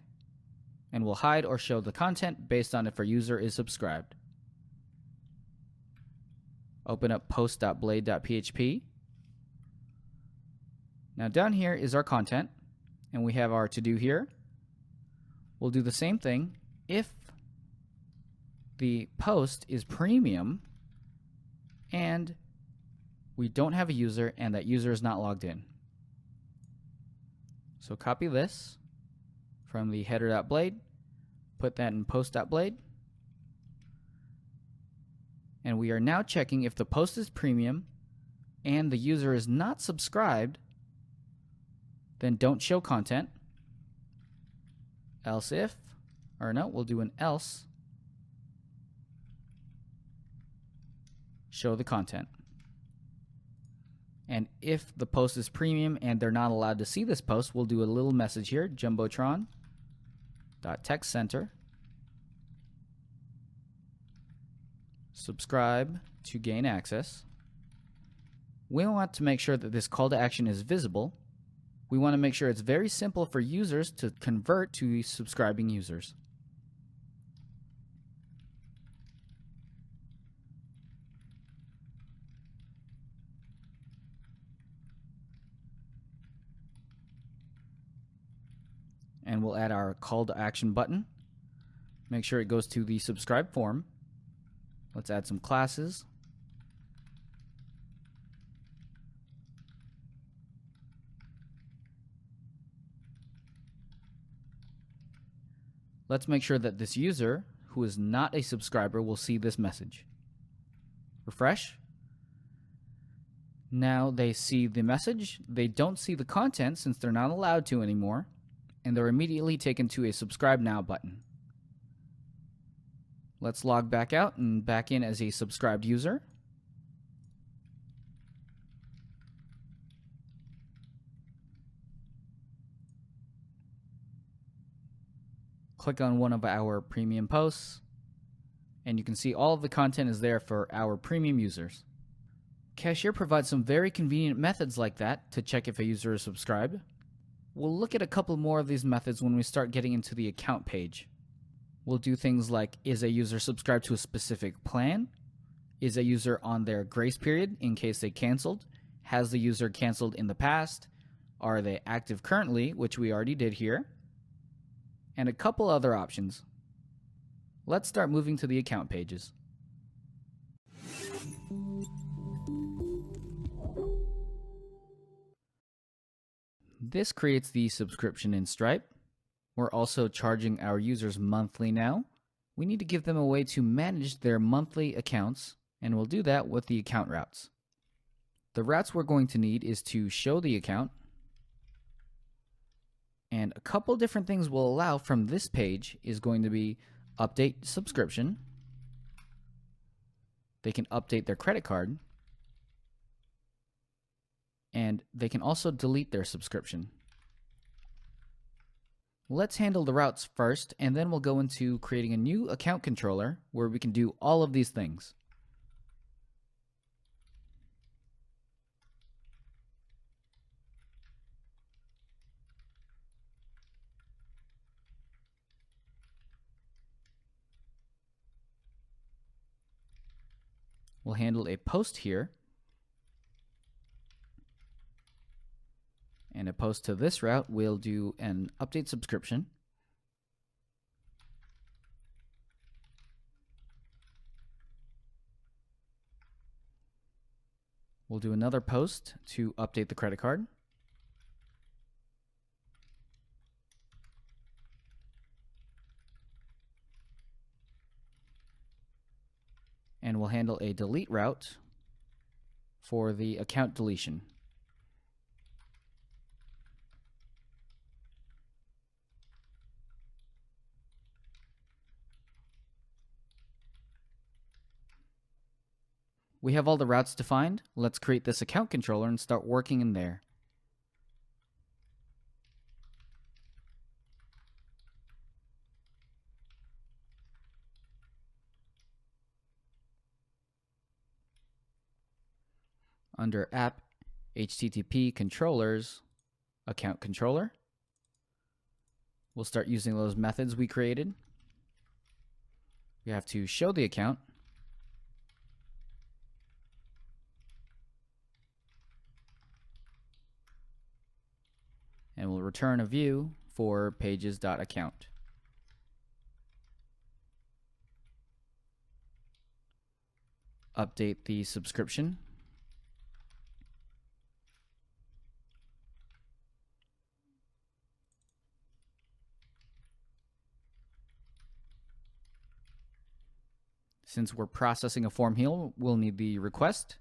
and we'll hide or show the content based on if our user is subscribed. Open up post.blade.php. Now down here is our content, and we have our to-do here. We'll do the same thing if the post is premium and we don't have a user and that user is not logged in. So copy this from the header.blade, put that in post.blade, and we are now checking if the post is premium and the user is not subscribed, then don't show content. Else if, or no, we'll do an else, show the content. And if the post is premium and they're not allowed to see this post, we'll do a little message here, jumbotron.textcenter, subscribe to gain access. We want to make sure that this call to action is visible. We want to make sure it's very simple for users to convert to subscribing users. And we'll add our call to action button. Make sure it goes to the subscribe form. Let's add some classes. Let's make sure that this user, who is not a subscriber, will see this message. Refresh. Now they see the message. They don't see the content since they're not allowed to anymore, and they're immediately taken to a subscribe now button. Let's log back out and back in as a subscribed user. Click on one of our premium posts, and you can see all of the content is there for our premium users. Cashier provides some very convenient methods like that to check if a user is subscribed. We'll look at a couple more of these methods when we start getting into the account page. We'll do things like, is a user subscribed to a specific plan? Is a user on their grace period in case they canceled? Has the user canceled in the past? Are they active currently, which we already did here? And a couple other options. Let's start moving to the account pages. This creates the subscription in Stripe. We're also charging our users monthly now. We need to give them a way to manage their monthly accounts, and we'll do that with the account routes. The routes we're going to need is to show the account, and a couple different things we'll allow from this page is going to be update subscription. They can update their credit card, and they can also delete their subscription. Let's handle the routes first, and then we'll go into creating a new account controller where we can do all of these things. We'll handle a post here, and a post to this route. We'll do an update subscription. We'll do another post to update the credit card. And we'll handle a delete route for the account deletion. We have all the routes defined. Let's create this account controller and start working in there. Under App, HTTP Controllers, Account Controller, we'll start using those methods we created. We have to show the account, and we'll return a view for pages.account. Update the subscription. Since we're processing a form here, we'll need the request.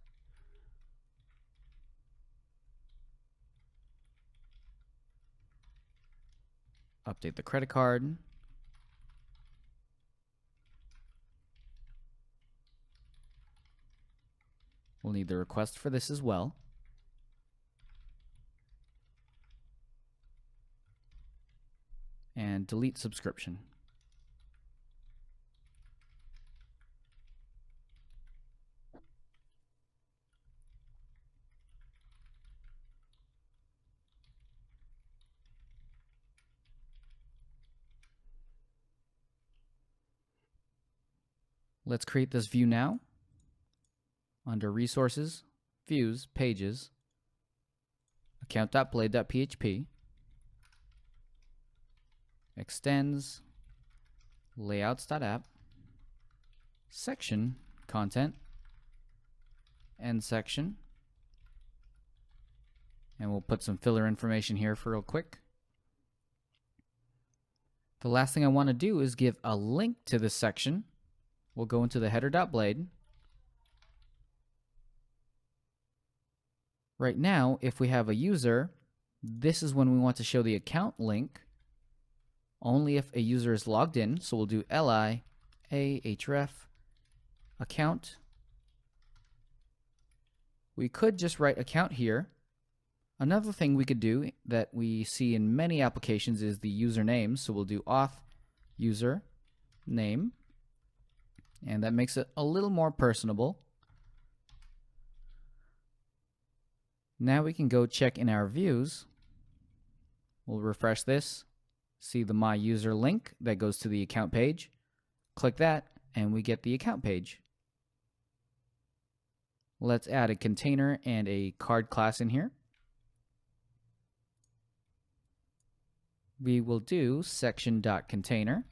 Update the credit card. We'll need the request for this as well. And delete subscription. Let's create this view now. Under Resources, Views, Pages, account.blade.php, extends, layouts.app, section, content, end section, and we'll put some filler information here for real quick. The last thing I want to do is give a link to this section. We'll go into the header.blade. Right now, if we have a user, this is when we want to show the account link only if a user is logged in. So we'll do li ahref account. We could just write account here. Another thing we could do that we see in many applications is the username. So we'll do auth user name, and that makes it a little more personable. Now we can go check in our views. We'll refresh this, see the My User link that goes to the account page. Click that, and we get the account page. Let's add a container and a card class in here. We will do section.container.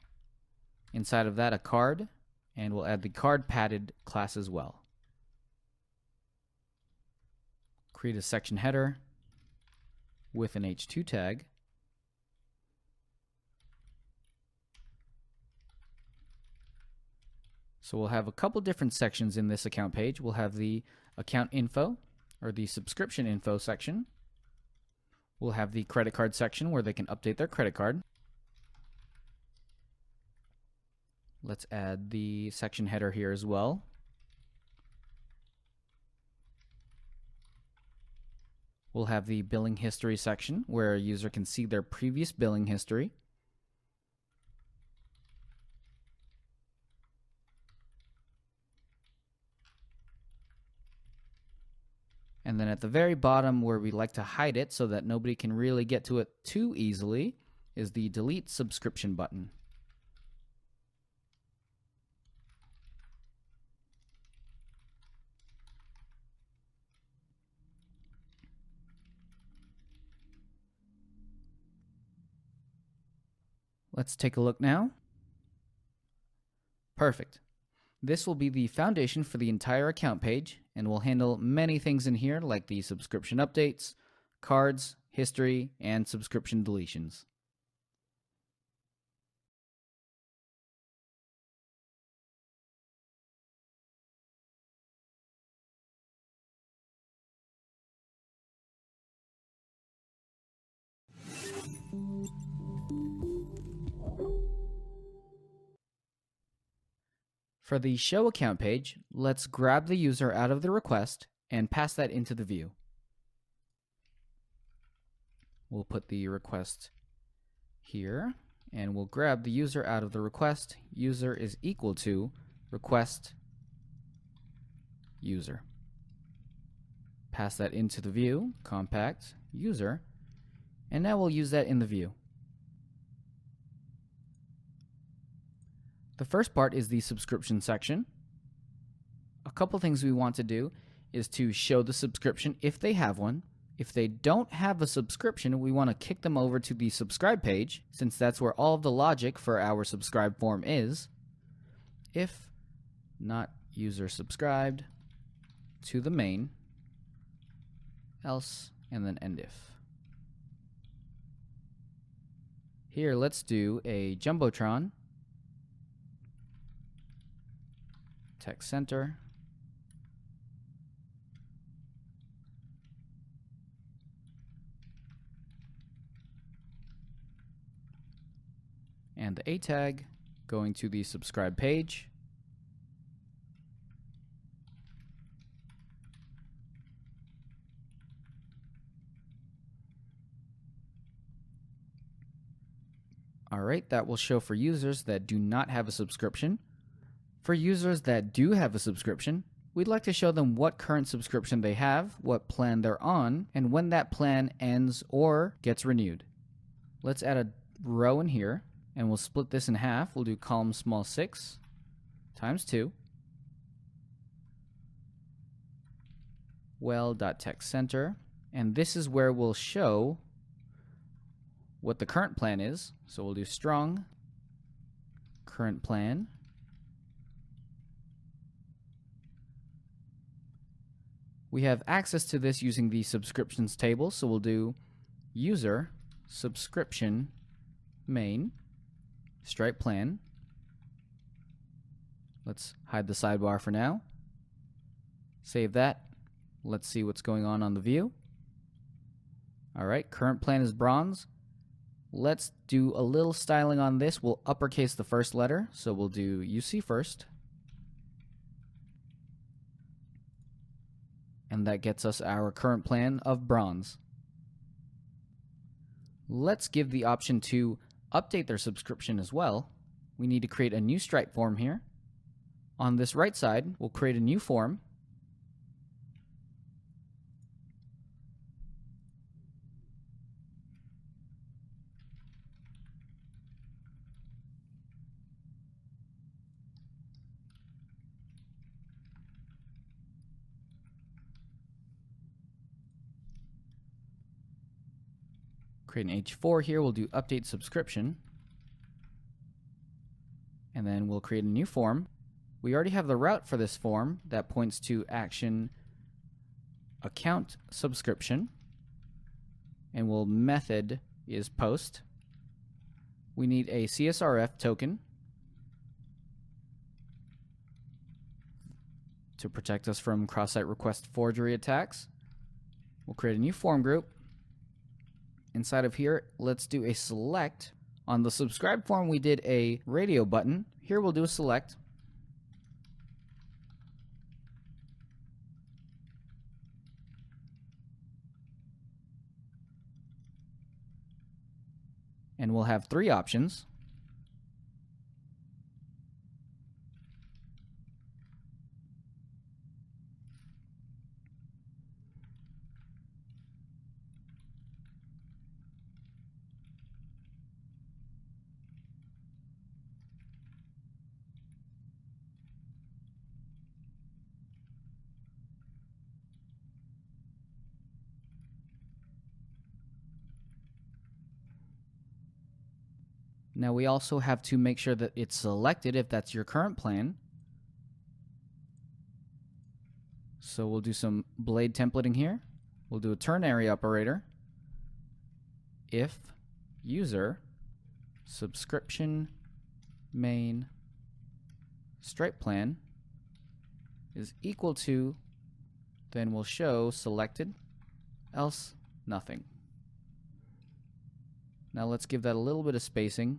Inside of that, a card, and we'll add the card padded class as well. Create a section header with an h2 tag. So we'll have a couple different sections in this account page. We'll have the account info, or the subscription info section. We'll have the credit card section where they can update their credit card. Let's add the section header here as well. We'll have the billing history section where a user can see their previous billing history. And then at the very bottom, where we like to hide it so that nobody can really get to it too easily, is the delete subscription button. Let's take a look now. Perfect. This will be the foundation for the entire account page, and will handle many things in here like the subscription updates, cards, history, and subscription deletions. For the show account page, let's grab the user out of the request and pass that into the view. We'll put the request here, and we'll grab the user out of the request. User is equal to request user. Pass that into the view, compact user, and now we'll use that in the view. The first part is the subscription section. A couple things we want to do is to show the subscription if they have one. If they don't have a subscription, we want to kick them over to the subscribe page, since that's where all of the logic for our subscribe form is. If not user subscribed to the main, else, and then end if. Here, let's do a Jumbotron, text center, and the A tag going to the subscribe page. Alright, that will show for users that do not have a subscription. For users that do have a subscription, we'd like to show them what current subscription they have, what plan they're on, and when that plan ends or gets renewed. Let's add a row in here, and we'll split this in half. We'll do column small 6 times 2. Well.textCenter, and this is where we'll show what the current plan is. So we'll do strong current plan. We have access to this using the subscriptions table, so we'll do user subscription main stripe plan. Let's hide the sidebar for now. Save that. Let's see what's going on the view. Alright, current plan is bronze. Let's do a little styling on this. We'll uppercase the first letter, so we'll do UC first. And that gets us our current plan of bronze. Let's give the option to update their subscription as well. We need to create a new Stripe form here. On this right side, we'll create a new form. Create an H4 here, we'll do update subscription. And then we'll create a new form. We already have the route for this form that points to action account subscription. And we'll method is post. We need a CSRF token to protect us from cross-site request forgery attacks. We'll create a new form group. Inside of here, let's do a select. On the subscribe form, we did a radio button. Here we'll do a select. And we'll have 3 options. Now we also have to make sure that it's selected if that's your current plan. So we'll do some blade templating here. We'll do a ternary operator. If user subscription main stripe plan is equal to, then we'll show selected, else nothing. Now let's give that a little bit of spacing.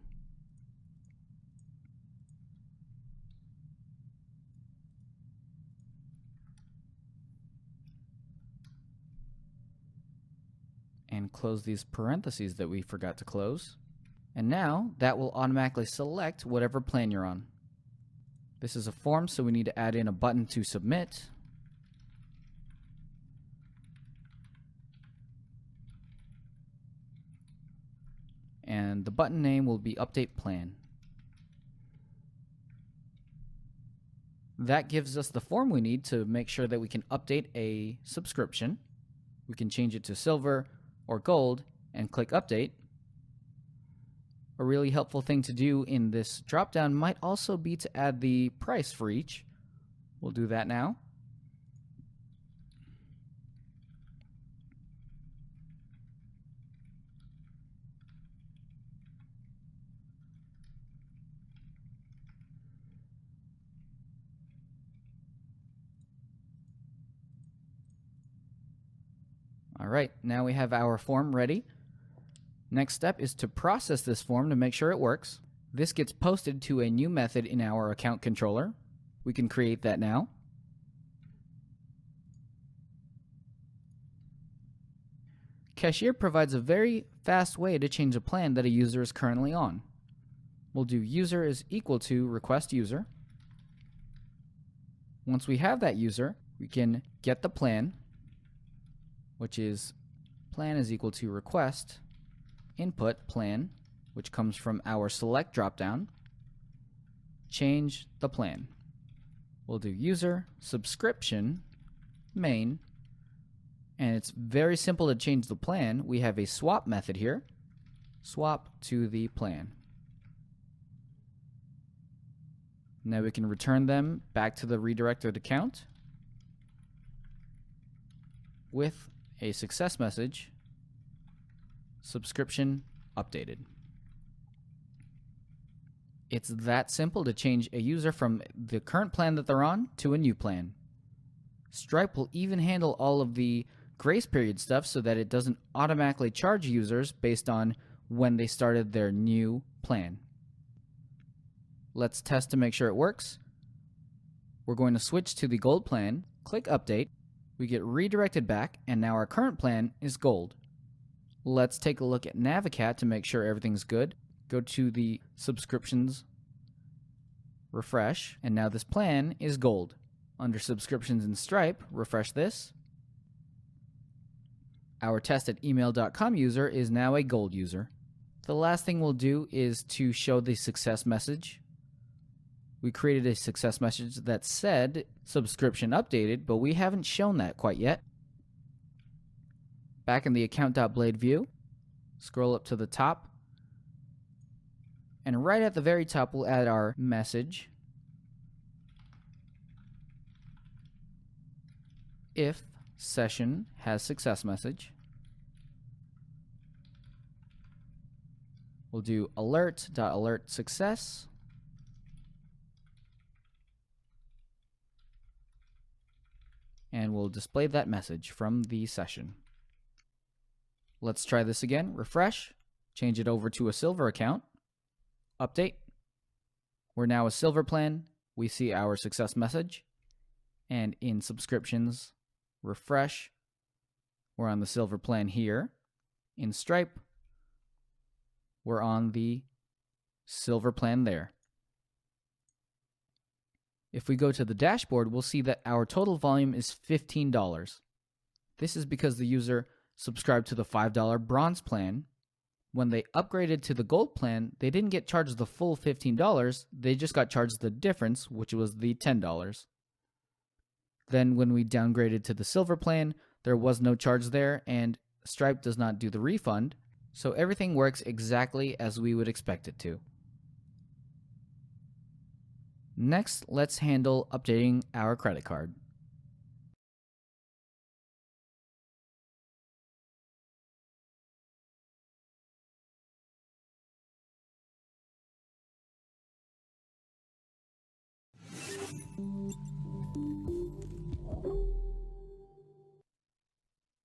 And close these parentheses that we forgot to close. And now that will automatically select whatever plan you're on. This is a form, so we need to add in a button to submit. And the button name will be update plan. That gives us the form we need to make sure that we can update a subscription. We can change it to silver or gold and click update. A really helpful thing to do in this dropdown might also be to add the price for each. We'll do that now. All right, now we have our form ready. Next step is to process this form to make sure it works. This gets posted to a new method in our account controller. We can create that now. Cashier provides a very fast way to change a plan that a user is currently on. We'll do user is equal to request user. Once we have that user, we can get the plan, which is plan is equal to request input plan, which comes from our select dropdown. Change the plan. We'll do user subscription main, and it's very simple to change the plan. We have a swap method here. Swap to the plan. Now we can return them back to the redirected account with a success message, subscription updated. It's that simple to change a user from the current plan that they're on to a new plan. Stripe will even handle all of the grace period stuff so that it doesn't automatically charge users based on when they started their new plan. Let's test to make sure it works. We're going to switch to the gold plan, click update. We get redirected back, and now our current plan is gold. Let's take a look at Navicat to make sure everything's good. Go to the subscriptions, refresh, and now this plan is gold. Under subscriptions in Stripe, refresh this. Our test@email.com user is now a gold user. The last thing we'll do is to show the success message. We created a success message that said subscription updated, but we haven't shown that quite yet. Back in the account.blade view, scroll up to the top, and right at the very top we'll add our message. If session has success message, we'll do alert.alert success. And we'll display that message from the session. Let's try this again. Refresh, change it over to a silver account, update. We're now a silver plan. We see our success message. And in subscriptions, refresh. We're on the silver plan here. In Stripe, we're on the silver plan there. If we go to the dashboard, we'll see that our total volume is $15. This is because the user subscribed to the $5 bronze plan. When they upgraded to the gold plan, they didn't get charged the full $15, they just got charged the difference, which was the $10. Then when we downgraded to the silver plan, there was no charge there, and Stripe does not do the refund, so everything works exactly as we would expect it to. Next, let's handle updating our credit card.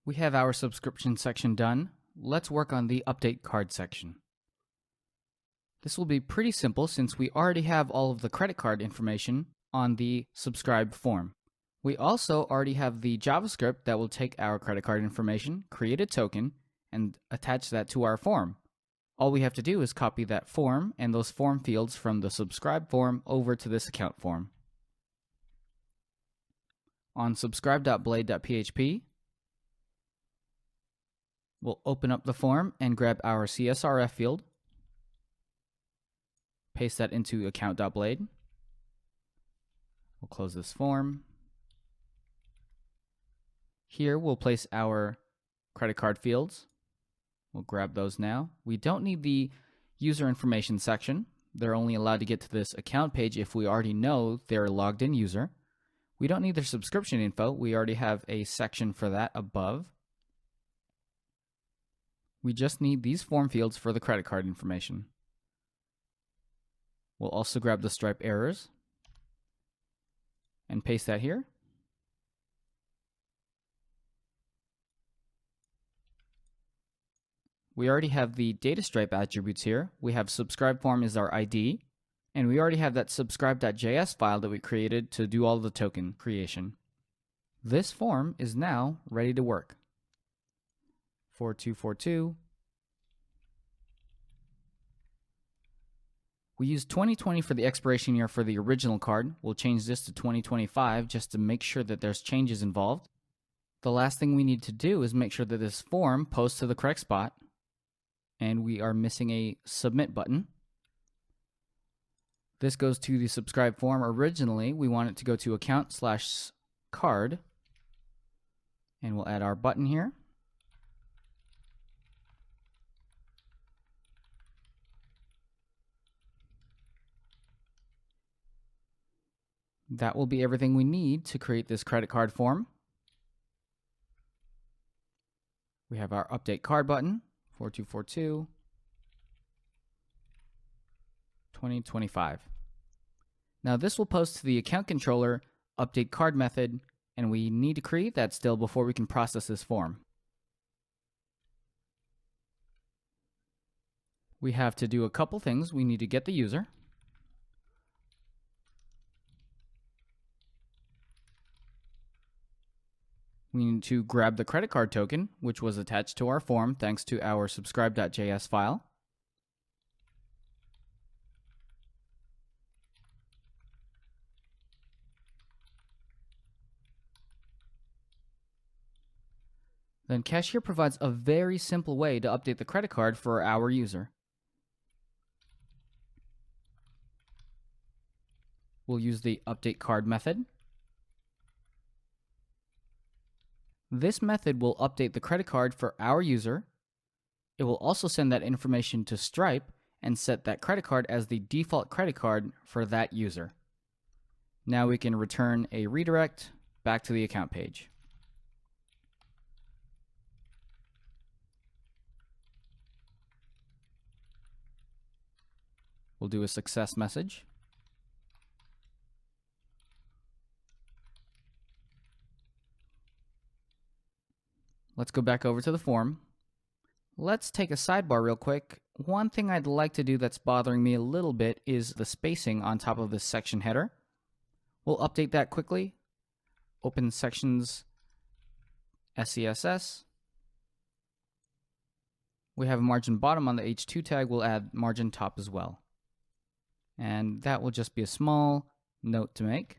We have our subscription section done. Let's work on the update card section. This will be pretty simple since we already have all of the credit card information on the subscribe form. We also already have the JavaScript that will take our credit card information, create a token, and attach that to our form. All we have to do is copy that form and those form fields from the subscribe form over to this account form. On subscribe.blade.php, we'll open up the form and grab our CSRF field. Paste that into account.blade. We'll close this form. Here we'll place our credit card fields. We'll grab those now. We don't need the user information section. They're only allowed to get to this account page if we already know they're a logged in user. We don't need their subscription info. We already have a section for that above. We just need these form fields for the credit card information. We'll also grab the Stripe errors and paste that here. We already have the data stripe attributes here. We have subscribe form is our ID, and we already have that subscribe.js file that we created to do all the token creation. This form is now ready to work. 4242. We used 2020 for the expiration year for the original card. We'll change this to 2025 just to make sure that there's changes involved. The last thing we need to do is make sure that this form posts to the correct spot. And we are missing a submit button. This goes to the subscribe form. Originally, we want it to go to account/card. And we'll add our button here. That will be everything we need to create this credit card form. We have our update card button. 4242 2025. Now this will post to the account controller update card method, and we need to create that still before we can process this form. We have to do a couple things. We need to get the user. We need to grab the credit card token, which was attached to our form thanks to our subscribe.js file. Then Cashier provides a very simple way to update the credit card for our user. We'll use the update card method. This method will update the credit card for our user. It will also send that information to Stripe and set that credit card as the default credit card for that user. Now we can return a redirect back to the account page. We'll do a success message. Let's go back over to the form. Let's take a sidebar real quick. One thing I'd like to do that's bothering me a little bit is the spacing on top of this section header. We'll update that quickly. Open sections SCSS. We have a margin bottom on the H2 tag. We'll add margin top as well. And that will just be a small note to make.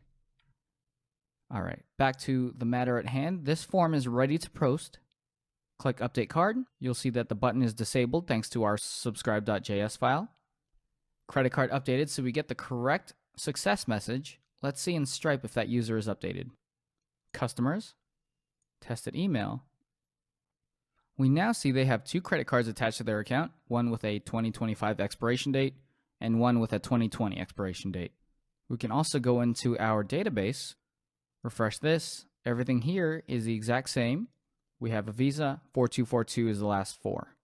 All right, back to the matter at hand. This form is ready to post. Click Update Card. You'll see that the button is disabled thanks to our subscribe.js file. Credit card updated, so we get the correct success message. Let's see in Stripe if that user is updated. Customers, tested email. We now see they have two credit cards attached to their account, one with a 2025 expiration date and one with a 2020 expiration date. We can also go into our database, refresh this. Everything here is the exact same. We have a Visa, 4242 is the last four.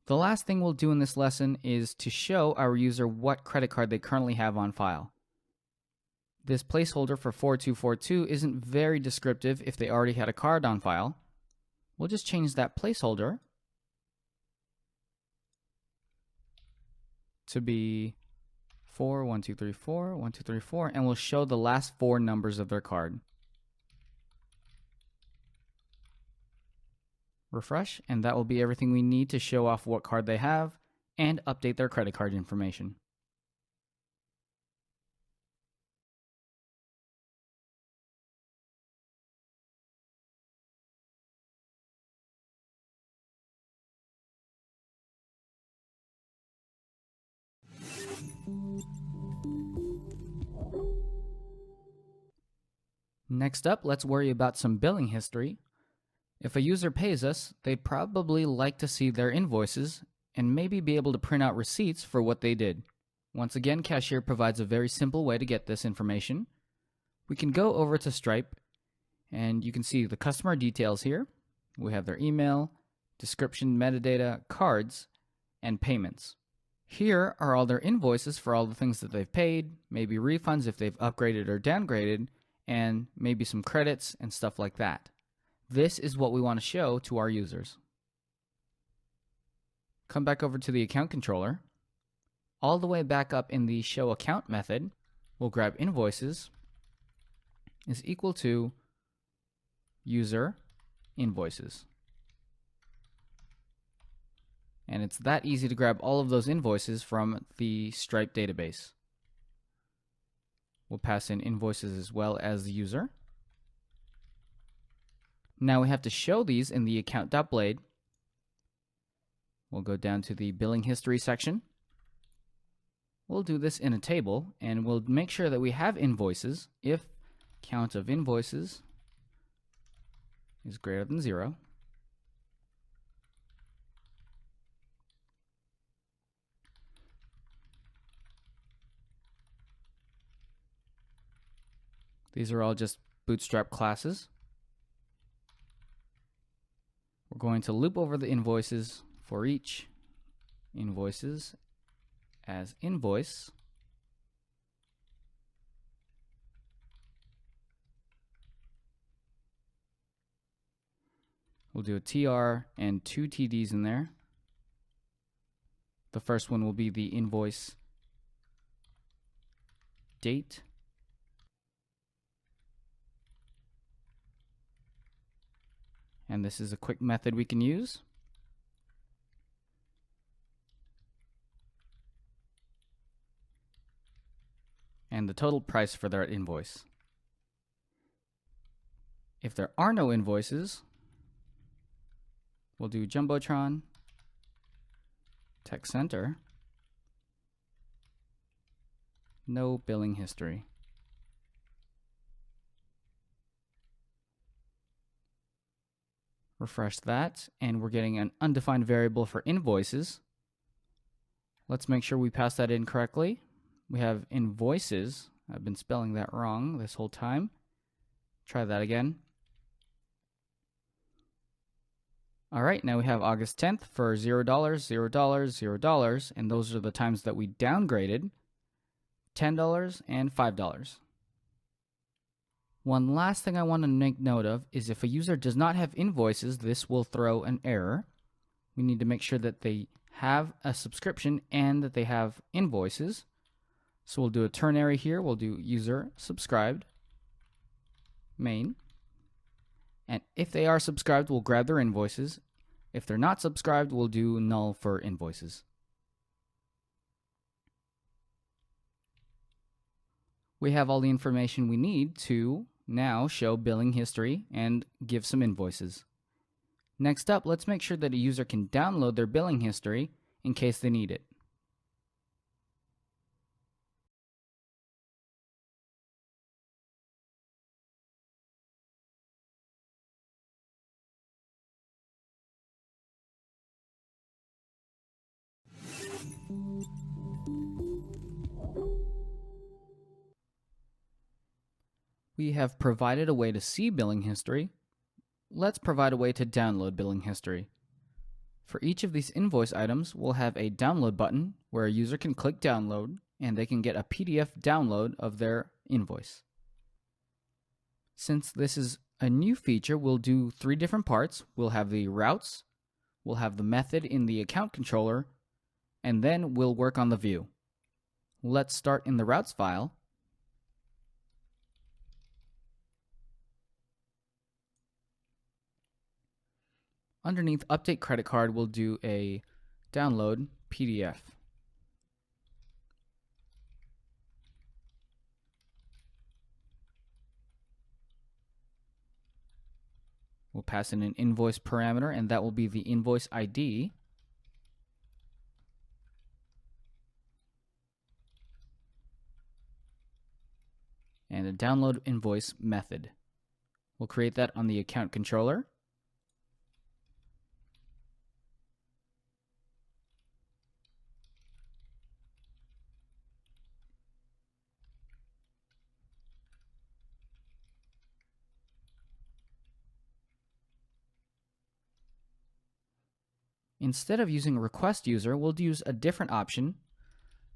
The last thing we'll do in this lesson is to show our user what credit card they currently have on file. This placeholder for 4242 isn't very descriptive if they already had a card on file. We'll just change that placeholder to be 41234, and we'll show the last four numbers of their card. Refresh, and that will be everything we need to show off what card they have and update their credit card information. Next up, let's worry about some billing history. If a user pays us, they'd probably like to see their invoices and maybe be able to print out receipts for what they did. Once again, Cashier provides a very simple way to get this information. We can go over to Stripe and you can see the customer details here. We have their email, description, metadata, cards, and payments. Here are all their invoices for all the things that they've paid, maybe refunds if they've upgraded or downgraded, and maybe some credits and stuff like that. This is what we want to show to our users. Come back over to the account controller. All the way back up in the show account method, we'll grab invoices is equal to user invoices. And it's that easy to grab all of those invoices from the Stripe database. We'll pass in invoices as well as the user. Now we have to show these in the account.blade. We'll go down to the billing history section. We'll do this in a table and we'll make sure that we have invoices if count of invoices is greater than 0. These are all just Bootstrap classes. We're going to loop over the invoices for each invoices as invoice. We'll do a TR and 2 TDs in there. The first one will be the invoice date. And this is a quick method we can use. And the total price for that invoice. If there are no invoices, we'll do Jumbotron, Tech Center, no billing history. Refresh that, and we're getting an undefined variable for invoices. Let's make sure we pass that in correctly. We have invoices. I've been spelling that wrong this whole time. Try that again. All right, now we have August 10th for $0, $0, $0, and those are the times that we downgraded, $10 and $5. One last thing I want to make note of is if a user does not have invoices, this will throw an error. We need to make sure that they have a subscription and that they have invoices. So we'll do a ternary here. We'll do user subscribed main. And if they are subscribed, we'll grab their invoices. If they're not subscribed, we'll do null for invoices. We have all the information we need to now show billing history and give some invoices. Next up, let's make sure that a user can download their billing history in case they need it. We have provided a way to see billing history. Let's provide a way to download billing history. For each of these invoice items, we'll have a download button where a user can click download and they can get a PDF download of their invoice. Since this is a new feature, we'll do 3 different parts. We'll have the routes, we'll have the method in the account controller, and then we'll work on the view. Let's start in the routes file. Underneath Update Credit Card, we'll do a download PDF. We'll pass in an invoice parameter, and that will be the invoice ID. And a download invoice method. We'll create that on the account controller. Instead of using request user, we'll use a different option.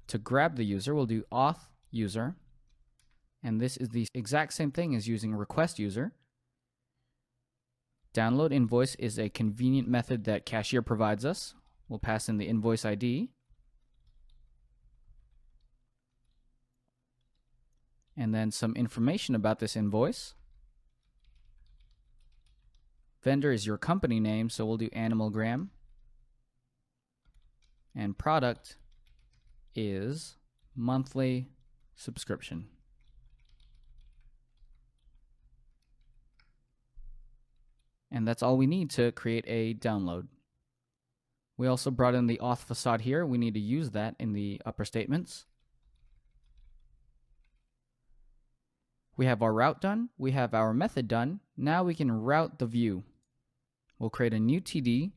To grab the user, we'll do auth user. And this is the exact same thing as using request user. Download invoice is a convenient method that Cashier provides us. We'll pass in the invoice ID. And then some information about this invoice. Vendor is your company name, so we'll do Animalgram. And product is monthly subscription. And that's all we need to create a download. We also brought in the auth facade here. We need to use that in the upper statements. We have our route done. We have our method done. Now we can route the view. We'll create a new TD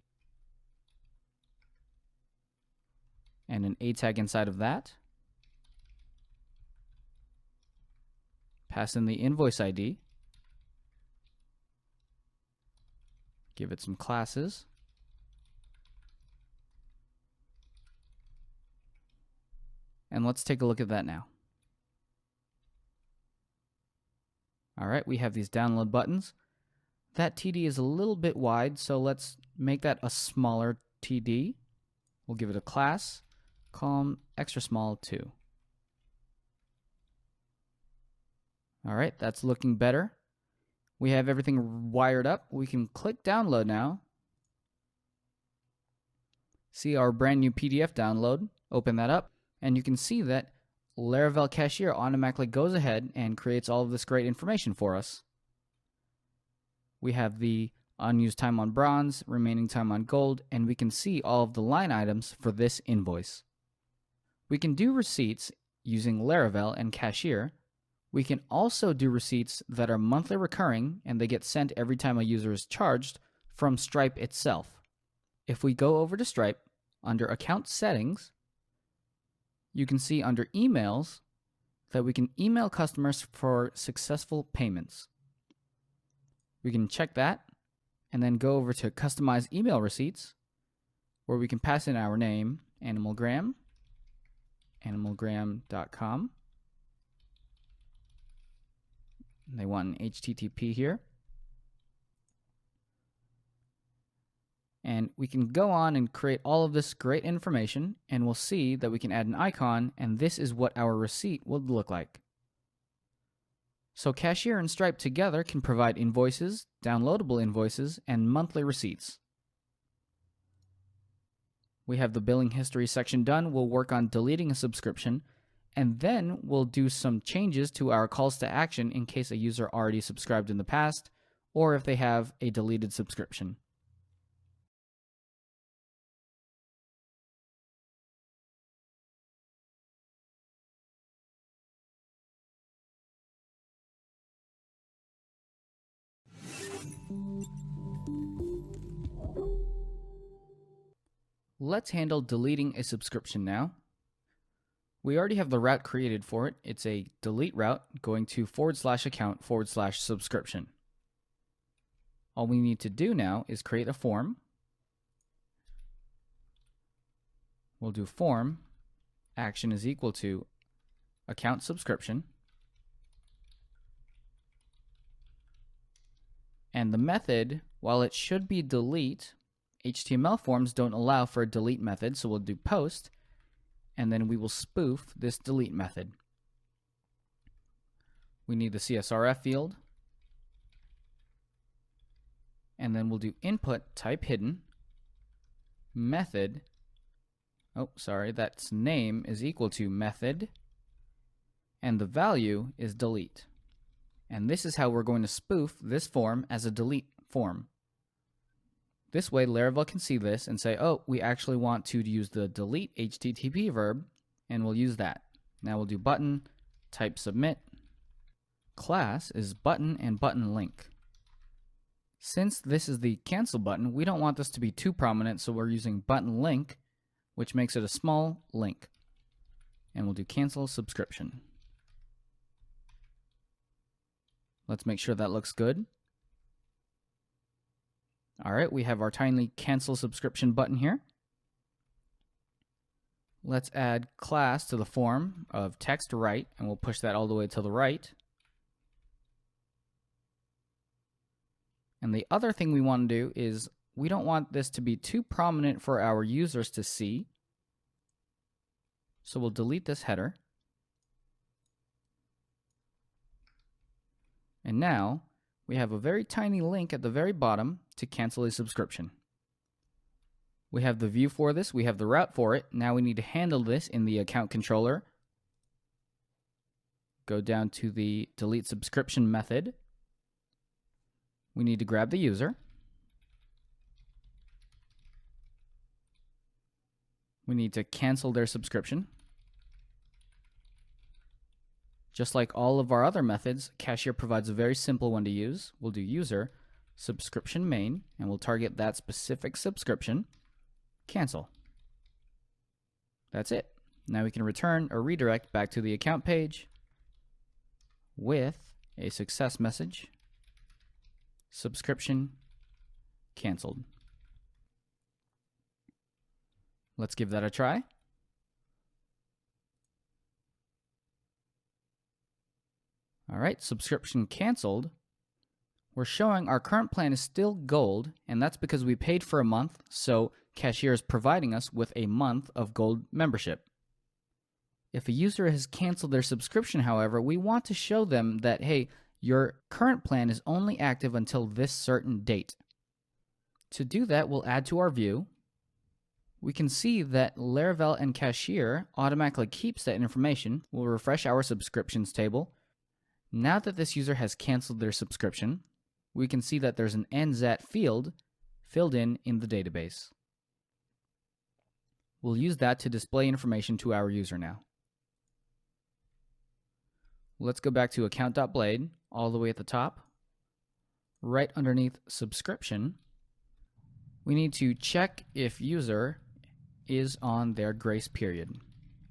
and an A tag inside of that. Pass in the invoice ID. Give it some classes. And let's take a look at that now. All right, we have these download buttons. That TD is a little bit wide, so let's make that a smaller TD. We'll give it a class, call them extra small 2. All right, that's looking better. We have everything wired up. We can click download now. See our brand new PDF download. Open that up, and you can see that Laravel Cashier automatically goes ahead and creates all of this great information for us. We have the unused time on bronze, remaining time on gold, and we can see all of the line items for this invoice. We can do receipts using Laravel and Cashier. We can also do receipts that are monthly recurring and they get sent every time a user is charged from Stripe itself. If we go over to Stripe, under Account Settings, you can see under Emails that we can email customers for successful payments. We can check that and then go over to Customize Email Receipts, where we can pass in our name, Animalgram, animalgram.com. They want an HTTP here. And we can go on and create all of this great information, and we'll see that we can add an icon, and this is what our receipt would look like. So Cashier and Stripe together can provide invoices, downloadable invoices, and monthly receipts. We have the billing history section done. We'll work on deleting a subscription, and then we'll do some changes to our calls to action in case a user already subscribed in the past, or if they have a deleted subscription. Let's handle deleting a subscription now. We already have the route created for it. It's a delete route going to /account/subscription. All we need to do now is create a form. We'll do form action is equal to account subscription. And the method, while it should be delete, HTML forms don't allow for a delete method, so we'll do post, and then we will spoof this delete method. We need the CSRF field, and then we'll do input type hidden, method, that's name is equal to method, and the value is delete. And this is how we're going to spoof this form as a delete form. This way, Laravel can see this and say, oh, we actually want to use the delete HTTP verb, and we'll use that. Now we'll do button, type submit. Class is button and button link. Since this is the cancel button, we don't want this to be too prominent, so we're using button link, which makes it a small link. And we'll do cancel subscription. Let's make sure that looks good. All right, we have our tiny cancel subscription button here. Let's add class to the form of text right, and we'll push that all the way to the right. And the other thing we want to do is we don't want this to be too prominent for our users to see. So we'll delete this header. And now we have a very tiny link at the very bottom to cancel a subscription. We have the view for this, we have the route for it. Now we need to handle this in the account controller. Go down to the delete subscription method. We need to grab the user. We need to cancel their subscription. Just like all of our other methods, Cashier provides a very simple one to use. We'll do user subscription main, and we'll target that specific subscription. Cancel. That's it. Now we can return or redirect back to the account page with a success message. Subscription canceled. Let's give that a try. All right, subscription canceled. We're showing our current plan is still gold, and that's because we paid for a month, so Cashier is providing us with a month of gold membership. If a user has canceled their subscription, however, we want to show them that, hey, your current plan is only active until this certain date. To do that, we'll add to our view. We can see that Laravel and Cashier automatically keeps that information. We'll refresh our subscriptions table. Now that this user has canceled their subscription, we can see that there's an NZAT field filled in the database. We'll use that to display information to our user now. Let's go back to account.blade, all the way at the top. Right underneath subscription, we need to check if user is on their grace period.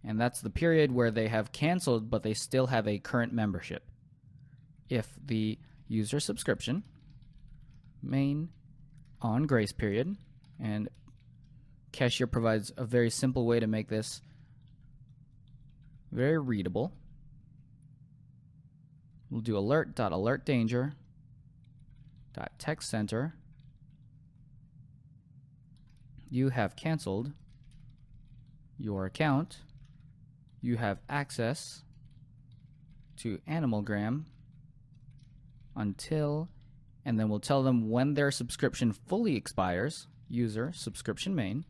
And that's the period where they have canceled, but they still have a current membership. If the user subscription main on grace period, and Cashier provides a very simple way to make this very readable. We'll do alert.alertDanger.textCenter. You have canceled your account. You have access to Animalgram until, and then we'll tell them when their subscription fully expires. User subscription main.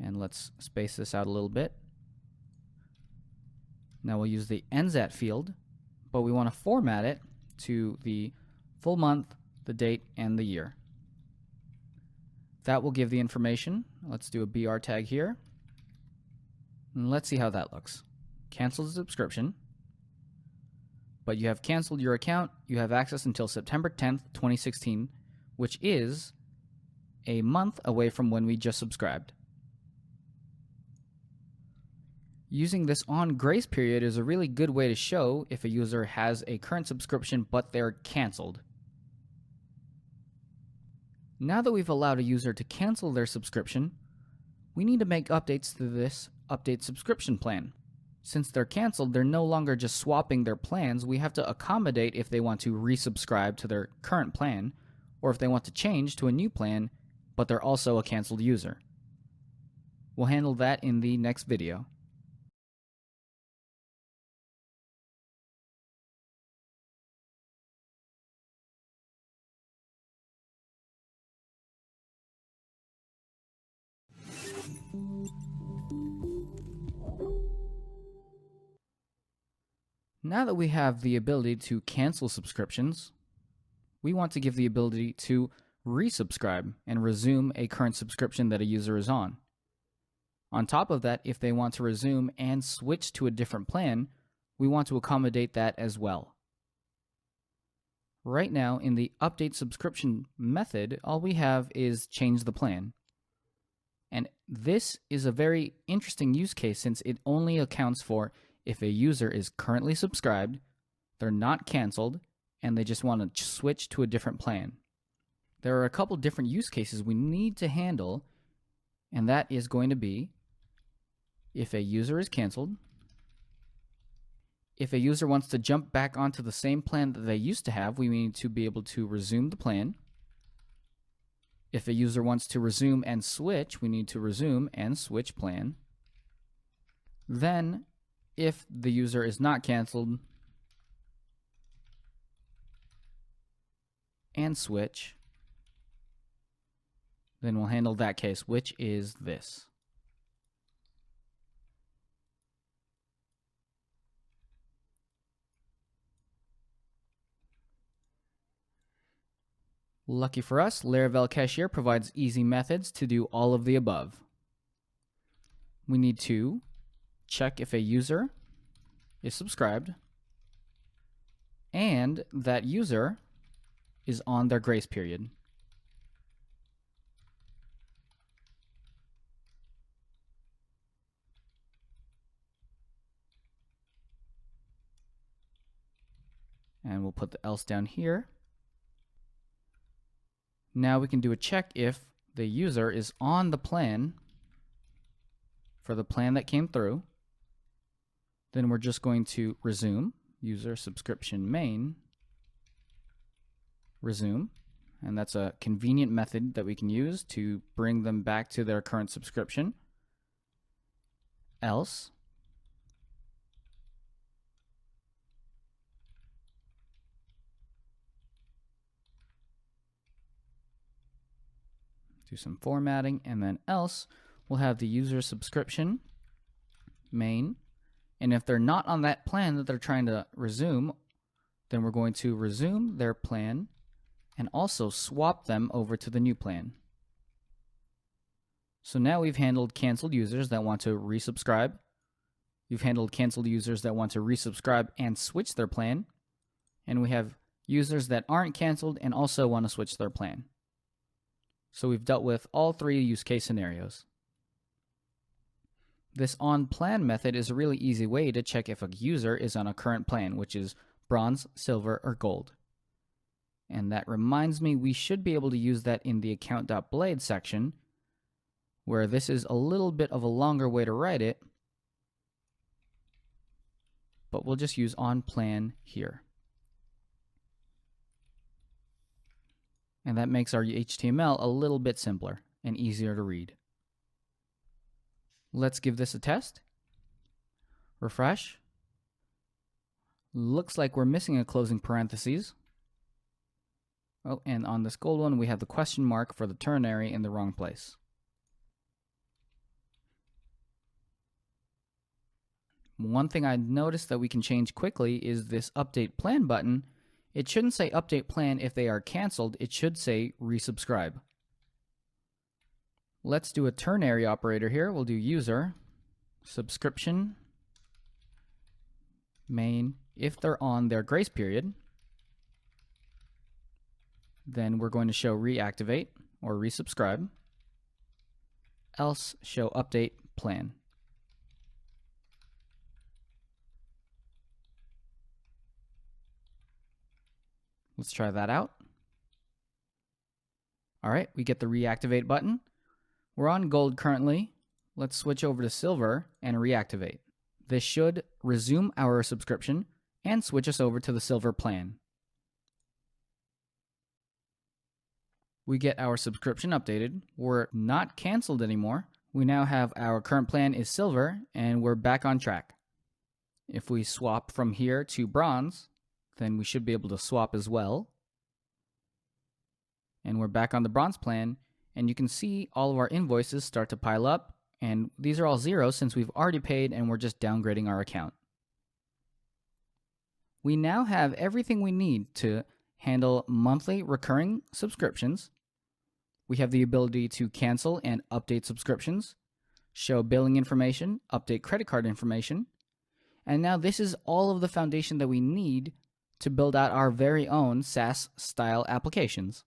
And let's space this out a little bit. Now we'll use the NZAT field, but we want to format it to the full month, the date, and the year. That will give the information. Let's do a BR tag here. And let's see how that looks. Cancel the subscription, but you have canceled your account. You have access until September 10th, 2016, which is a month away from when we just subscribed. Using this on grace period is a really good way to show if a user has a current subscription but they're canceled. Now that we've allowed a user to cancel their subscription, we need to make updates to this update subscription plan. Since they're canceled, they're no longer just swapping their plans. We have to accommodate if they want to resubscribe to their current plan, or if they want to change to a new plan, but they're also a canceled user. We'll handle that in the next video. Now that we have the ability to cancel subscriptions, we want to give the ability to resubscribe and resume a current subscription that a user is on. On top of that, if they want to resume and switch to a different plan, we want to accommodate that as well. Right now, in the update subscription method, all we have is change the plan. And this is a very interesting use case since it only accounts for if a user is currently subscribed, they're not canceled, and they just want to switch to a different plan. There are a couple different use cases we need to handle, and that is going to be if a user is canceled, if a user wants to jump back onto the same plan that they used to have, we need to be able to resume the plan. If a user wants to resume and switch, we need to resume and switch plan. Then, if the user is not canceled and switch, then we'll handle that case, which is this. Lucky for us, Laravel Cashier provides easy methods to do all of the above. We need to check if a user is subscribed and that user is on their grace period. And we'll put the else down here. Now we can do a check if the user is on the plan for the plan that came through. Then we're just going to resume, user subscription main, resume. And that's a convenient method that we can use to bring them back to their current subscription. Else. Do some formatting, and then else we'll have the user subscription main, and if they're not on that plan that they're trying to resume, then we're going to resume their plan and also swap them over to the new plan. So now we've handled canceled users that want to resubscribe. We've handled canceled users that want to resubscribe and switch their plan, and we have users that aren't canceled and also want to switch their plan. So we've dealt with all three use case scenarios. This on-plan method is a really easy way to check if a user is on a current plan, which is bronze, silver, or gold. And that reminds me we should be able to use that in the account.blade section, where this is a little bit of a longer way to write it, but we'll just use on-plan here. And that makes our HTML a little bit simpler and easier to read. Let's give this a test. Refresh. Looks like we're missing a closing parentheses. Oh, and on this gold one, we have the question mark for the ternary in the wrong place. One thing I noticed that we can change quickly is this update plan button. It shouldn't say update plan if they are canceled, it should say resubscribe. Let's do a ternary operator here. We'll do user, subscription, main. If they're on their grace period, then we're going to show reactivate or resubscribe, else show update plan. Let's try that out. All right, we get the reactivate button. We're on gold currently. Let's switch over to silver and reactivate. This should resume our subscription and switch us over to the silver plan. We get our subscription updated. We're not canceled anymore. We now have our current plan is silver and we're back on track. If we swap from here to bronze, then we should be able to swap as well. And we're back on the bronze plan, and you can see all of our invoices start to pile up, and these are all zeros since we've already paid and we're just downgrading our account. We now have everything we need to handle monthly recurring subscriptions. We have the ability to cancel and update subscriptions, show billing information, update credit card information, and now this is all of the foundation that we need to build out our very own SaaS-style applications.